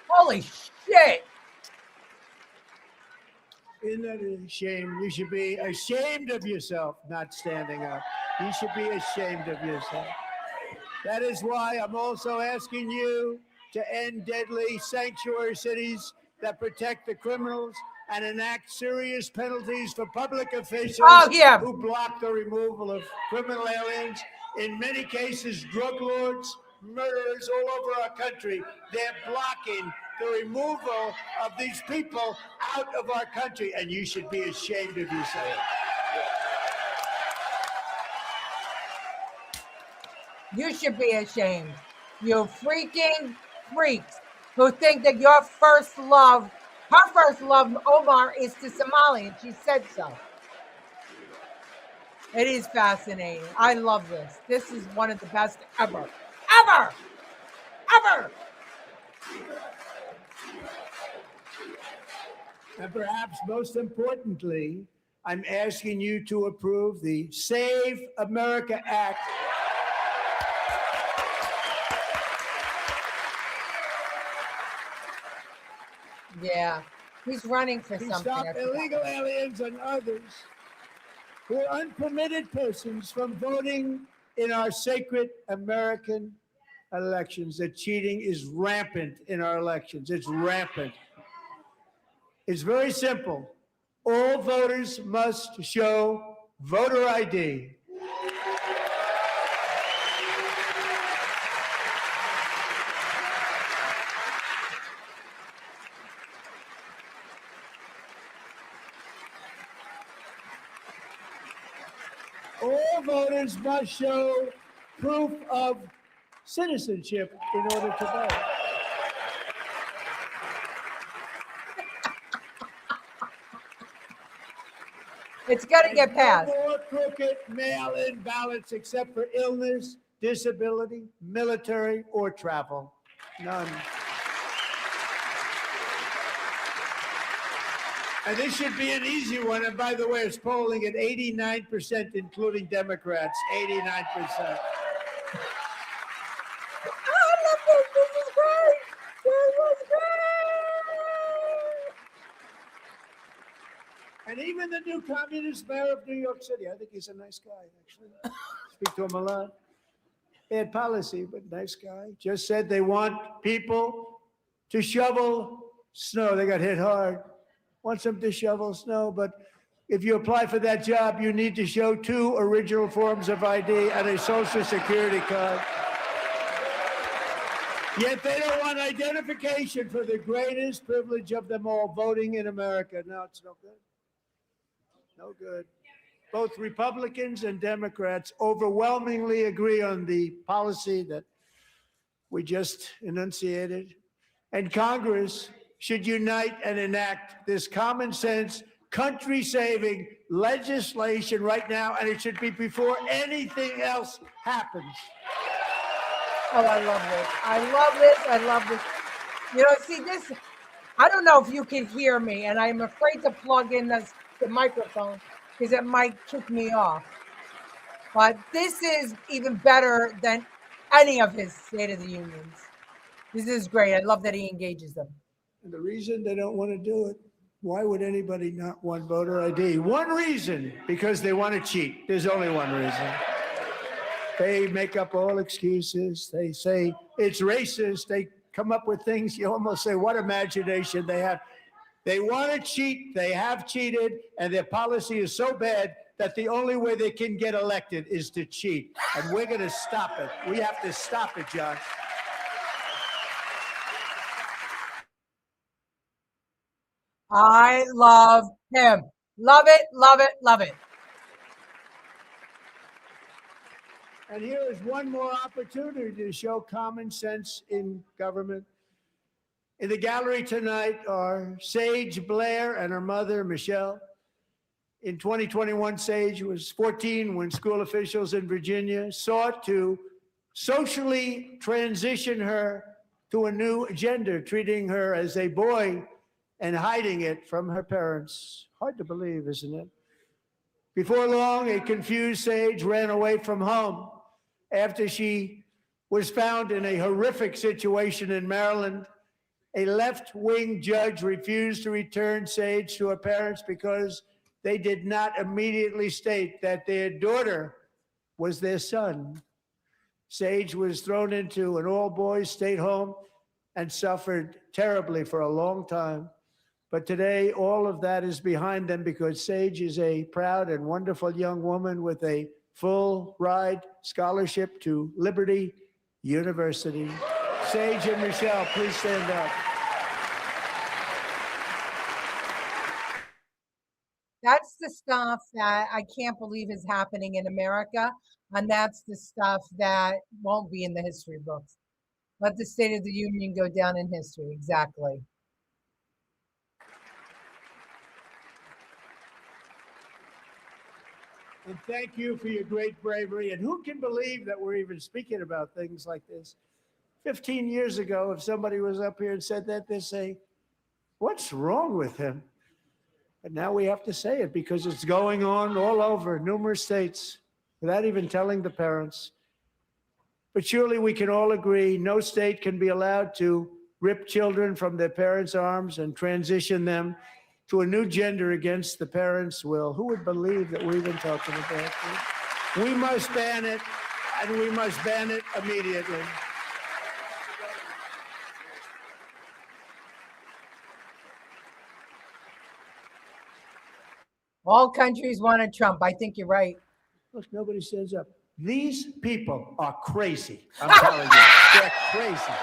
A: Holy shit.
S: Isn't that a shame? You should be ashamed of yourself not standing up. You should be ashamed of yourself. That is why I'm also asking you to end deadly sanctuary cities that protect the criminals and enact serious penalties for public officials who block the removal of criminal aliens. In many cases, drug lords, murderers all over our country, they're blocking the removal of these people out of our country, and you should be ashamed of yourself.
A: You should be ashamed. You freaking freaks who think that your first love, her first love, Omar, is to Somali, and she said so. It is fascinating. I love this. This is one of the best ever. Ever! Ever!
S: And perhaps most importantly, I'm asking you to approve the Save America Act.
A: Yeah, he's running for
S: To
A: something.
S: stop illegal aliens and others who are unpermitted persons from voting in our sacred American elections. The cheating is rampant in our elections. It's rampant. It's very simple. All voters must show voter ID. All voters must show proof of citizenship in order to vote.
A: It's got to get passed.
S: No more crooked mail-in ballots except for illness, disability, military, or travel. None. And this should be an easy one. And by the way, it's polling at 89%, including Democrats. 89%.
A: I love this. This is great. This is great.
S: And even the new communist mayor of New York City, I think he's a nice guy, actually. Speak to him a lot. Bad policy, but nice guy. Just said they want people to shovel snow. They got hit hard. Wants them to shovel snow, but if you apply for that job, you need to show 2 original forms of ID and a Social Security card. Yet they don't want identification for the greatest privilege of them all, voting in America. No, it's no good. No good. Both Republicans and Democrats overwhelmingly agree on the policy that we just enunciated. And Congress should unite and enact this common sense, country-saving legislation right now, and it should be before anything else happens.
A: Oh, I love this. I love this. I love this. You know, see this, I don't know if you can hear me, and I'm afraid to plug in the microphone because it might kick me off. But this is even better than any of his State of the Unions. This is great. I love that he engages them.
S: And the reason they don't want to do it, why would anybody not want voter ID? One reason, because they want to cheat. There's only one reason. They make up all excuses. They say it's racist. They come up with things you almost say, what imagination they have. They want to cheat. They have cheated, and their policy is so bad that the only way they can get elected is to cheat. And we're going to stop it. We have to stop it, John.
A: I love him. Love it, love it, love it.
S: And here is one more opportunity to show common sense in government. In the gallery tonight are Sage Blair and her mother, Michelle. In 2021, Sage was 14 when school officials in Virginia sought to socially transition her to a new gender, treating her as a boy and hiding it from her parents. Hard to believe, isn't it? Before long, a confused Sage ran away from home after she was found in a horrific situation in Maryland. A left-wing judge refused to return Sage to her parents because they did not immediately state that their daughter was their son. Sage was thrown into an all-boys state home and suffered terribly for a long time. But today, all of that is behind them because Sage is a proud and wonderful young woman with a full ride scholarship to Liberty University. Sage and Michelle, please stand up.
A: That's the stuff that I can't believe is happening in America. And that's the stuff that won't be in the history books. Let the State of the Union go down in history. Exactly.
S: And thank you for your great bravery. And who can believe that we're even speaking about things like this? 15 years ago, if somebody was up here and said that, they'd say, what's wrong with him? And now we have to say it because it's going on all over numerous states without even telling the parents. But surely we can all agree no state can be allowed to rip children from their parents' arms and transition them to a new gender against the parents' will. Who would believe that we're even talking about this? We must ban it, and we must ban it immediately.
A: All countries want a Trump. I think you're right.
S: Look, nobody stands up. These people are crazy. I'm telling you, they're crazy.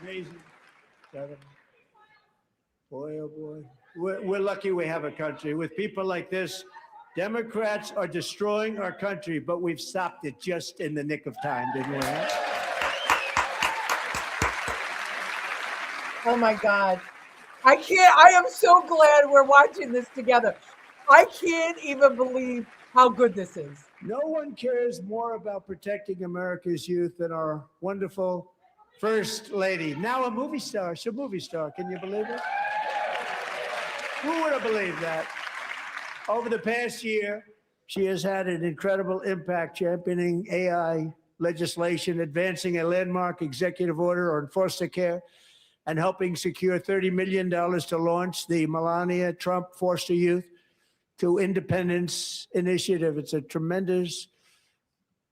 S: Amazing. We're lucky we have a country. With people like this, Democrats are destroying our country, but we've stopped it just in the nick of time, didn't we?
A: Oh my God. I am so glad we're watching this together. I can't even believe how good this is.
S: No one cares more about protecting America's youth than our wonderful First Lady. Now a movie star. She's a movie star. Can you believe it? Who would have believed that? Over the past year, she has had an incredible impact championing AI legislation, advancing a landmark executive order on foster care, and helping secure $30 million to launch the Melania Trump Foster Youth to Independence Initiative. It's a tremendous,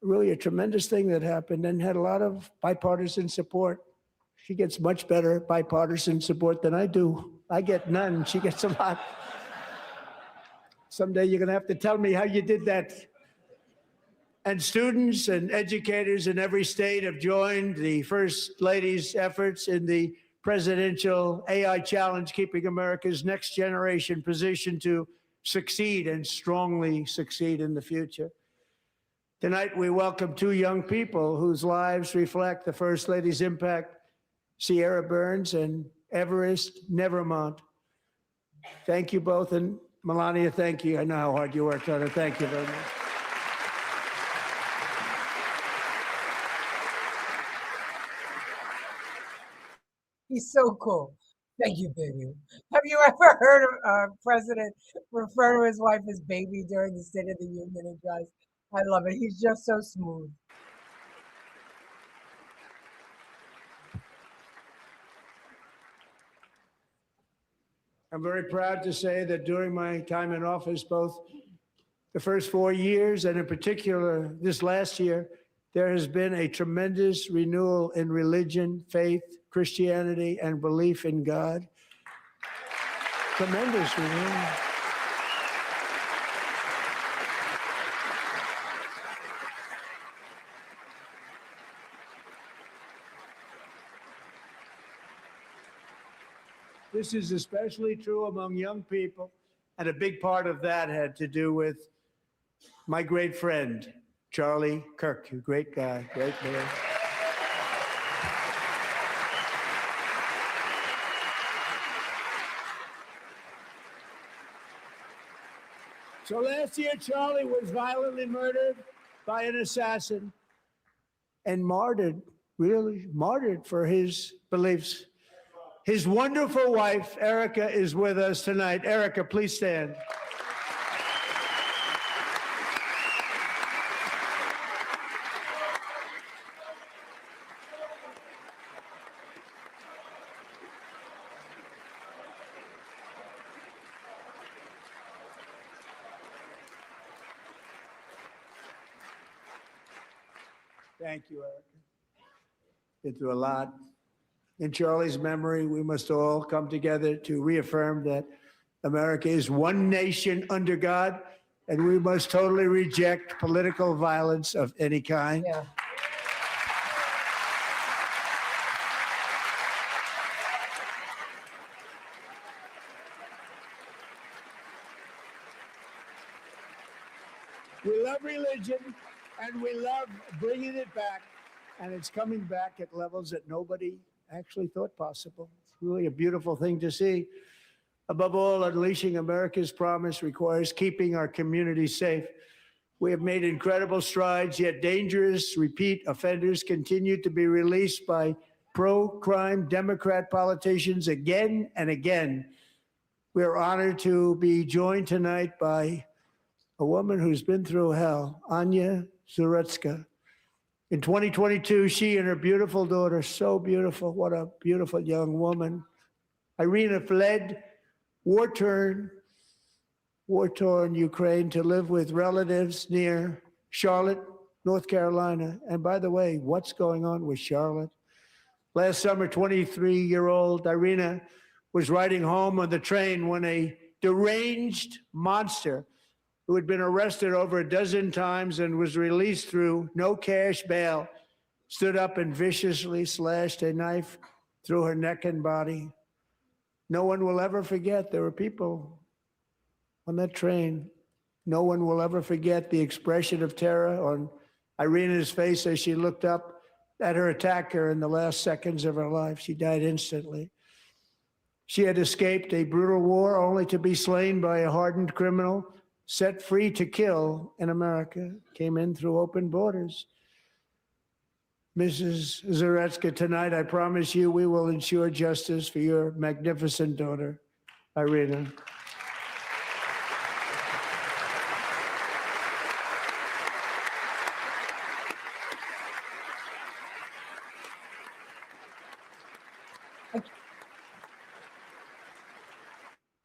S: really a tremendous thing that happened and had a lot of bipartisan support. She gets much better bipartisan support than I do. I get none. She gets a lot. Someday you're going to have to tell me how you did that. And students and educators in every state have joined the First Lady's efforts in the presidential AI challenge, keeping America's next generation positioned to succeed and strongly succeed in the future. Tonight, we welcome two young people whose lives reflect the First Lady's impact, Sierra Burns and Everest Nevermont. Thank you both, and Melania, thank you. I know how hard you worked on it. Thank you very much.
A: He's so cool. Thank you, baby. Have you ever heard a president refer to his wife as baby during the State of the Union address? I love it. He's just so smooth.
S: I'm very proud to say that during my time in office, both the first 4 years and in particular this last year, there has been a tremendous renewal in religion, faith, Christianity, and belief in God. Tremendous renewal. This is especially true among young people, and a big part of that had to do with my great friend, Charlie Kirk, a great guy, great man. So last year, Charlie was violently murdered by an assassin and martyred, really martyred for his beliefs. His wonderful wife, Erica, is with us tonight. Erica, please stand. Thank you, Erica. Been through a lot. In Charlie's memory, we must all come together to reaffirm that America is one nation under God, and we must totally reject political violence of any kind.
A: Yeah.
S: We love religion, and we love bringing it back, and it's coming back at levels that nobody actually thought possible. It's really a beautiful thing to see. Above all, unleashing America's promise requires keeping our communities safe. We have made incredible strides, yet dangerous repeat offenders continue to be released by pro-crime Democrat politicians again and again. We are honored to be joined tonight by a woman who's been through hell, Anya Zarutska. In 2022, she and her beautiful daughter, so beautiful, what a beautiful young woman, Irina, fled war-torn Ukraine to live with relatives near Charlotte, North Carolina. And by the way, what's going on with Charlotte? Last summer, 23-year-old Irina was riding home on the train when a deranged monster who had been arrested over a dozen times and was released through no cash bail, stood up and viciously slashed a knife through her neck and body. No one will ever forget there were people on that train. No one will ever forget the expression of terror on Irina's face as she looked up at her attacker in the last seconds of her life. She died instantly. She had escaped a brutal war only to be slain by a hardened criminal, set free to kill in America, came in through open borders. Mrs. Zaretsky, tonight I promise you we will ensure justice for your magnificent daughter, Irina.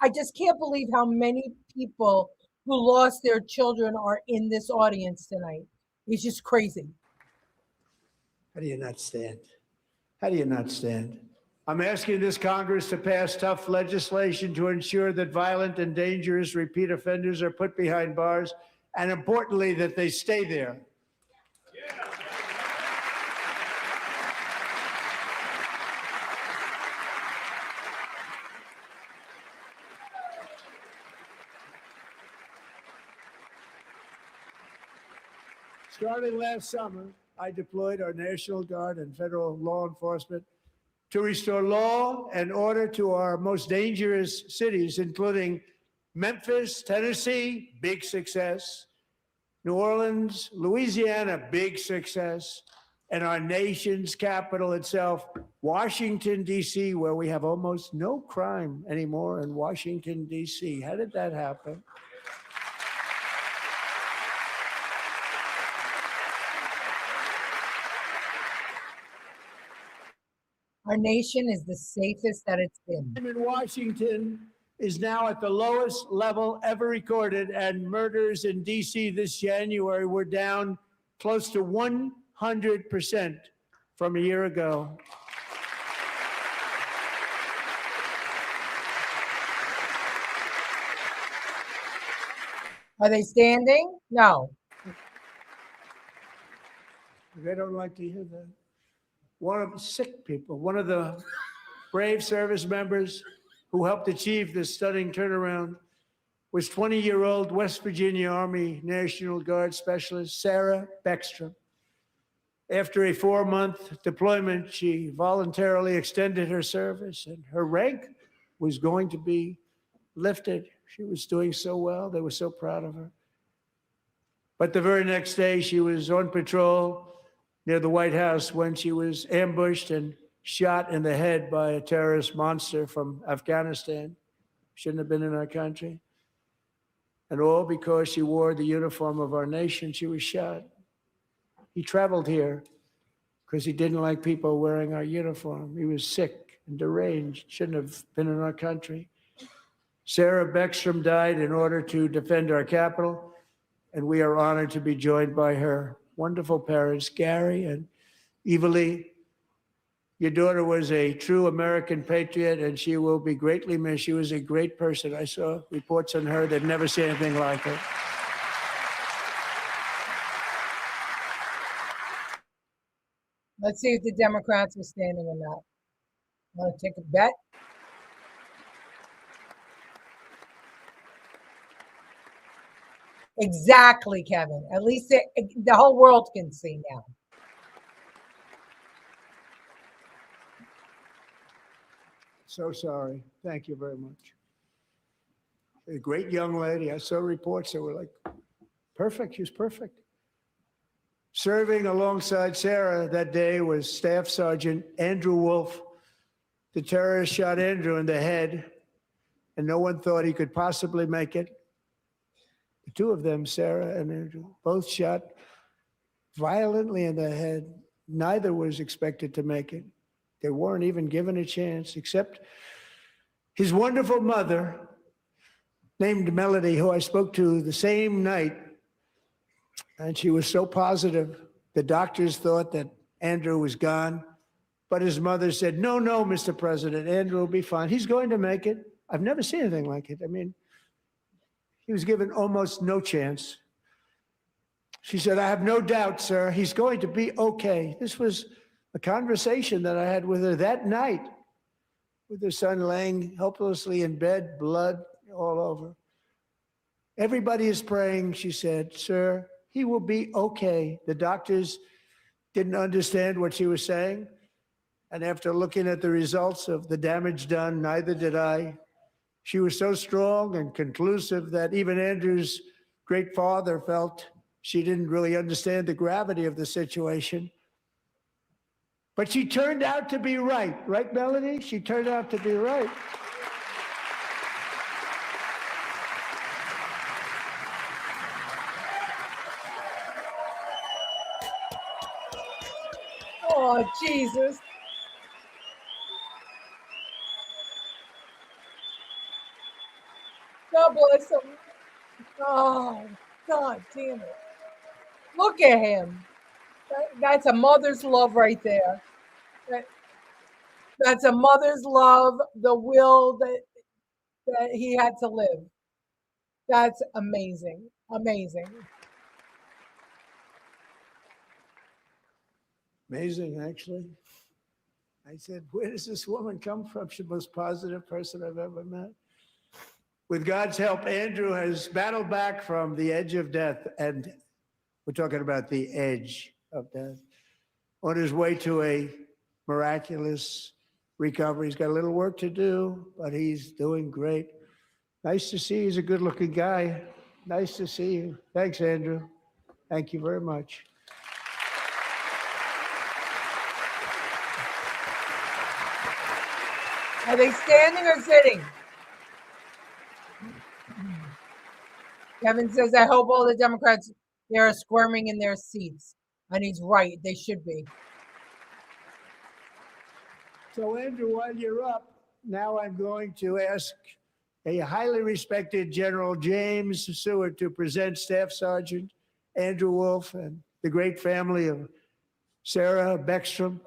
A: I just can't believe how many people who lost their children are in this audience tonight. It's just crazy.
S: How do you not stand? How do you not stand? I'm asking this Congress to pass tough legislation to ensure that violent and dangerous repeat offenders are put behind bars, and importantly, that they stay there. Starting last summer, I deployed our National Guard and federal law enforcement to restore law and order to our most dangerous cities, including Memphis, Tennessee, big success, New Orleans, Louisiana, big success, and our nation's capital itself, Washington, D.C., where we have almost no crime anymore in Washington, D.C. How did that happen?
A: Our nation is the safest that it's been.
S: In Washington is now at the lowest level ever recorded, and murders in D.C. this January were down close to 100% from a year ago.
A: Are they standing? No.
S: They don't like to hear that. One of the sick people, one of the brave service members who helped achieve this stunning turnaround was 20-year-old West Virginia Army National Guard Specialist Sarah Beckstrom. After a 4-month deployment, she voluntarily extended her service, and her rank was going to be lifted. She was doing so well. They were so proud of her. But the very next day, she was on patrol near the White House when she was ambushed and shot in the head by a terrorist monster from Afghanistan. Shouldn't have been in our country. And all because she wore the uniform of our nation, she was shot. He traveled here because he didn't like people wearing our uniform. He was sick and deranged, shouldn't have been in our country. Sarah Beckstrom died in order to defend our capital, and we are honored to be joined by her wonderful parents, Gary and Evalie. Your daughter was a true American patriot, and she will be greatly missed. She was a great person. I saw reports on her. They've never seen anything like her.
A: Let's see if the Democrats are standing or not. Want to take a bet? Exactly, Kevin. At least the whole world can see now.
S: So sorry. Thank you very much. A great young lady. I saw reports that were like, perfect. She was perfect. Serving alongside Sarah that day was Staff Sergeant Andrew Wolf. The terrorist shot Andrew in the head, and no one thought he could possibly make it. The two of them, Sarah and Andrew, both shot violently in the head. Neither was expected to make it. They weren't even given a chance, except his wonderful mother, named Melody, who I spoke to the same night. And she was so positive. The doctors thought that Andrew was gone. But his mother said, no, Mr. President, Andrew will be fine. He's going to make it. I've never seen anything like it. I mean, he was given almost no chance. She said, I have no doubt, sir, he's going to be okay. This was a conversation that I had with her that night. with her son laying helplessly in bed, blood all over. Everybody is praying, she said, sir, he will be okay. The doctors didn't understand what she was saying. And after looking at the results of the damage done, neither did I. She was so strong and conclusive that even Andrew's great father felt she didn't really understand the gravity of the situation. But she turned out to be right. Right, Melanie? She turned out to be right.
A: Oh, Jesus. God bless him. Oh, God damn it. Look at him. That's a mother's love right there. That's a mother's love, the will that he had to live. That's amazing. Amazing.
S: Amazing, actually. I said, where does this woman come from? She's the most positive person I've ever met. With God's help, Andrew has battled back from the edge of death, and we're talking about the edge of death, on his way to a miraculous recovery. He's got a little work to do, but he's doing great. Nice to see you. He's a good-looking guy. Nice to see you. Thanks, Andrew. Thank you very much.
A: Are they standing or sitting? Kevin says, I hope all the Democrats, they are squirming in their seats. And he's right. They should be.
S: So, Andrew, while you're up, now I'm going to ask a highly respected General James Seward to present Staff Sergeant Andrew Wolf and the great family of Sarah Beckstrom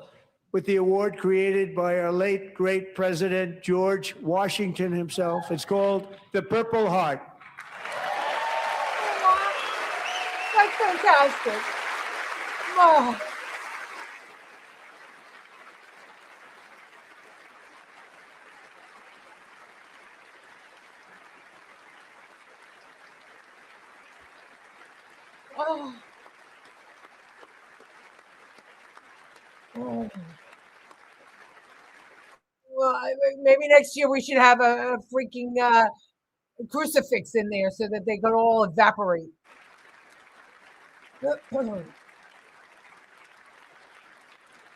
S: with the award created by our late, great President George Washington himself. It's called the Purple Heart.
A: That's fantastic. Oh. Oh. Oh. Well, maybe next year we should have a freaking crucifix in there so that they could all evaporate.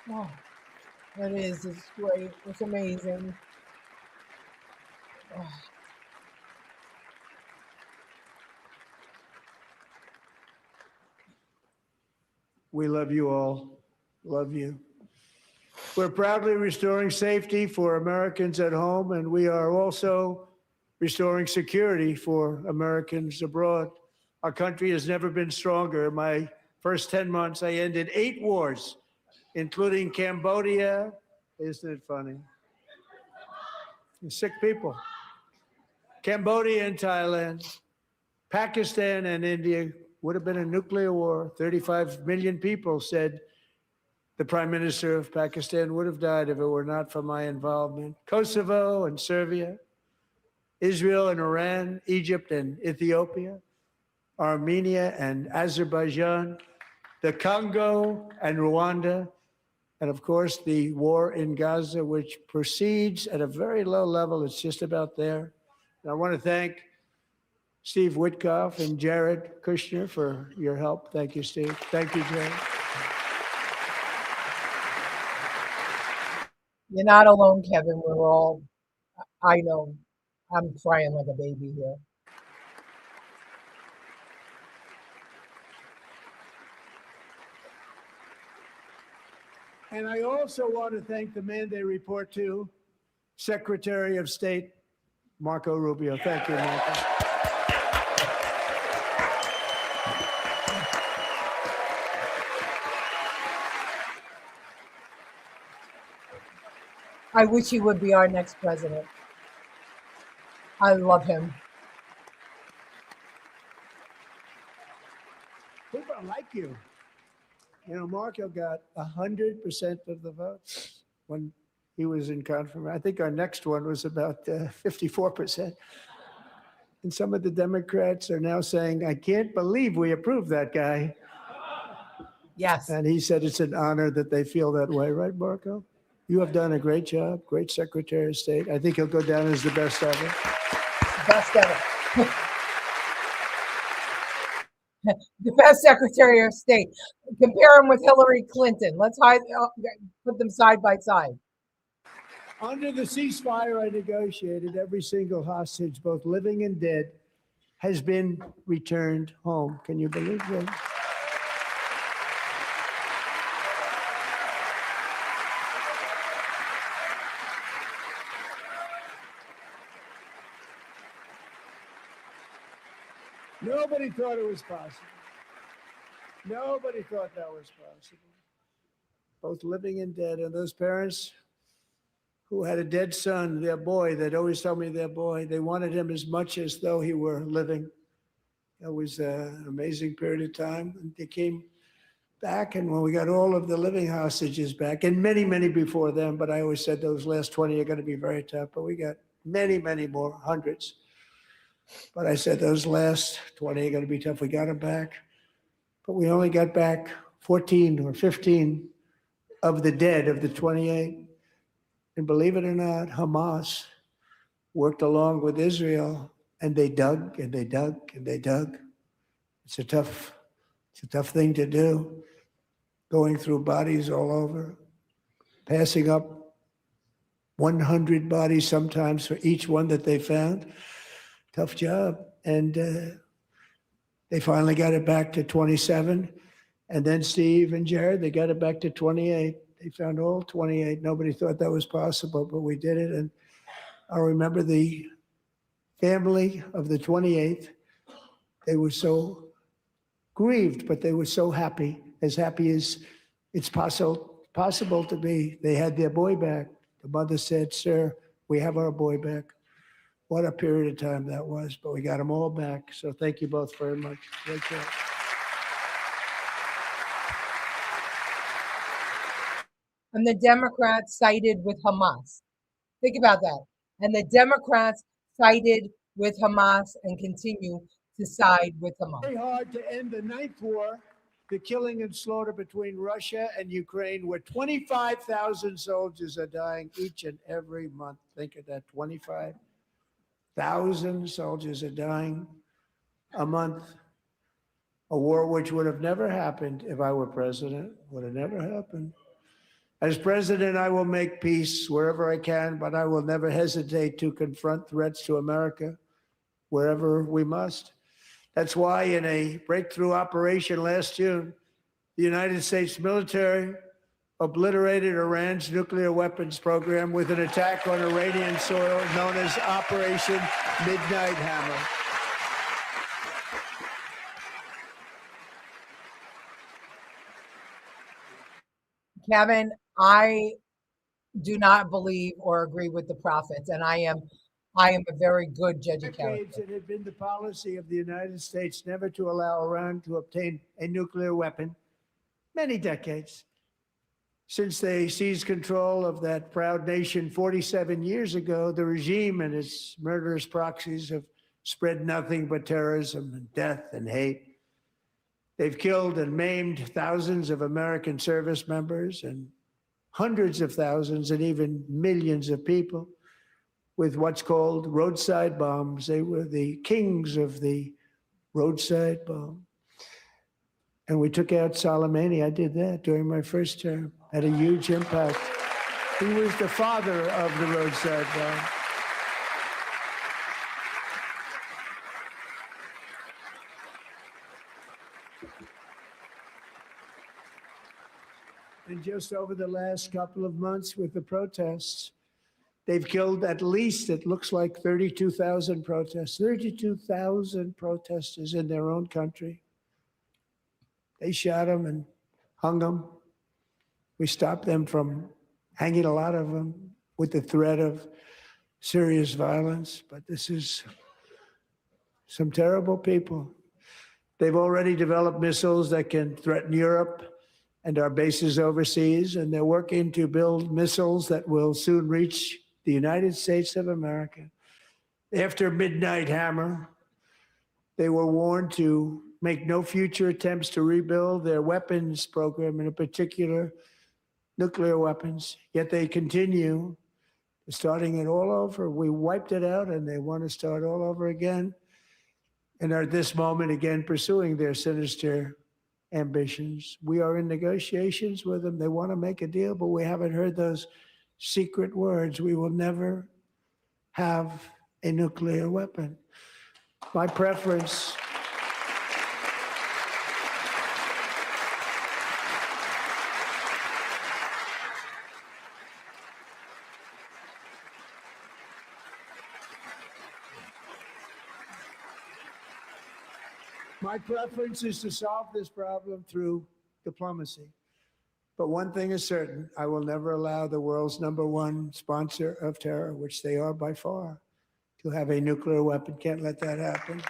A: Oh, it is. It's great. It's amazing. Oh.
S: We love you all. Love you. We're proudly restoring safety for Americans at home, and we are also restoring security for Americans abroad. Our country has never been stronger. My first 10 months, I ended 8 wars, including Cambodia. Isn't it funny? And sick people. Cambodia and Thailand, Pakistan and India would have been a nuclear war. 35 million people said the Prime Minister of Pakistan would have died if it were not for my involvement. Kosovo and Serbia, Israel and Iran, Egypt and Ethiopia, Armenia and Azerbaijan, the Congo and Rwanda, and of course the war in Gaza, which proceeds at a very low level. It's just about there. And I want to thank Steve Witkoff and Jared Kushner for your help. Thank you, Steve. Thank you, Jared.
A: You're not alone, Kevin. We're all, I know, I'm crying like a baby here.
S: And I also want to thank the man they report to, Secretary of State Marco Rubio. Thank you, Marco.
A: I wish he would be our next president. I love him.
S: People like you. You know, Marco got 100% of the votes when He was in confirmation. I think our next one was about 54%. And some of the Democrats are now saying, I can't believe we approved that guy.
A: Yes.
S: And he said it's an honor that they feel that way, right, Marco? You have done a great job, great Secretary of State. I think he'll go down as the best ever.
A: Best ever. The best Secretary of State. Compare him with Hillary Clinton. Let's put them side by side.
S: Under the ceasefire I negotiated, every single hostage, both living and dead, has been returned home. Can you believe that? Nobody thought it was possible. Nobody thought that was possible. Both living and dead. And those parents who had a dead son, their boy, they'd always tell me their boy, they wanted him as much as though he were living. It was an amazing period of time. And they came back, and when we got all of the living hostages back, and many, many before them, but I always said those last 20 are going to be very tough, but we got many, many more, hundreds. But I said those last 20 are going to be tough. We got them back. But we only got back 14 or 15 of the dead of the 28. And believe it or not, Hamas worked along with Israel, and they dug and they dug and they dug. It's a tough thing to do, going through bodies all over, passing up 100 bodies sometimes for each one that they found. Tough job. And they finally got it back to 27. And then Steve and Jared, they got it back to 28. They found all 28. Nobody thought that was possible, but we did it. And I remember the family of the 28th. They were so grieved, but they were so happy as it's possible to be. They had their boy back. The mother said, "Sir, we have our boy back." What a period of time that was, but we got them all back. So thank you both very much. Great job.
A: And the Democrats sided with Hamas. Think about that. And the Democrats sided with Hamas and continue to side with Hamas.
S: Very hard to end the ninth war, the killing and slaughter between Russia and Ukraine, where 25,000 soldiers are dying each and every month. Think of that, 25,000 soldiers are dying a month. A war which would have never happened if I were president, would have never happened. As president, I will make peace wherever I can, but I will never hesitate to confront threats to America wherever we must. That's why in a breakthrough operation last June, the United States military obliterated Iran's nuclear weapons program with an attack on Iranian soil known as Operation Midnight Hammer.
A: Kevin, I do not believe or agree with the prophets, and I am a very good judge of character.
S: Decades it had been the policy of the United States never to allow Iran to obtain a nuclear weapon. Many decades. Since they seized control of that proud nation 47 years ago, the regime and its murderous proxies have spread nothing but terrorism and death and hate. They've killed and maimed thousands of American service members and hundreds of thousands and even millions of people with what's called roadside bombs. They were the kings of the roadside bomb. And we took out Soleimani. I did that during my first term. Had a huge impact. He was the father of the roadside bomb. And just over the last couple of months with the protests, they've killed at least, it looks like 32,000 protests, 32,000 protesters in their own country. They shot them and hung them. We stopped them from hanging a lot of them with the threat of serious violence. But this is some terrible people. They've already developed missiles that can threaten Europe and our bases overseas, and they're working to build missiles that will soon reach the United States of America. After Midnight Hammer, they were warned to make no future attempts to rebuild their weapons program, and in particular, nuclear weapons. Yet they continue, starting it all over. We wiped it out, and they want to start all over again, and are at this moment again pursuing their sinister ambitions. We are in negotiations with them. They want to make a deal, but we haven't heard those secret words. We will never have a nuclear weapon. My preference is to solve this problem through diplomacy. But one thing is certain, I will never allow the world's #1 sponsor of terror, which they are by far, to have a nuclear weapon. Can't let that happen.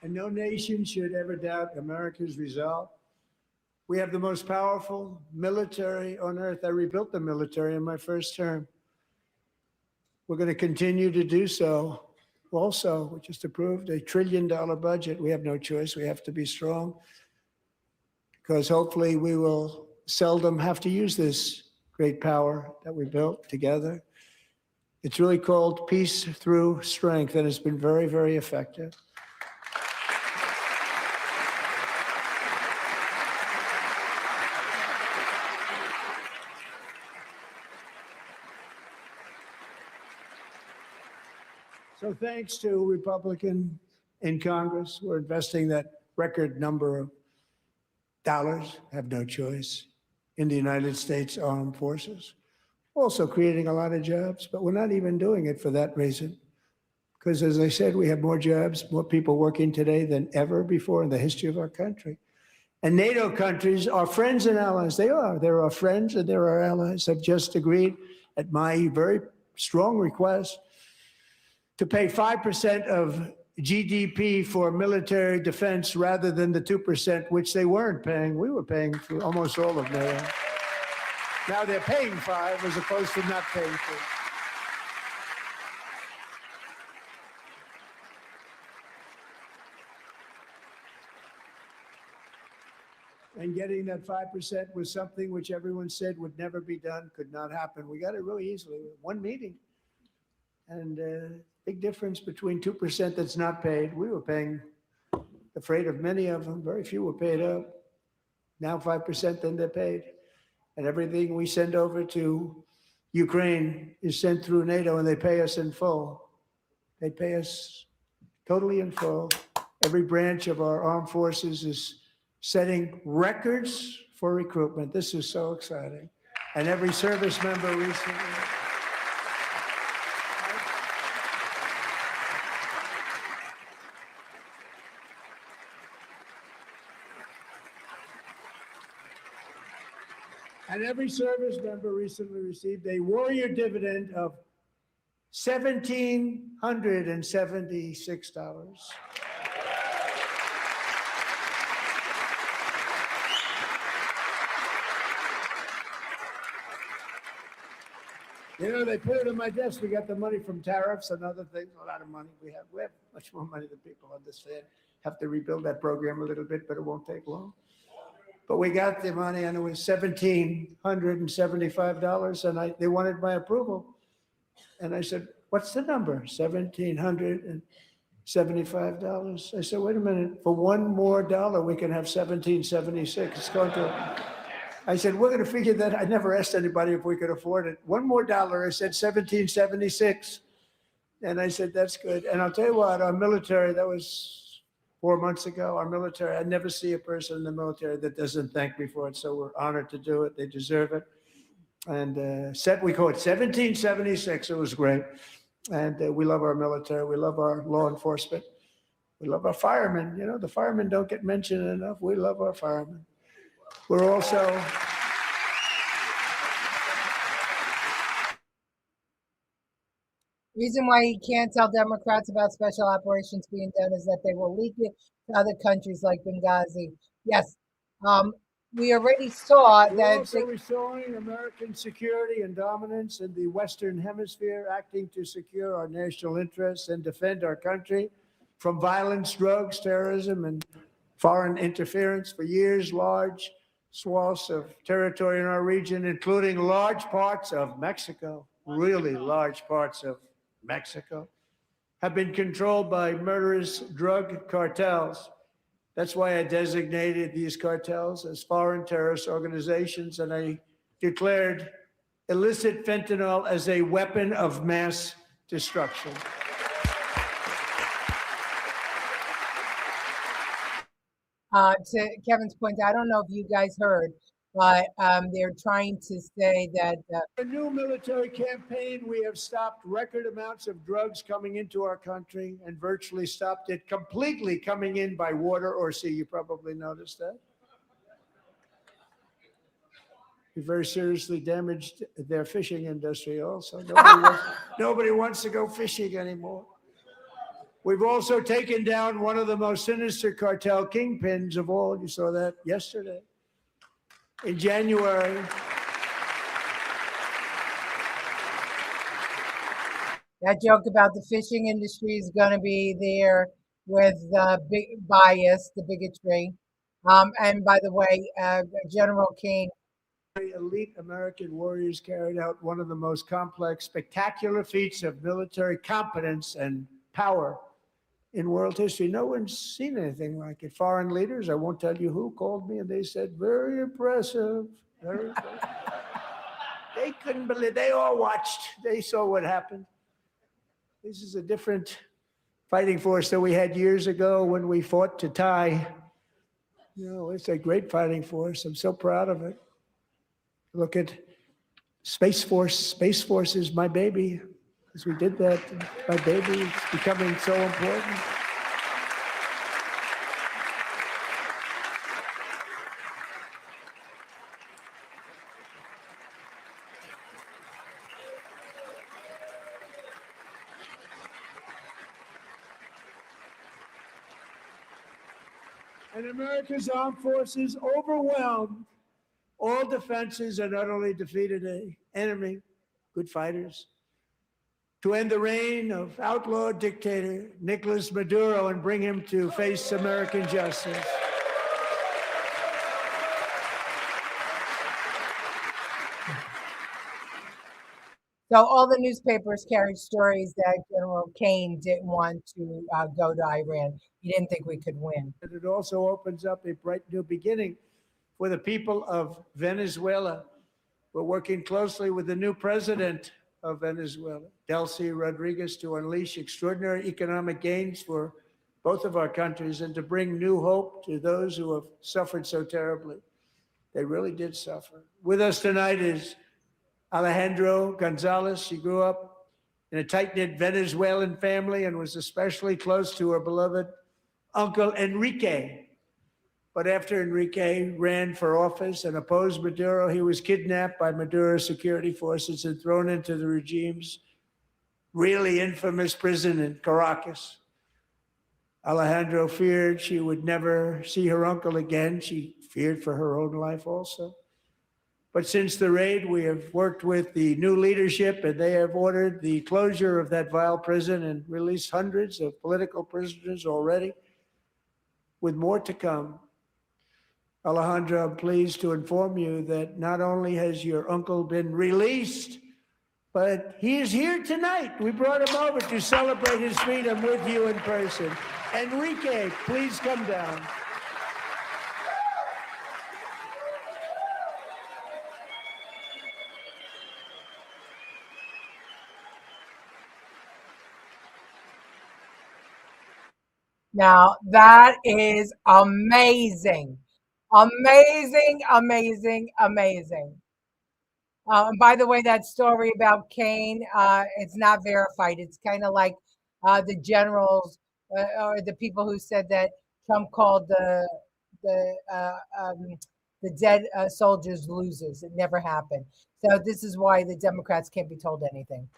S: And no nation should ever doubt America's resolve. We have the most powerful military on earth. I rebuilt the military in my first term. We're going to continue to do so. Also, we just approved a $1 trillion budget. We have no choice. We have to be strong, because hopefully we will seldom have to use this great power that we built together. It's really called peace through strength, and it's been very, very effective. So thanks to Republicans in Congress, we're investing that record number of dollars, have no choice, in the United States Armed Forces. Also creating a lot of jobs, but we're not even doing it for that reason. Because as I said, we have more jobs, more people working today than ever before in the history of our country. And NATO countries are friends and allies. They are. They're our friends and they're our allies. Have just agreed at my very strong request to pay 5% of GDP for military defense rather than the 2%, which they weren't paying. We were paying for almost all of NATO. Now they're paying 5 as opposed to not paying 2. And getting that 5% was something which everyone said would never be done, could not happen. We got it really easily. One meeting. And big difference between 2% that's not paid. We were paying the freight of many of them. Very few were paid up. Now 5%, then they're paid. And everything we send over to Ukraine is sent through NATO, and they pay us in full. They pay us totally in full. Every branch of our armed forces is setting records for recruitment. This is so exciting. And every service member recently. And every service member recently received a warrior dividend of $1,776. You know, they put it on my desk. We got the money from tariffs and other things, a lot of money. We have much more money than people understand. Have to rebuild that program a little bit, but it won't take long. But we got the money, and it was $1,775, and they wanted my approval. And I said, what's the number? $1,775. I said, wait a minute, for $1 more, we can have $1,776. It's going to, I said, we're going to figure that. I never asked anybody if we could afford it. $1 more, I said $1,776. And I said, that's good. And I'll tell you what, our military, that was 4 months ago, our military, I never see a person in the military that doesn't thank me for it. So we're honored to do it. They deserve it. And we call it 1776. It was great. And we love our military. We love our law enforcement. We love our firemen. You know, the firemen don't get mentioned enough. We love our firemen. We're also,
A: Reason why he can't tell Democrats about special operations being done is that they will leak it to other countries like Benghazi. Yes, we already saw
S: We're
A: that.
S: also restoring American security and dominance in the Western Hemisphere, acting to secure our national interests and defend our country from violence, drugs, terrorism, and foreign interference. For years, large swaths of territory in our region, including large parts of Mexico, really large parts of Mexico, have been controlled by murderous drug cartels. That's why I designated these cartels as foreign terrorist organizations, and I declared illicit fentanyl as a weapon of mass destruction.
A: To Kevin's point, I don't know if you guys heard, but they're trying to say that
S: A new military campaign, we have stopped record amounts of drugs coming into our country and virtually stopped it completely coming in by water or sea. You probably noticed that. We very seriously damaged their fishing industry also. Nobody wants to go fishing anymore. We've also taken down one of the most sinister cartel kingpins of all. You saw that yesterday. In January,
A: that joke about the fishing industry is going to be there with big bias, the bigotry. And by the way, General King.
S: elite American warriors carried out one of the most complex, spectacular feats of military competence and power in world history. No one's seen anything like it. Foreign leaders, I won't tell you who, called me and they said, very impressive, very impressive. They couldn't believe, they all watched, they saw what happened. This is a different fighting force that we had years ago when we fought to tie. You know, it's a great fighting force. I'm so proud of it. Look at Space Force. Space Force is my baby. Because we did that, my baby is becoming so important. And America's armed forces overwhelmed all defenses and utterly defeated an enemy, good fighters, to end the reign of outlaw dictator Nicolas Maduro and bring him to face American justice.
A: So all the newspapers carried stories that General Kane didn't want to go to Iran. He didn't think we could win.
S: It also opens up a bright new beginning for the people of Venezuela. We're working closely with the new president of Venezuela, Delcy Rodriguez, to unleash extraordinary economic gains for both of our countries and to bring new hope to those who have suffered so terribly. They really did suffer. With us tonight is Alejandro Gonzalez. She grew up in a tight-knit Venezuelan family and was especially close to her beloved uncle Enrique. But after Enrique ran for office and opposed Maduro, he was kidnapped by Maduro's security forces and thrown into the regime's really infamous prison in Caracas. Alejandro feared she would never see her uncle again. She feared for her own life also. But since the raid, we have worked with the new leadership, and they have ordered the closure of that vile prison and released hundreds of political prisoners already, with more to come. Alejandro, I'm pleased to inform you that not only has your uncle been released, but he is here tonight. We brought him over to celebrate his freedom with you in person. Enrique, please come down.
A: Now, that is amazing. Amazing, amazing, amazing. By the way, that story about Kane, it's not verified. It's kind of like the generals or the people who said that Trump called the dead soldiers losers. It never happened. So this is why the Democrats can't be told anything.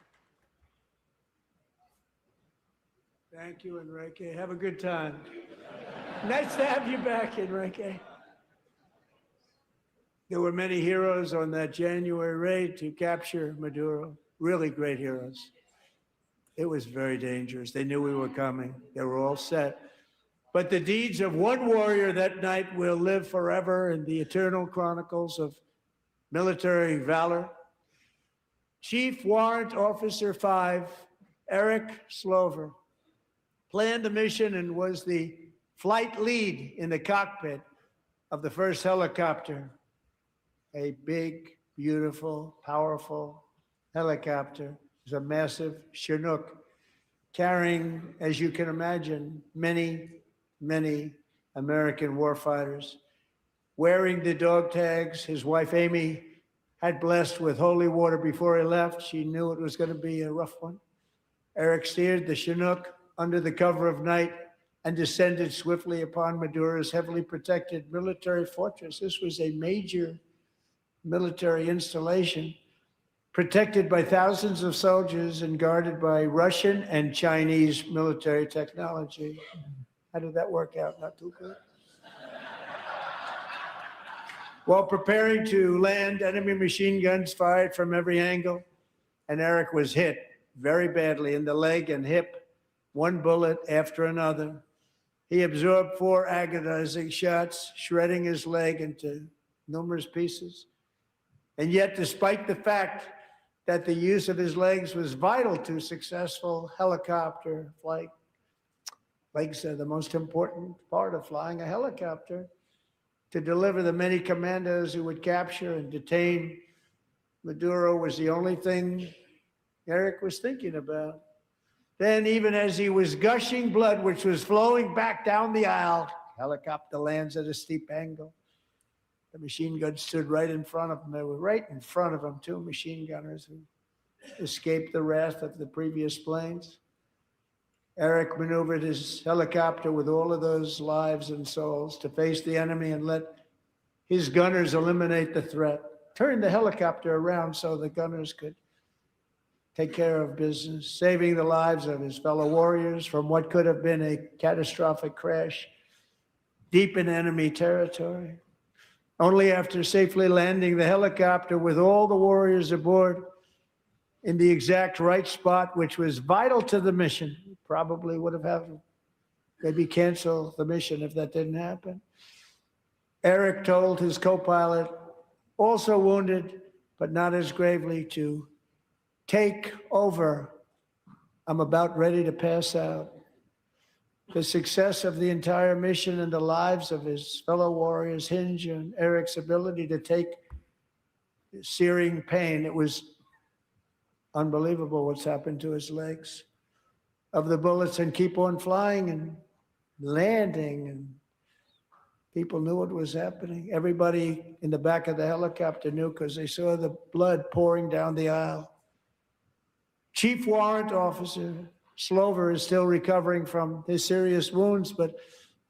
S: Thank you, Enrique. Have a good time. Nice to have you back, Enrique. There were many heroes on that January raid to capture Maduro, really great heroes. It was very dangerous. They knew we were coming. They were all set. But the deeds of one warrior that night will live forever in the eternal chronicles of military valor. Chief Warrant Officer 5, Eric Slover, planned the mission and was the flight lead in the cockpit of the first helicopter. A big, beautiful, powerful helicopter. It was a massive Chinook carrying, as you can imagine, many, many American warfighters. Wearing the dog tags, his wife Amy had blessed with holy water before he left. She knew it was going to be a rough one. Eric steered the Chinook under the cover of night and descended swiftly upon Maduro's heavily protected military fortress. This was a major military installation, protected by thousands of soldiers and guarded by Russian and Chinese military technology. How did that work out? Not too good. While preparing to land, enemy machine guns fired from every angle, and Eric was hit very badly in the leg and hip, one bullet after another. He absorbed 4 agonizing shots, shredding his leg into numerous pieces. And yet, despite the fact that the use of his legs was vital to successful helicopter flight, legs are the most important part of flying a helicopter. To deliver the many commandos who would capture and detain Maduro was the only thing Eric was thinking about. Then, even as he was gushing blood, which was flowing back down the aisle, helicopter lands at a steep angle. The machine gun stood right in front of him. They were right in front of him, 2 machine gunners who escaped the wrath of the previous planes. Eric maneuvered his helicopter with all of those lives and souls to face the enemy and let his gunners eliminate the threat. Turned the helicopter around so the gunners could take care of business, saving the lives of his fellow warriors from what could have been a catastrophic crash deep in enemy territory. Only after safely landing the helicopter with all the warriors aboard in the exact right spot, which was vital to the mission, probably would have had to maybe cancel the mission if that didn't happen. Eric told his co-pilot, also wounded, but not as gravely, to take over. I'm about ready to pass out. The success of the entire mission and the lives of his fellow warriors hinge on Eric's ability to take searing pain. It was unbelievable what's happened to his legs of the bullets and keep on flying and landing. And people knew what was happening. Everybody in the back of the helicopter knew because they saw the blood pouring down the aisle. Chief Warrant Officer Slover is still recovering from his serious wounds, but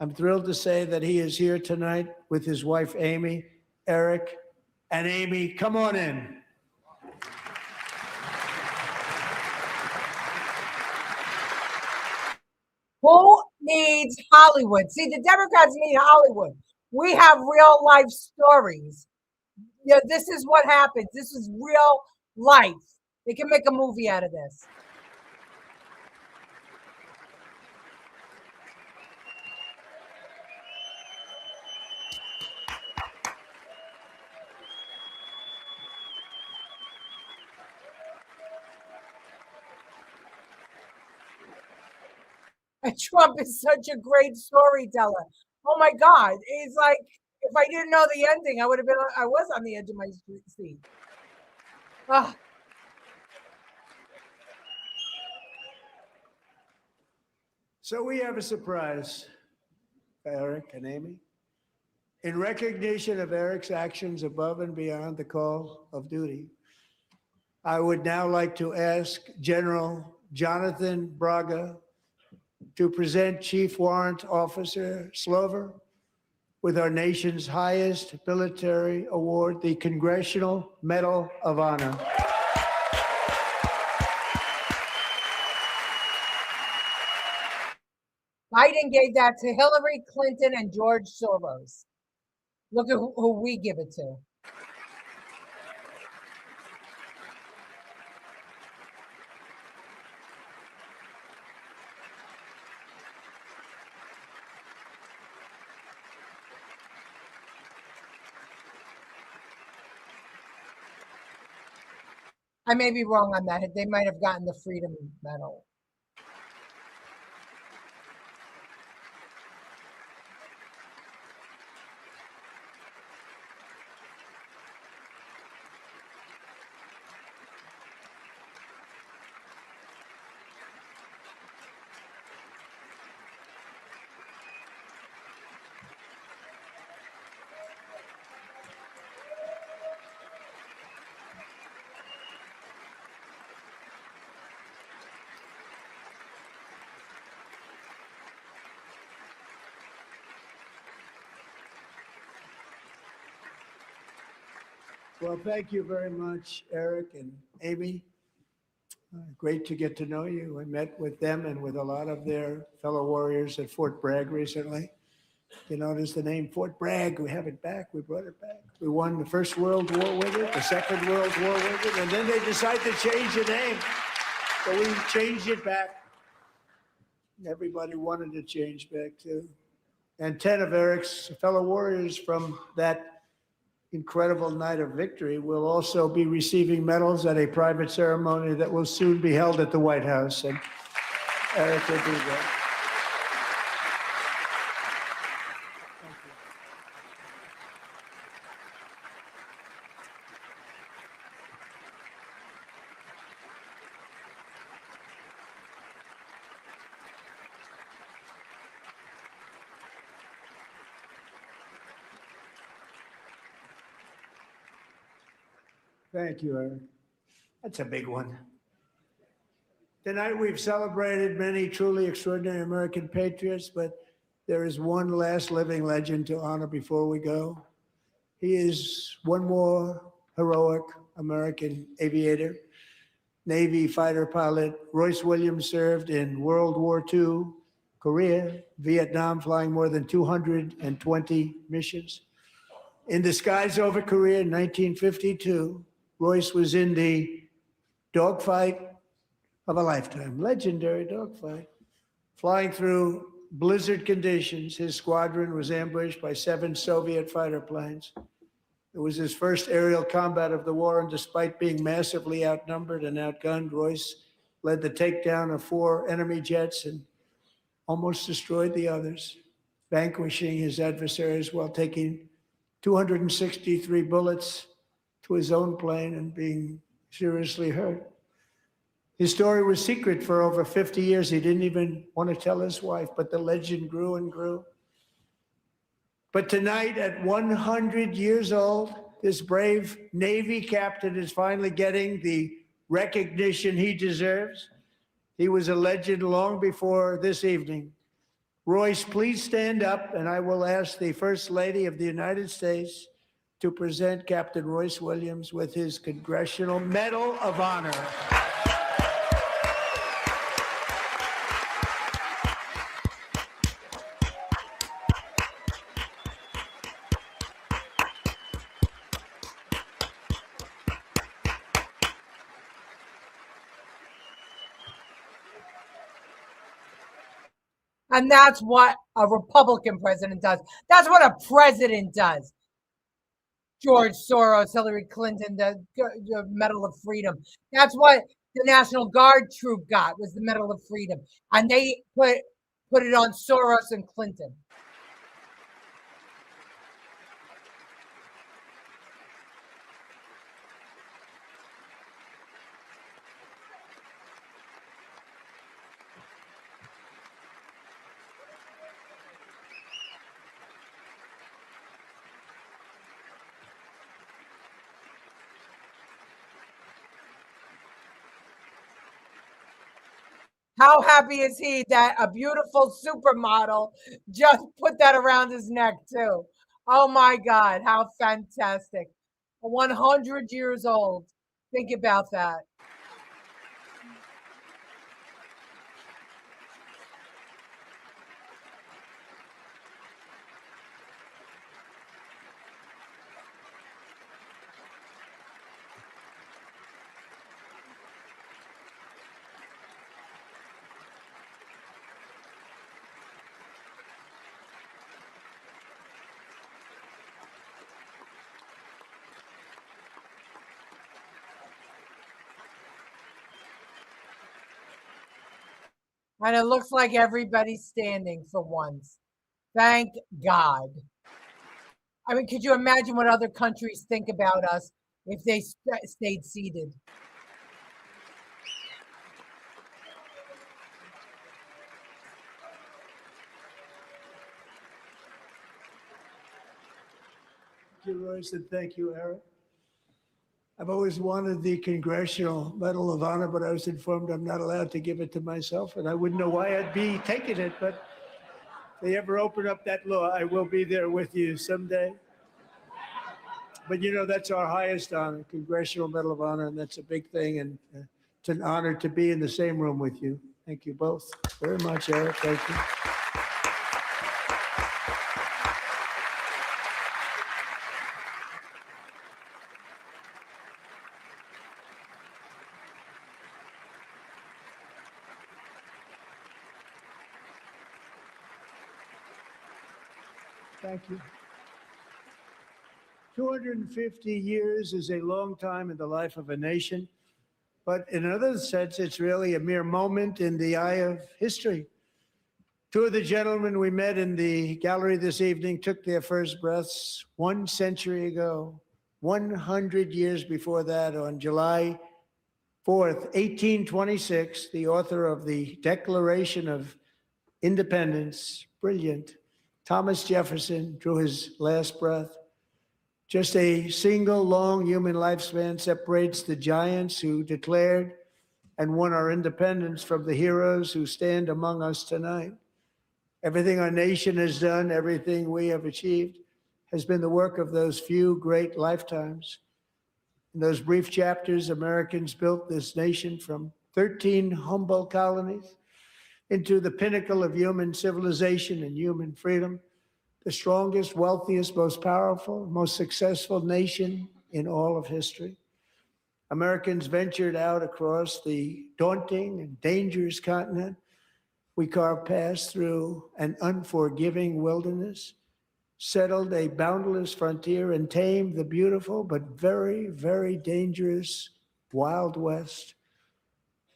S: I'm thrilled to say that he is here tonight with his wife, Amy, Eric, and Amy. Come on in.
A: Who needs Hollywood? See, the Democrats need Hollywood. We have real life stories. Yeah, this is what happens. This is real life. They can make a movie out of this. And Trump is such a great storyteller. Oh my God. It's like, if I didn't know the ending, I was on the edge of my seat. Oh.
S: So we have a surprise, Eric and Amy. In recognition of Eric's actions above and beyond the call of duty, I would now like to ask General Jonathan Braga to present Chief Warrant Officer Slover with our nation's highest military award, the Congressional Medal of Honor.
A: Biden gave that to Hillary Clinton and George Soros. Look at who we give it to. I may be wrong on that. They might have gotten the Freedom Medal.
S: Well, thank you very much, Eric and Amy. Great to get to know you. I met with them and with a lot of their fellow warriors at Fort Bragg recently. You notice the name Fort Bragg. We have it back. We brought it back. We won the First World War with it, the Second World War with it, and then they decided to change the name. So we changed it back. Everybody wanted to change back too. And 10 of Eric's fellow warriors from that incredible night of victory will also be receiving medals at a private ceremony that will soon be held at the White House. And Eric will be there. Thank you, Eric. That's a big one. Tonight we've celebrated many truly extraordinary American patriots, but there is one last living legend to honor before we go. He is one more heroic American aviator, Navy fighter pilot. Royce Williams served in World War II, Korea, Vietnam, flying more than 220 missions. In the skies over Korea in 1952, Royce was in the dogfight of a lifetime, legendary dogfight. Flying through blizzard conditions, his squadron was ambushed by 7 Soviet fighter planes. It was his first aerial combat of the war, and despite being massively outnumbered and outgunned, Royce led the takedown of 4 enemy jets and almost destroyed the others, vanquishing his adversaries while taking 263 bullets to his own plane and being seriously hurt. His story was secret for over 50 years. He didn't even want to tell his wife, but the legend grew and grew. But tonight, at 100 years old, this brave Navy captain is finally getting the recognition he deserves. He was a legend long before this evening. Royce, please stand up, and I will ask the First Lady of the United States to present Captain Royce Williams with his Congressional Medal of Honor.
A: And that's what a Republican president does. That's what a president does. George Soros, Hillary Clinton, the Medal of Freedom. That's what the National Guard troop got, was the Medal of Freedom. And they put it on Soros and Clinton. How happy is he that a beautiful supermodel just put that around his neck too? Oh my God, how fantastic. 100 years old. Think about that. And it looks like everybody's standing for once. Thank God. I mean, could you imagine what other countries think about us if they stayed seated?
S: Thank you, Royce, and thank you, Eric. I've always wanted the Congressional Medal of Honor, but I was informed I'm not allowed to give it to myself, and I wouldn't know why I'd be taking it, but if they ever open up that law, I will be there with you someday. But you know, that's our highest honor, Congressional Medal of Honor, and that's a big thing, and it's an honor to be in the same room with you. Thank you both very much, Eric. Thank you. Thank you. 250 years is a long time in the life of a nation, but in another sense, it's really a mere moment in the eye of history. Two of the gentlemen we met in the gallery this evening took their first breaths 1 century ago, 100 years before that, on July 4th, 1826, the author of the Declaration of Independence, brilliant, Thomas Jefferson, drew his last breath. Just a single long human lifespan separates the giants who declared and won our independence from the heroes who stand among us tonight. Everything our nation has done, everything we have achieved, has been the work of those few great lifetimes. In those brief chapters, Americans built this nation from 13 humble colonies into the pinnacle of human civilization and human freedom, the strongest, wealthiest, most powerful, most successful nation in all of history. Americans ventured out across the daunting and dangerous continent. We carved paths through an unforgiving wilderness, settled a boundless frontier, and tamed the beautiful but very, very dangerous Wild West.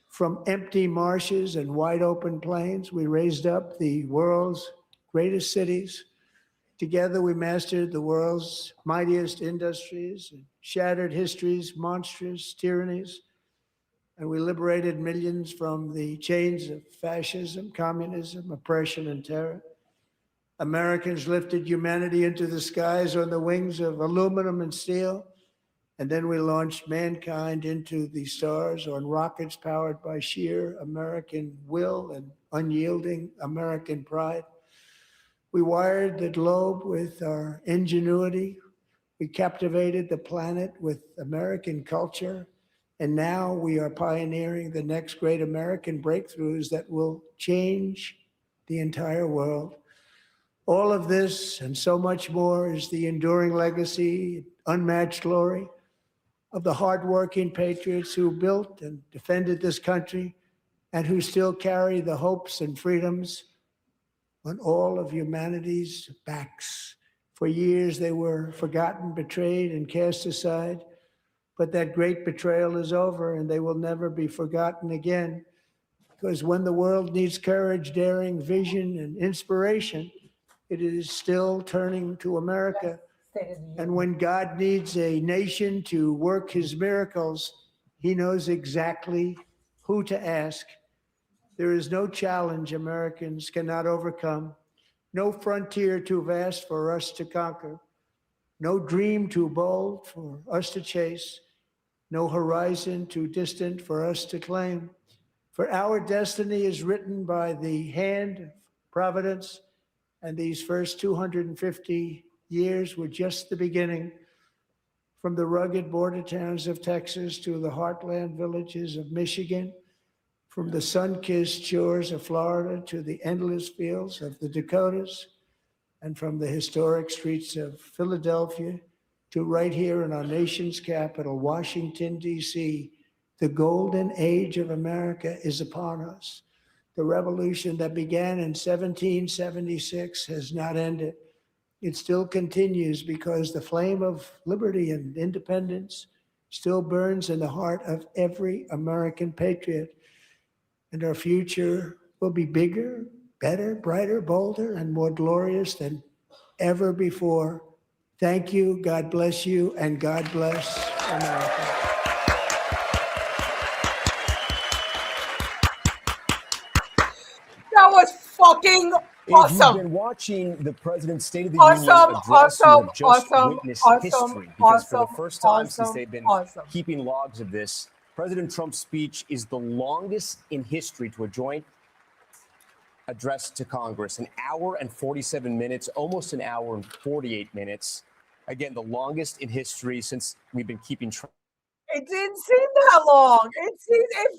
S: From empty marshes and wide open plains, we raised up the world's greatest cities. Together, we mastered the world's mightiest industries and shattered history's monstrous tyrannies. And we liberated millions from the chains of fascism, communism, oppression, and terror. Americans lifted humanity into the skies on the wings of aluminum and steel. And then we launched mankind into the stars on rockets powered by sheer American will and unyielding American pride. We wired the globe with our ingenuity. We captivated the planet with American culture. And now we are pioneering the next great American breakthroughs that will change the entire world. All of this and so much more is the enduring legacy, unmatched glory of the hardworking patriots who built and defended this country and who still carry the hopes and freedoms on all of humanity's backs. For years, they were forgotten, betrayed, and cast aside. But that great betrayal is over, and they will never be forgotten again. Because when the world needs courage, daring, vision, and inspiration, it is still turning to America. And when God needs a nation to work his miracles, he knows exactly who to ask. There is no challenge Americans cannot overcome, no frontier too vast for us to conquer, no dream too bold for us to chase, no horizon too distant for us to claim. For our destiny is written by the hand of providence, and these first 250 years were just the beginning. From the rugged border towns of Texas to the heartland villages of Michigan, from the sun-kissed shores of Florida to the endless fields of the Dakotas, and from the historic streets of Philadelphia to right here in our nation's capital, Washington, D.C., the golden age of America is upon us. The revolution that began in 1776 has not ended. It still continues because the flame of liberty and independence still burns in the heart of every American patriot. And our future will be bigger, better, brighter, bolder, and more glorious than ever before. Thank you. God bless you, and God bless America.
A: That was fucking
L: If you've
A: awesome.
L: been watching the President's State of the
A: Awesome,
L: Union address, you have just
A: awesome,
L: witnessed
A: awesome,
L: history. Because for the
A: awesome,
L: first time since
A: awesome,
L: they've been
A: awesome.
L: keeping logs of this, President Trump's speech is the longest in history to a joint address to Congress. An hour and 47 minutes, almost an hour and 48 minutes. Again, the longest in history since we've been keeping track.
A: It didn't seem that long. It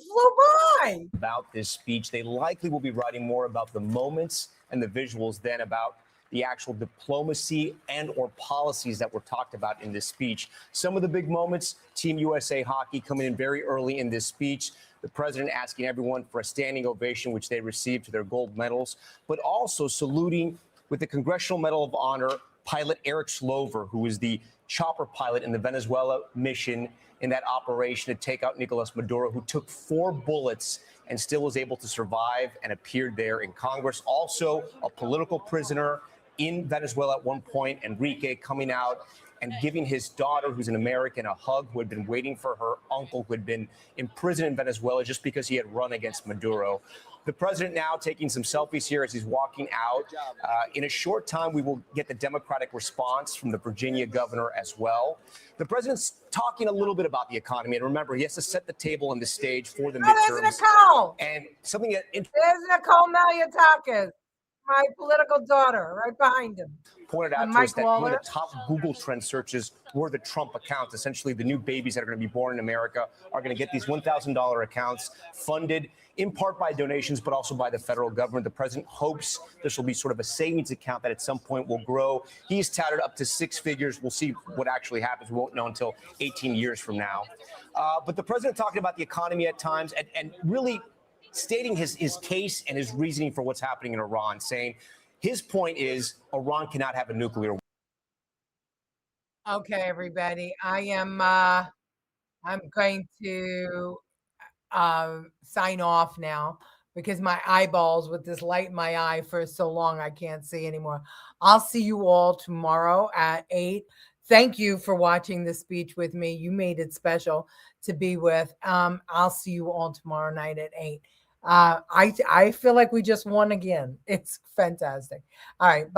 A: flew by.
L: About this speech, they likely will be writing more about the moments and the visuals than about the actual diplomacy and or policies that were talked about in this speech. Some of the big moments, Team USA hockey coming in very early in this speech. The president asking everyone for a standing ovation, which they received to their gold medals, but also saluting with the Congressional Medal of Honor pilot Eric Slover, who is the chopper pilot in the Venezuela mission in that operation to take out Nicolas Maduro, who took 4 bullets and still was able to survive and appeared there in Congress. Also, a political prisoner in Venezuela at one point, Enrique, coming out and giving his daughter, who's an American, a hug, who had been waiting for her uncle, who had been imprisoned in Venezuela just because he had run against Maduro. The president now taking some selfies here as he's walking out. In a short time, we will get the Democratic response from the Virginia governor as well. The president's talking a little bit about the economy. And remember, he has to set the table and the stage for the midterms.
A: There's Nicole.
L: And something that...
A: There's Nicole Maliotakis, my political daughter, right behind him.
L: Pointed out
A: And
L: to us
A: Mike
L: that one
A: Waller.
L: of the top Google trend searches were the Trump accounts. Essentially, the new babies that are going to be born in America are going to get these $1,000 accounts funded in part by donations, but also by the federal government. The president hopes this will be sort of a savings account that at some point will grow. He's touted up to 6 figures. We'll see what actually happens. We won't know until 18 years from now. But the president talking about the economy at times and really stating his case and his reasoning for what's happening in Iran, saying his point is Iran cannot have a nuclear weapon.
A: Okay, everybody. I'm going to sign off now because my eyeballs with this light in my eye for so long I can't see anymore. I'll see you all tomorrow at 8. Thank you for watching this speech with me. You made it special to be with. I'll see you all tomorrow night at 8. I feel like we just won again. It's fantastic. All right. Bye.